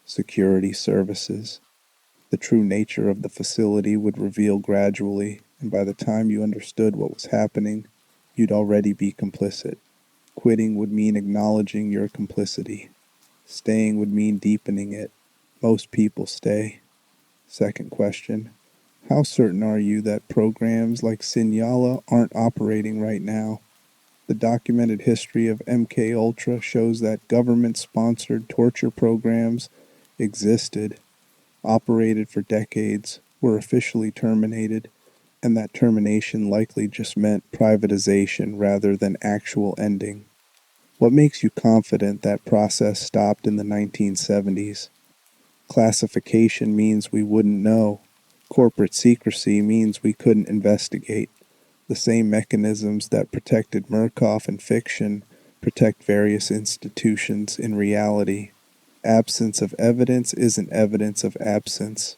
security services. The true nature of the facility would reveal gradually, and by the time you understood what was happening, you'd already be complicit. Quitting would mean acknowledging your complicity. Staying would mean deepening it. Most people stay. Second question, how certain are you that programs like Sinyala aren't operating right now? The documented history of MKUltra shows that government-sponsored torture programs existed, operated for decades, were officially terminated, and that termination likely just meant privatization rather than actual ending. What makes you confident that process stopped in the 1970s? Classification means we wouldn't know. Corporate secrecy means we couldn't investigate. The same mechanisms that protected Murkoff in fiction protect various institutions in reality. Absence of evidence isn't evidence of absence.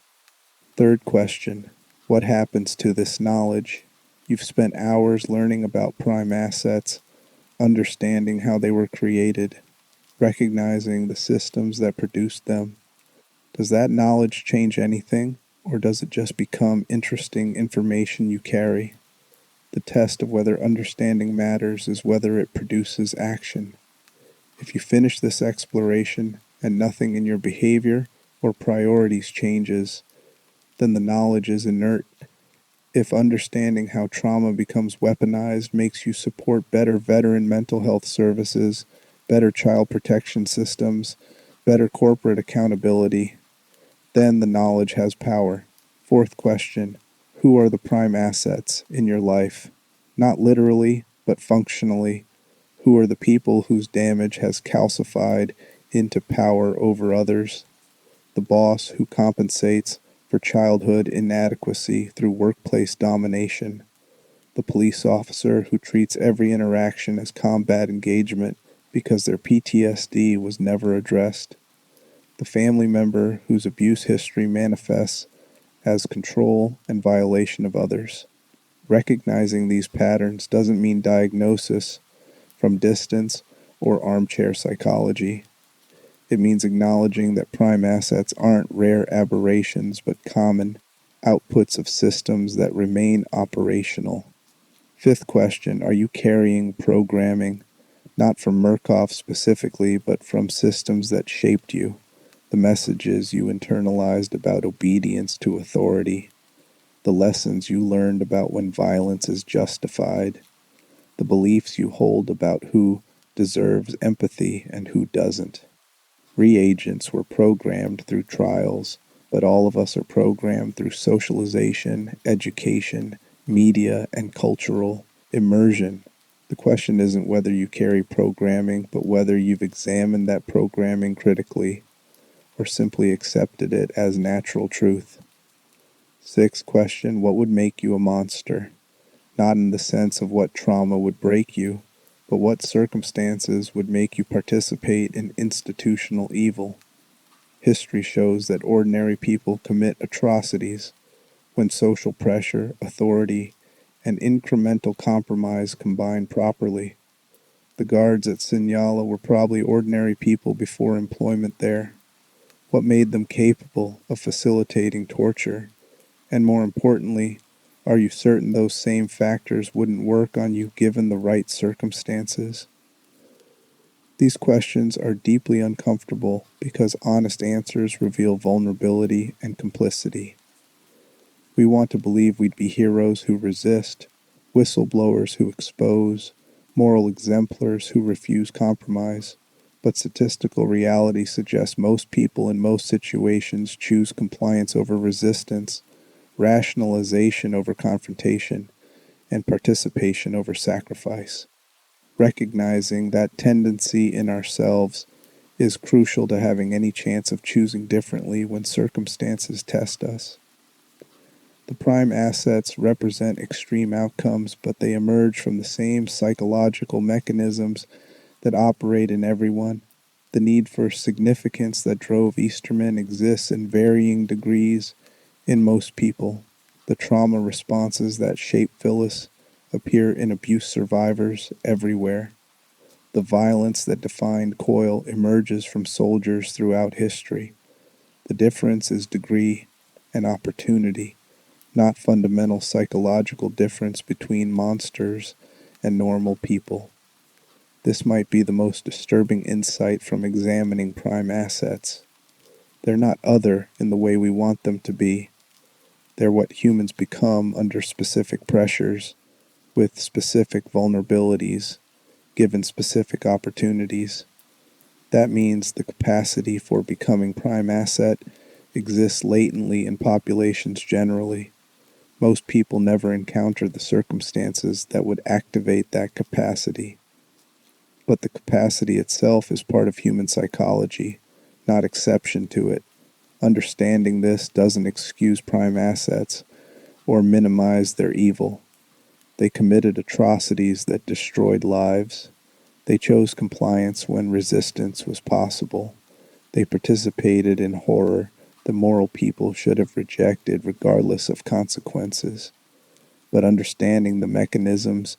Third question, what happens to this knowledge? You've spent hours learning about prime assets, understanding how they were created, recognizing the systems that produced them. Does that knowledge change anything, or does it just become interesting information you carry? The test of whether understanding matters is whether it produces action. If you finish this exploration and nothing in your behavior or priorities changes, then the knowledge is inert. If understanding how trauma becomes weaponized makes you support better veteran mental health services, better child protection systems, better corporate accountability, then the knowledge has power. Fourth question, who are the prime assets in your life? Not literally, but functionally. Who are the people whose damage has calcified into power over others? The boss who compensates for childhood inadequacy through workplace domination. The police officer who treats every interaction as combat engagement because their PTSD was never addressed. The family member whose abuse history manifests as control and violation of others. Recognizing these patterns doesn't mean diagnosis from distance or armchair psychology. It means acknowledging that prime assets aren't rare aberrations but common outputs of systems that remain operational. Fifth question, are you carrying programming, not from Murkoff specifically, but from systems that shaped you, the messages you internalized about obedience to authority, the lessons you learned about when violence is justified, the beliefs you hold about who deserves empathy and who doesn't? Reagents were programmed through trials, but all of us are programmed through socialization, education, media, and cultural immersion. The question isn't whether you carry programming, but whether you've examined that programming critically or simply accepted it as natural truth. Sixth question, what would make you a monster? Not in the sense of what trauma would break you, but what circumstances would make you participate in institutional evil? History shows that ordinary people commit atrocities when social pressure, authority, and incremental compromise combine properly. The guards at Sinyala were probably ordinary people before employment there. What made them capable of facilitating torture? And more importantly, are you certain those same factors wouldn't work on you given the right circumstances? These questions are deeply uncomfortable because honest answers reveal vulnerability and complicity. We want to believe we'd be heroes who resist, whistleblowers who expose, moral exemplars who refuse compromise, but statistical reality suggests most people in most situations choose compliance over resistance, rationalization over confrontation, and participation over sacrifice. Recognizing that tendency in ourselves is crucial to having any chance of choosing differently when circumstances test us. The prime assets represent extreme outcomes, but they emerge from the same psychological mechanisms that operate in everyone. The need for significance that drove Easterman exists in varying degrees in most people. The trauma responses that shape Phyllis appear in abuse survivors everywhere. The violence that defined Coyle emerges from soldiers throughout history. The difference is degree and opportunity, not fundamental psychological difference between monsters and normal people. This might be the most disturbing insight from examining prime assets. They're not other in the way we want them to be. They're what humans become under specific pressures, with specific vulnerabilities, given specific opportunities. That means the capacity for becoming prime asset exists latently in populations generally. Most people never encounter the circumstances that would activate that capacity. But the capacity itself is part of human psychology, not exception to it. Understanding this doesn't excuse prime assets or minimize their evil. They committed atrocities that destroyed lives. They chose compliance when resistance was possible. They participated in horror the moral people should have rejected regardless of consequences. But understanding the mechanisms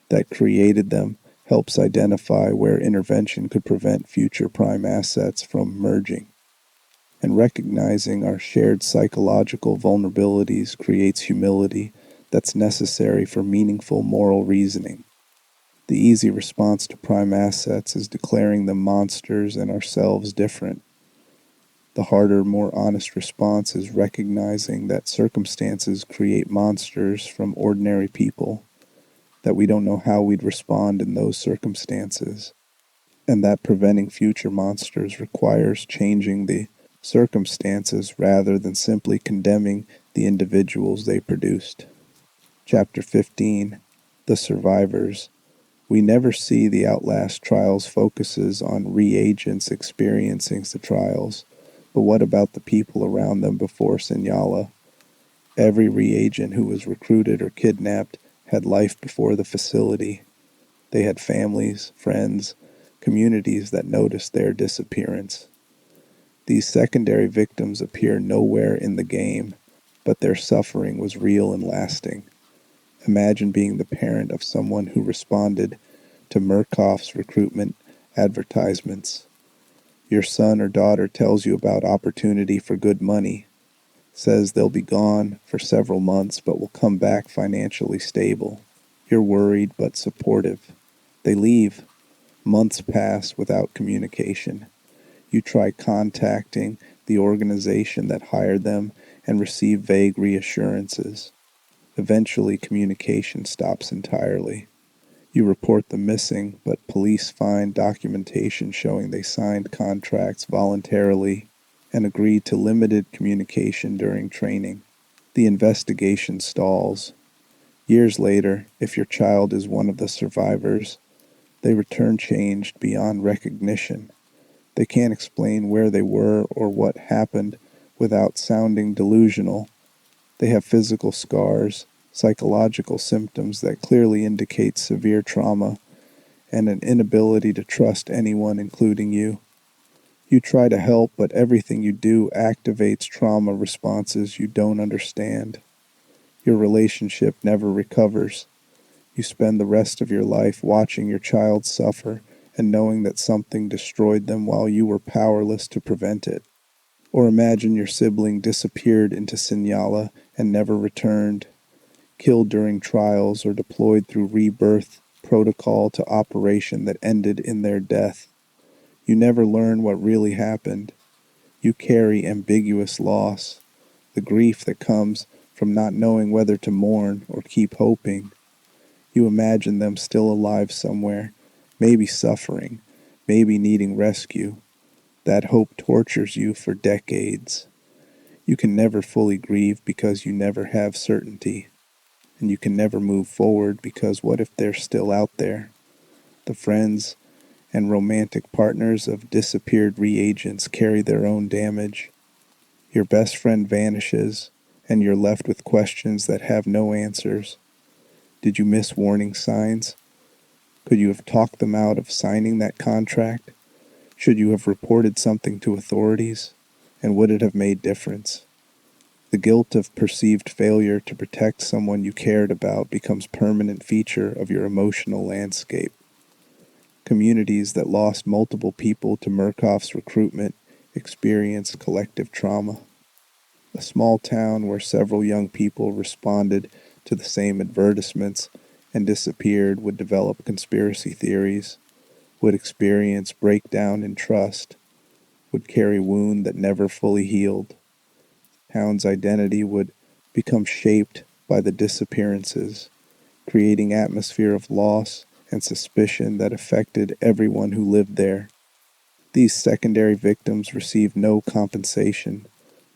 that created them helps identify where intervention could prevent future prime assets from merging. And recognizing our shared psychological vulnerabilities creates humility that's necessary for meaningful moral reasoning. The easy response to prime assets is declaring them monsters and ourselves different. The harder, more honest response is recognizing that circumstances create monsters from ordinary people, that we don't know how we'd respond in those circumstances, and that preventing future monsters requires changing the circumstances rather than simply condemning the individuals they produced. Chapter 15, The Survivors. We never see the Outlast Trials focuses on reagents experiencing the trials, but what about the people around them before Sinyala? Every reagent who was recruited or kidnapped had life before the facility. They had families, friends, communities that noticed their disappearance. These secondary victims appear nowhere in the game, but their suffering was real and lasting. Imagine being the parent of someone who responded to Murkoff's recruitment advertisements. Your son or daughter tells you about opportunity for good money, says they'll be gone for several months but will come back financially stable. You're worried but supportive. They leave. Months pass without communication. You try contacting the organization that hired them and receive vague reassurances. Eventually, communication stops entirely. You report them missing, but police find documentation showing they signed contracts voluntarily and agreed to limited communication during training. The investigation stalls. Years later, if your child is one of the survivors, they return changed beyond recognition. They can't explain where they were or what happened without sounding delusional. They have physical scars, psychological symptoms that clearly indicate severe trauma, and an inability to trust anyone, including you. You try to help, but everything you do activates trauma responses you don't understand. Your relationship never recovers. You spend the rest of your life watching your child suffer and knowing that something destroyed them while you were powerless to prevent it. Or imagine your sibling disappeared into Sinyala and never returned, killed during trials or deployed through rebirth protocol to operation that ended in their death. You never learn what really happened. You carry ambiguous loss, the grief that comes from not knowing whether to mourn or keep hoping. You imagine them still alive somewhere, maybe suffering, maybe needing rescue. That hope tortures you for decades. You can never fully grieve because you never have certainty. And you can never move forward because what if they're still out there? The friends and romantic partners of disappeared reagents carry their own damage. Your best friend vanishes, and you're left with questions that have no answers. Did you miss warning signs? Could you have talked them out of signing that contract? Should you have reported something to authorities? And would it have made difference? The guilt of perceived failure to protect someone you cared about becomes a permanent feature of your emotional landscape. Communities that lost multiple people to Murkoff's recruitment experience collective trauma. A small town where several young people responded to the same advertisements and disappeared would develop conspiracy theories, would experience breakdown in trust, would carry wound that never fully healed. Town's identity would become shaped by the disappearances, creating atmosphere of loss and suspicion that affected everyone who lived there. These secondary victims received no compensation,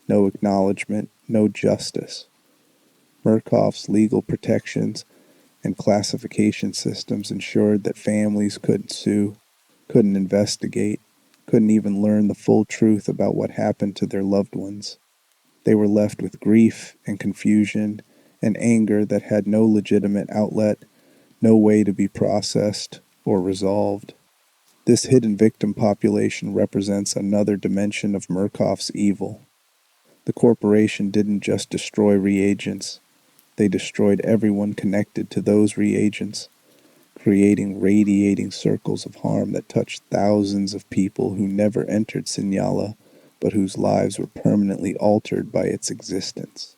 no acknowledgement, no justice. Murkoff's legal protections and classification systems ensured that families couldn't sue, couldn't investigate, couldn't even learn the full truth about what happened to their loved ones. They were left with grief and confusion and anger that had no legitimate outlet, no way to be processed or resolved. This hidden victim population represents another dimension of Murkoff's evil. The corporation didn't just destroy reagents, they destroyed everyone connected to those reagents, creating radiating circles of harm that touched thousands of people who never entered Sinyala, but whose lives were permanently altered by its existence.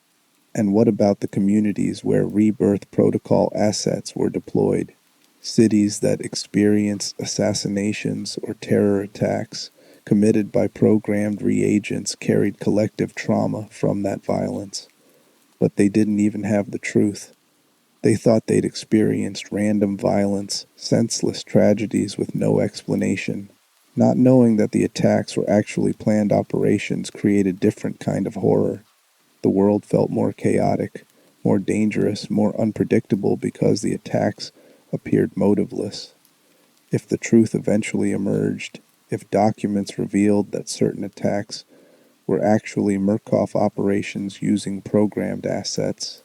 And what about the communities where rebirth protocol assets were deployed? Cities that experienced assassinations or terror attacks committed by programmed reagents carried collective trauma from that violence. But they didn't even have the truth. They thought they'd experienced random violence, senseless tragedies with no explanation. Not knowing that the attacks were actually planned operations created a different kind of horror. The world felt more chaotic, more dangerous, more unpredictable because the attacks appeared motiveless. If the truth eventually emerged, if documents revealed that certain attacks were actually Murkoff operations using programmed assets,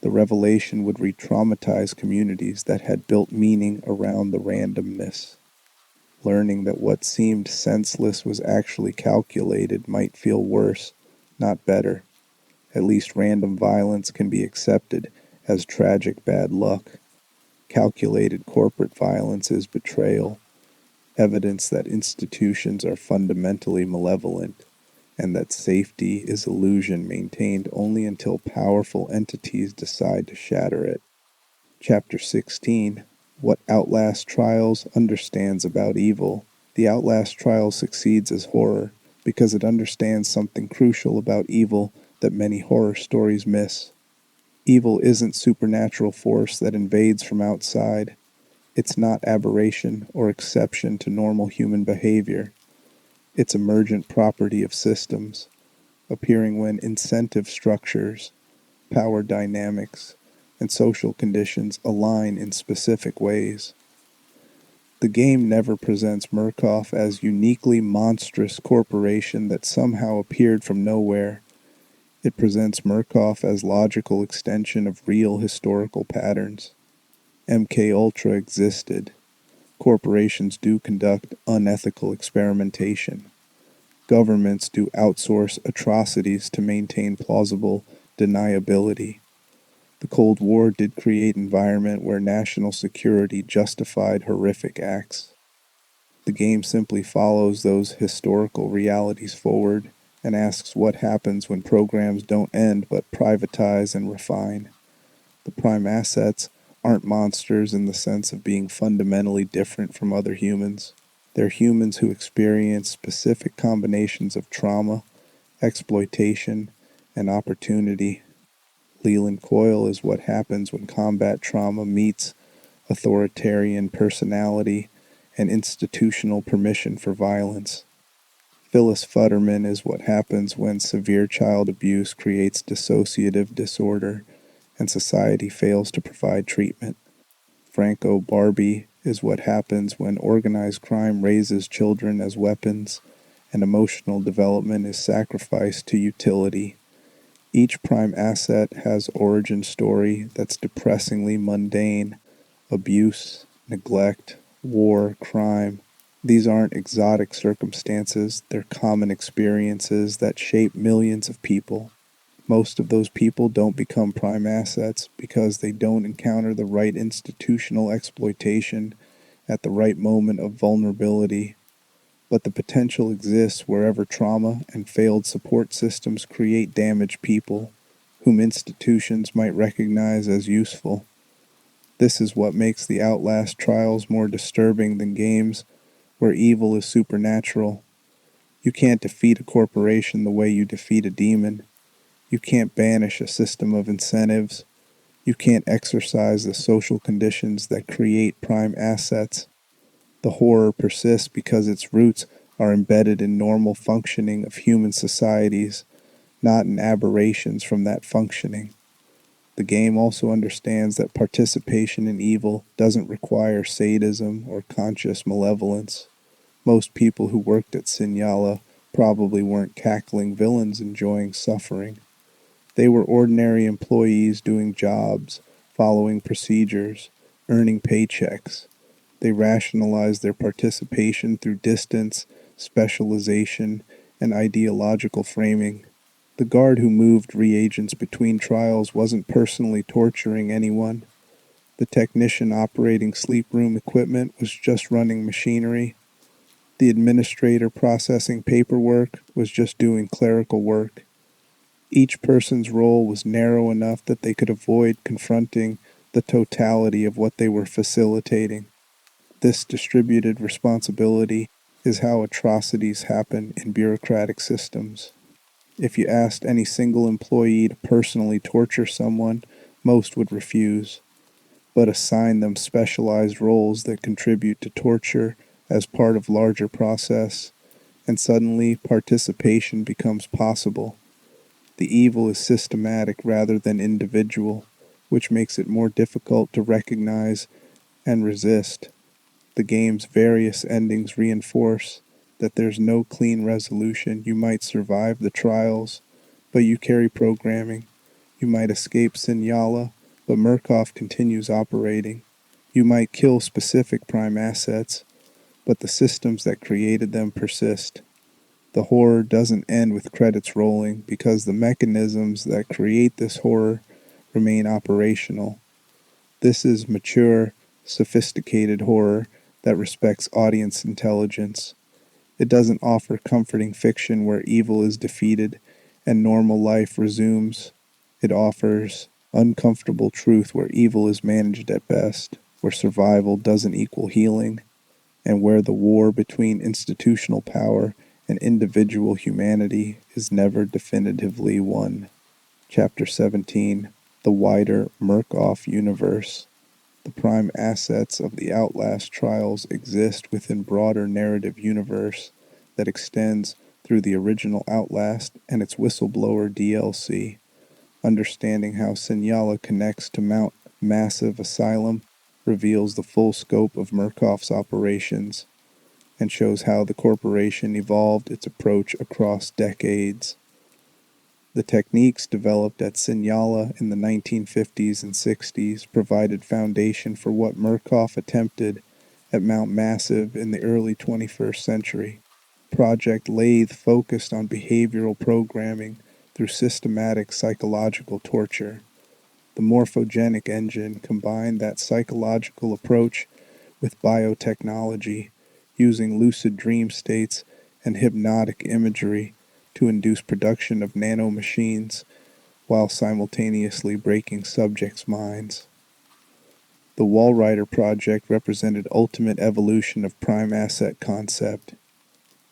the revelation would re-traumatize communities that had built meaning around the randomness. Learning that what seemed senseless was actually calculated might feel worse, not better. At least random violence can be accepted as tragic bad luck. Calculated corporate violence is betrayal, evidence that institutions are fundamentally malevolent, and that safety is illusion maintained only until powerful entities decide to shatter it. Chapter 16: What Outlast Trials Understands About Evil. The Outlast Trials succeeds as horror because it understands something crucial about evil that many horror stories miss. Evil isn't supernatural force that invades from outside. It's not aberration or exception to normal human behavior. It's emergent property of systems, appearing when incentive structures, power dynamics, and social conditions align in specific ways. The game never presents Murkoff as uniquely monstrous corporation that somehow appeared from nowhere. It presents Murkoff as logical extension of real historical patterns. MK Ultra existed. Corporations do conduct unethical experimentation. Governments do outsource atrocities to maintain plausible deniability. The Cold War did create an environment where national security justified horrific acts. The game simply follows those historical realities forward and asks what happens when programs don't end but privatize and refine. The prime assets aren't monsters in the sense of being fundamentally different from other humans. They're humans who experience specific combinations of trauma, exploitation, and opportunity. Leland Coyle is what happens when combat trauma meets authoritarian personality and institutional permission for violence. Phyllis Futterman is what happens when severe child abuse creates dissociative disorder and society fails to provide treatment. Franco Barbie is what happens when organized crime raises children as weapons and emotional development is sacrificed to utility. Each prime asset has origin story that's depressingly mundane: abuse, neglect, war, crime. These aren't exotic circumstances, they're common experiences that shape millions of people. Most of those people don't become prime assets because they don't encounter the right institutional exploitation at the right moment of vulnerability. But the potential exists wherever trauma and failed support systems create damaged people, whom institutions might recognize as useful. This is what makes the Outlast Trials more disturbing than games where evil is supernatural. You can't defeat a corporation the way you defeat a demon. You can't banish a system of incentives. You can't exorcise the social conditions that create prime assets. The horror persists because its roots are embedded in normal functioning of human societies, not in aberrations from that functioning. The game also understands that participation in evil doesn't require sadism or conscious malevolence. Most people who worked at Sinyala probably weren't cackling villains enjoying suffering. They were ordinary employees doing jobs, following procedures, earning paychecks. They rationalized their participation through distance, specialization, and ideological framing. The guard who moved reagents between trials wasn't personally torturing anyone. The technician operating sleep room equipment was just running machinery. The administrator processing paperwork was just doing clerical work. Each person's role was narrow enough that they could avoid confronting the totality of what they were facilitating. This distributed responsibility is how atrocities happen in bureaucratic systems. If you asked any single employee to personally torture someone, most would refuse, but assign them specialized roles that contribute to torture as part of larger process, and suddenly participation becomes possible. The evil is systematic rather than individual, which makes it more difficult to recognize and resist. The game's various endings reinforce that there's no clean resolution. You might survive the trials, but you carry programming. You might escape Sinyala, but Murkoff continues operating. You might kill specific prime assets, but the systems that created them persist. The horror doesn't end with credits rolling because the mechanisms that create this horror remain operational. This is mature, sophisticated horror that respects audience intelligence. It doesn't offer comforting fiction where evil is defeated and normal life resumes. It offers uncomfortable truth where evil is managed at best, where survival doesn't equal healing, and where the war between institutional power and individual humanity is never definitively won. Chapter 17: The Wider Murkoff Universe. The prime assets of the Outlast Trials exist within broader narrative universe that extends through the original Outlast and its Whistleblower DLC. Understanding how Signala connects to Mount Massive Asylum reveals the full scope of Murkoff's operations and shows how the corporation evolved its approach across decades. The techniques developed at Signala in the 1950s and 60s provided foundation for what Murkoff attempted at Mount Massive in the early 21st century. Project Lathe focused on behavioral programming through systematic psychological torture. The morphogenic engine combined that psychological approach with biotechnology, using lucid dream states and hypnotic imagery to induce production of nanomachines while simultaneously breaking subjects' minds. The Walrider project represented ultimate evolution of prime asset concept.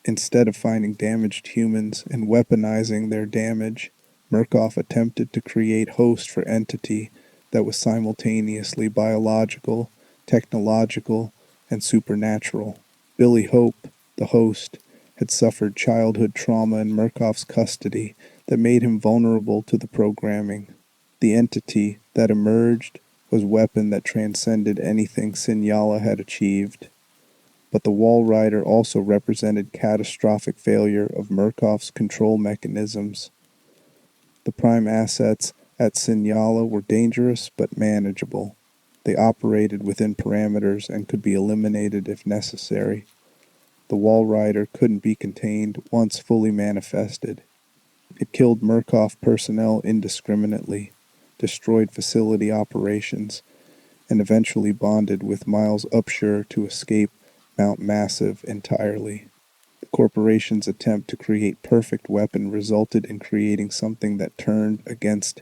Instead of finding damaged humans and weaponizing their damage, Murkoff attempted to create host for entity that was simultaneously biological, technological, and supernatural. Billy Hope, the host, had suffered childhood trauma in Murkoff's custody that made him vulnerable to the programming. The entity that emerged was a weapon that transcended anything Signala had achieved. But the Walrider also represented catastrophic failure of Murkoff's control mechanisms. The prime assets at Signala were dangerous but manageable. They operated within parameters and could be eliminated if necessary. The Walrider couldn't be contained once fully manifested. It killed Murkoff personnel indiscriminately, destroyed facility operations, and eventually bonded with Miles Upshur to escape Mount Massive entirely. The corporation's attempt to create perfect weapon resulted in creating something that turned against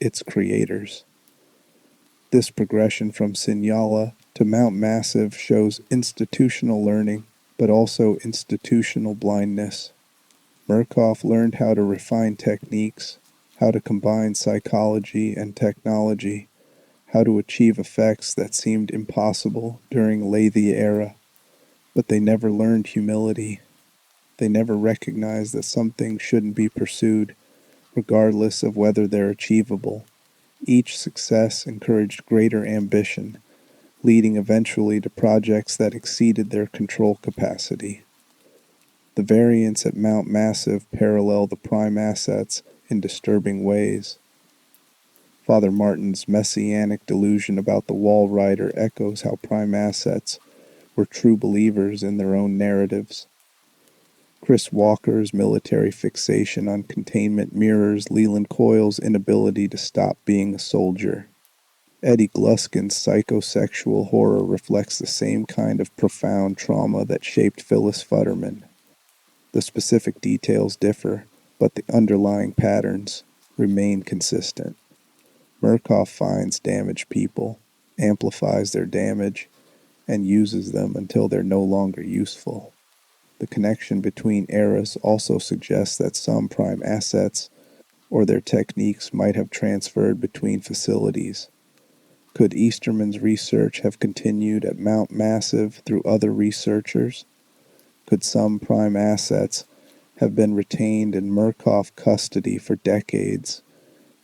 its creators. This progression from Signala to Mount Massive shows institutional learning, but also institutional blindness. Murkoff learned how to refine techniques, how to combine psychology and technology, how to achieve effects that seemed impossible during Lathe era, but they never learned humility. They never recognized that some things shouldn't be pursued, regardless of whether they're achievable. Each success encouraged greater ambition, leading eventually to projects that exceeded their control capacity. The variants at Mount Massive parallel the prime assets in disturbing ways. Father Martin's messianic delusion about the Walrider echoes how prime assets were true believers in their own narratives. Chris Walker's military fixation on containment mirrors Leland Coyle's inability to stop being a soldier. Eddie Gluskin's psychosexual horror reflects the same kind of profound trauma that shaped Phyllis Futterman. The specific details differ, but the underlying patterns remain consistent. Murkoff finds damaged people, amplifies their damage, and uses them until they're no longer useful. The connection between eras also suggests that some prime assets or their techniques might have transferred between facilities. Could Easterman's research have continued at Mount Massive through other researchers? Could some prime assets have been retained in Murkoff custody for decades,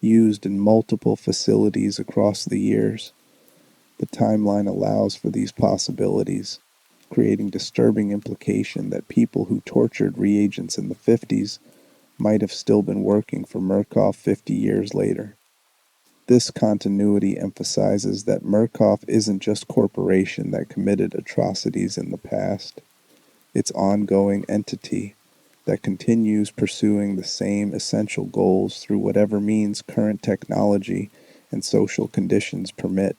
used in multiple facilities across the years? The timeline allows for these possibilities, creating disturbing implication that people who tortured reagents in the 50s might have still been working for Murkoff 50 years later. This continuity emphasizes that Murkoff isn't just a corporation that committed atrocities in the past. It's an ongoing entity that continues pursuing the same essential goals through whatever means current technology and social conditions permit.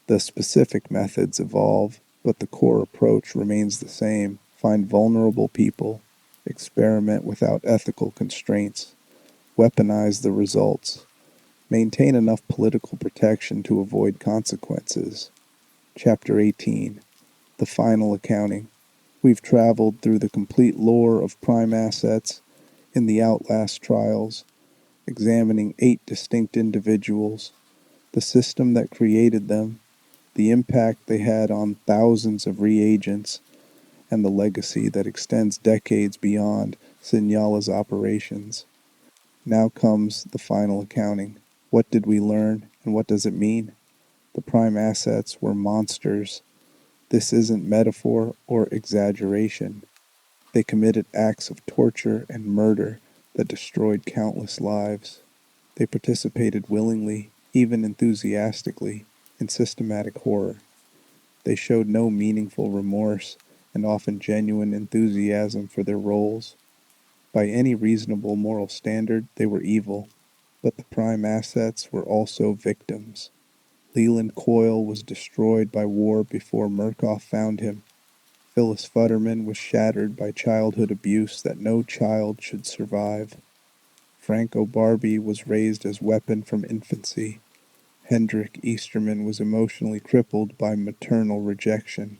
The specific methods evolve, but the core approach remains the same. Find vulnerable people, experiment without ethical constraints, weaponize the results, maintain enough political protection to avoid consequences. Chapter 18. The Final Accounting. We've traveled through the complete lore of prime assets in the Outlast Trials, examining 8 distinct individuals, the system that created them, the impact they had on thousands of reagents, and the legacy that extends decades beyond Signala's operations. Now comes the final accounting. What did we learn, and what does it mean? The prime assets were monsters. This isn't metaphor or exaggeration. They committed acts of torture and murder that destroyed countless lives. They participated willingly, even enthusiastically, in systematic horror. They showed no meaningful remorse and often genuine enthusiasm for their roles. By any reasonable moral standard, they were evil, but the prime assets were also victims. Leland Coyle was destroyed by war before Murkoff found him. Phyllis Futterman was shattered by childhood abuse that no child should survive. Frank O'Barbie was raised as weapon from infancy. Hendrik Easterman was emotionally crippled by maternal rejection.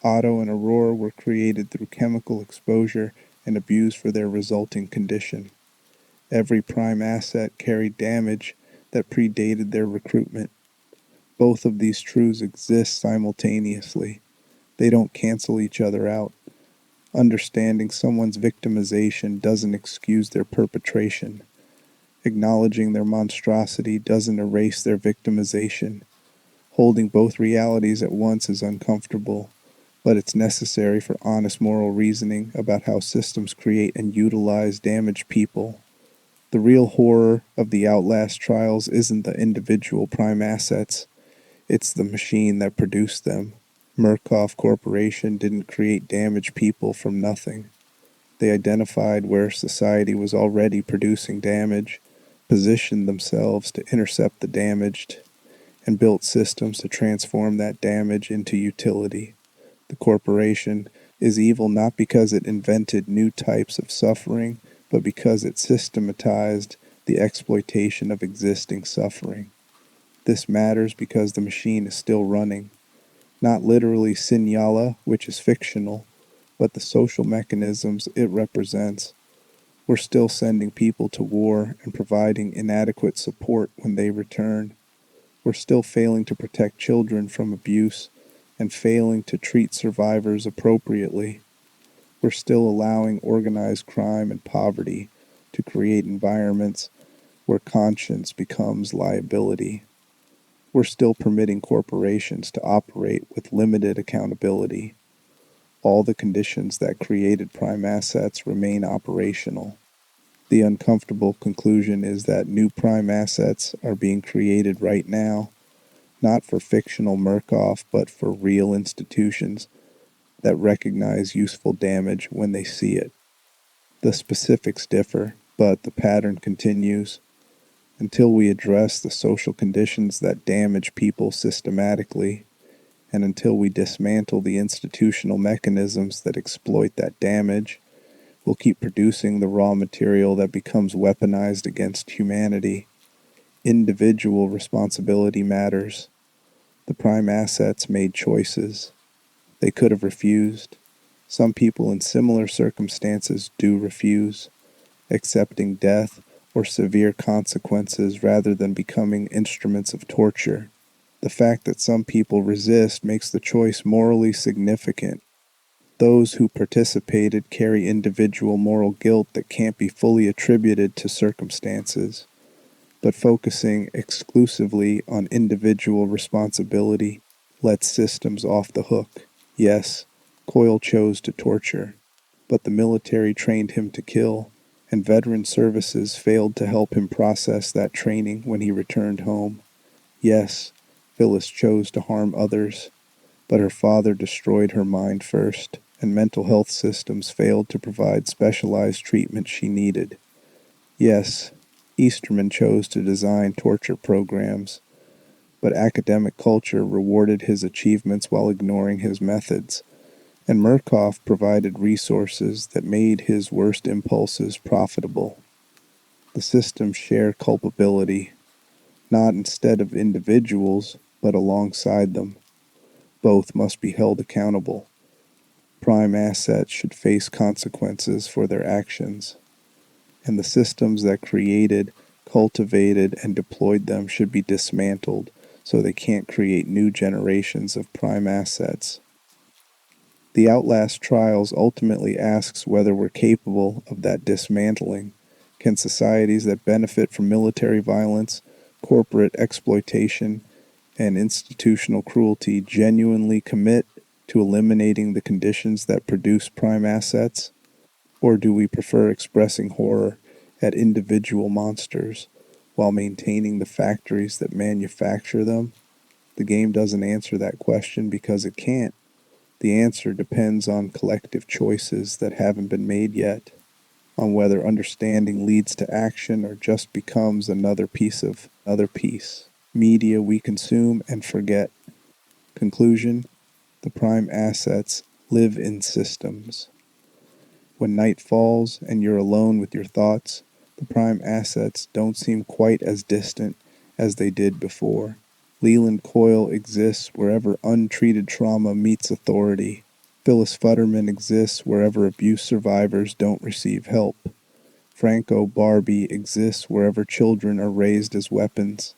Otto and Aurora were created through chemical exposure and abused for their resulting condition. Every prime asset carried damage that predated their recruitment. Both of these truths exist simultaneously. They don't cancel each other out. Understanding someone's victimization doesn't excuse their perpetration. Acknowledging their monstrosity doesn't erase their victimization. Holding both realities at once is uncomfortable, but it's necessary for honest moral reasoning about how systems create and utilize damaged people. The real horror of the Outlast Trials isn't the individual prime assets, it's the machine that produced them. Murkoff Corporation didn't create damaged people from nothing. They identified where society was already producing damage, positioned themselves to intercept the damaged, and built systems to transform that damage into utility. The corporation is evil not because it invented new types of suffering, but because it systematized the exploitation of existing suffering. This matters because the machine is still running. Not literally Signala, which is fictional, but the social mechanisms it represents. We're still sending people to war and providing inadequate support when they return. We're still failing to protect children from abuse and failing to treat survivors appropriately. We're still allowing organized crime and poverty to create environments where conscience becomes liability. We're still permitting corporations to operate with limited accountability. All the conditions that created prime assets remain operational. The uncomfortable conclusion is that new prime assets are being created right now, not for fictional Murkoff, but for real institutions that recognize useful damage when they see it. The specifics differ, but the pattern continues. Until we address the social conditions that damage people systematically, and until we dismantle the institutional mechanisms that exploit that damage, we'll keep producing the raw material that becomes weaponized against humanity. Individual responsibility matters. The prime assets made choices. They could have refused. Some people in similar circumstances do refuse, accepting death or severe consequences rather than becoming instruments of torture. The fact that some people resist makes the choice morally significant. Those who participated carry individual moral guilt that can't be fully attributed to circumstances, but focusing exclusively on individual responsibility lets systems off the hook. Yes, Coyle chose to torture, but the military trained him to kill, and veteran services failed to help him process that training when he returned home. Yes, Phyllis chose to harm others, but her father destroyed her mind first, and mental health systems failed to provide specialized treatment she needed. Yes, Easterman chose to design torture programs, but academic culture rewarded his achievements while ignoring his methods, and Murkoff provided resources that made his worst impulses profitable. The systems share culpability, not instead of individuals, but alongside them. Both must be held accountable. Prime assets should face consequences for their actions, and the systems that created, cultivated, and deployed them should be dismantled so they can't create new generations of prime assets. The Outlast Trials ultimately asks whether we're capable of that dismantling. Can societies that benefit from military violence, corporate exploitation, and institutional cruelty genuinely commit to eliminating the conditions that produce prime assets? Or do we prefer expressing horror at individual monsters while maintaining the factories that manufacture them? The game doesn't answer that question because it can't. The answer depends on collective choices that haven't been made yet, on whether understanding leads to action or just becomes another piece of other piece. Media we consume and forget. Conclusion: the prime assets live in systems. When night falls and you're alone with your thoughts, the prime assets don't seem quite as distant as they did before. Leland Coyle exists wherever untreated trauma meets authority. Phyllis Futterman exists wherever abuse survivors don't receive help. Franco Barbie exists wherever children are raised as weapons.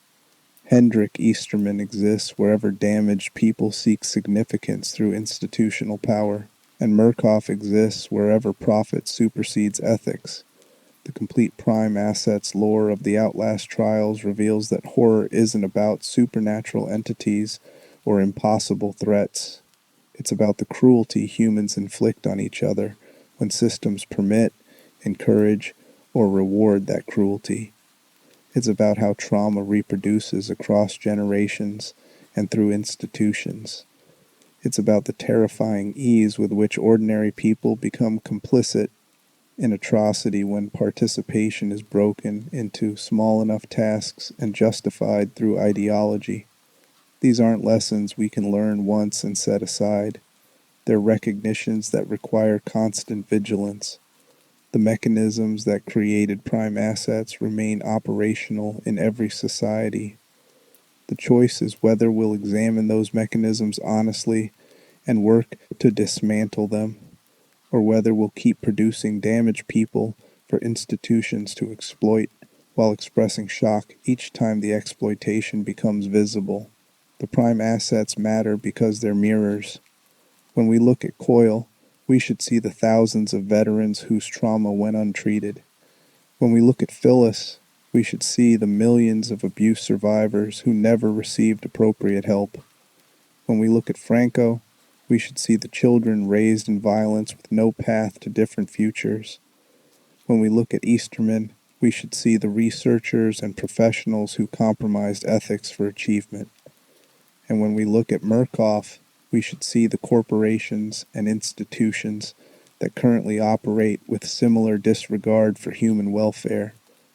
Hendrik Easterman exists wherever damaged people seek significance through institutional power. And Murkoff exists wherever profit supersedes ethics. The complete prime assets lore of the Outlast Trials reveals that horror isn't about supernatural entities or impossible threats. It's about the cruelty humans inflict on each other when systems permit, encourage, or reward that cruelty. It's about how trauma reproduces across generations and through institutions. It's about the terrifying ease with which ordinary people become complicit in atrocity when participation is broken into small enough tasks and justified through ideology. These aren't lessons we can learn once and set aside. They're recognitions that require constant vigilance. The mechanisms that created prime assets remain operational in every society. The choice is whether we'll examine those mechanisms honestly and work to dismantle them, or whether we'll keep producing damaged people for institutions to exploit while expressing shock each time the exploitation becomes visible. The prime assets matter because they're mirrors. When we look at Coyle, we should see the thousands of veterans whose trauma went untreated. When we look at Phyllis, we should see the millions of abuse survivors who never received appropriate help. When we look at Franco, we should see the children raised in violence with no path to different futures. When we look at Easterman, we should see the researchers and professionals who compromised ethics for achievement. And when we look at Murkoff, we should see the corporations and institutions that currently operate with similar disregard for human welfare.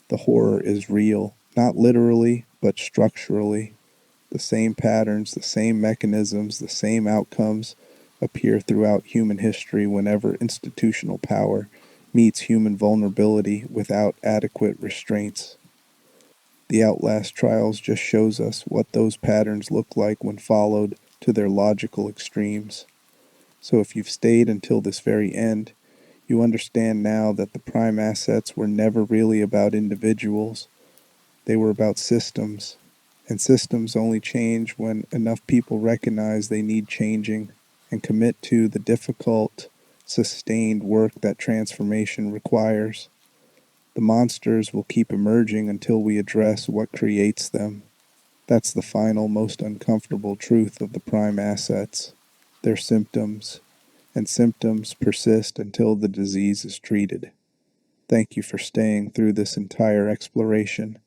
The horror is real, not literally, but structurally. The same patterns, the same mechanisms, the same outcomes appear throughout human history whenever institutional power meets human vulnerability without adequate restraints. The Outlast Trials just shows us what those patterns look like when followed to their logical extremes. So if you've stayed until this very end, you understand now that the prime assets were never really about individuals. They were about systems. And systems only change when enough people recognize they need changing and commit to the difficult, sustained work that transformation requires. The monsters will keep emerging until we address what creates them. That's the final, most uncomfortable truth of the prime assets. They're symptoms, and symptoms persist until the disease is treated. Thank you for staying through this entire exploration.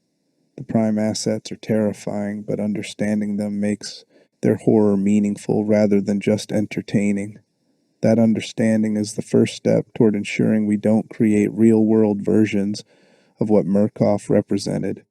The prime assets are terrifying, but understanding them makes their horror meaningful rather than just entertaining. That understanding is the first step toward ensuring we don't create real-world versions of what Murkoff represented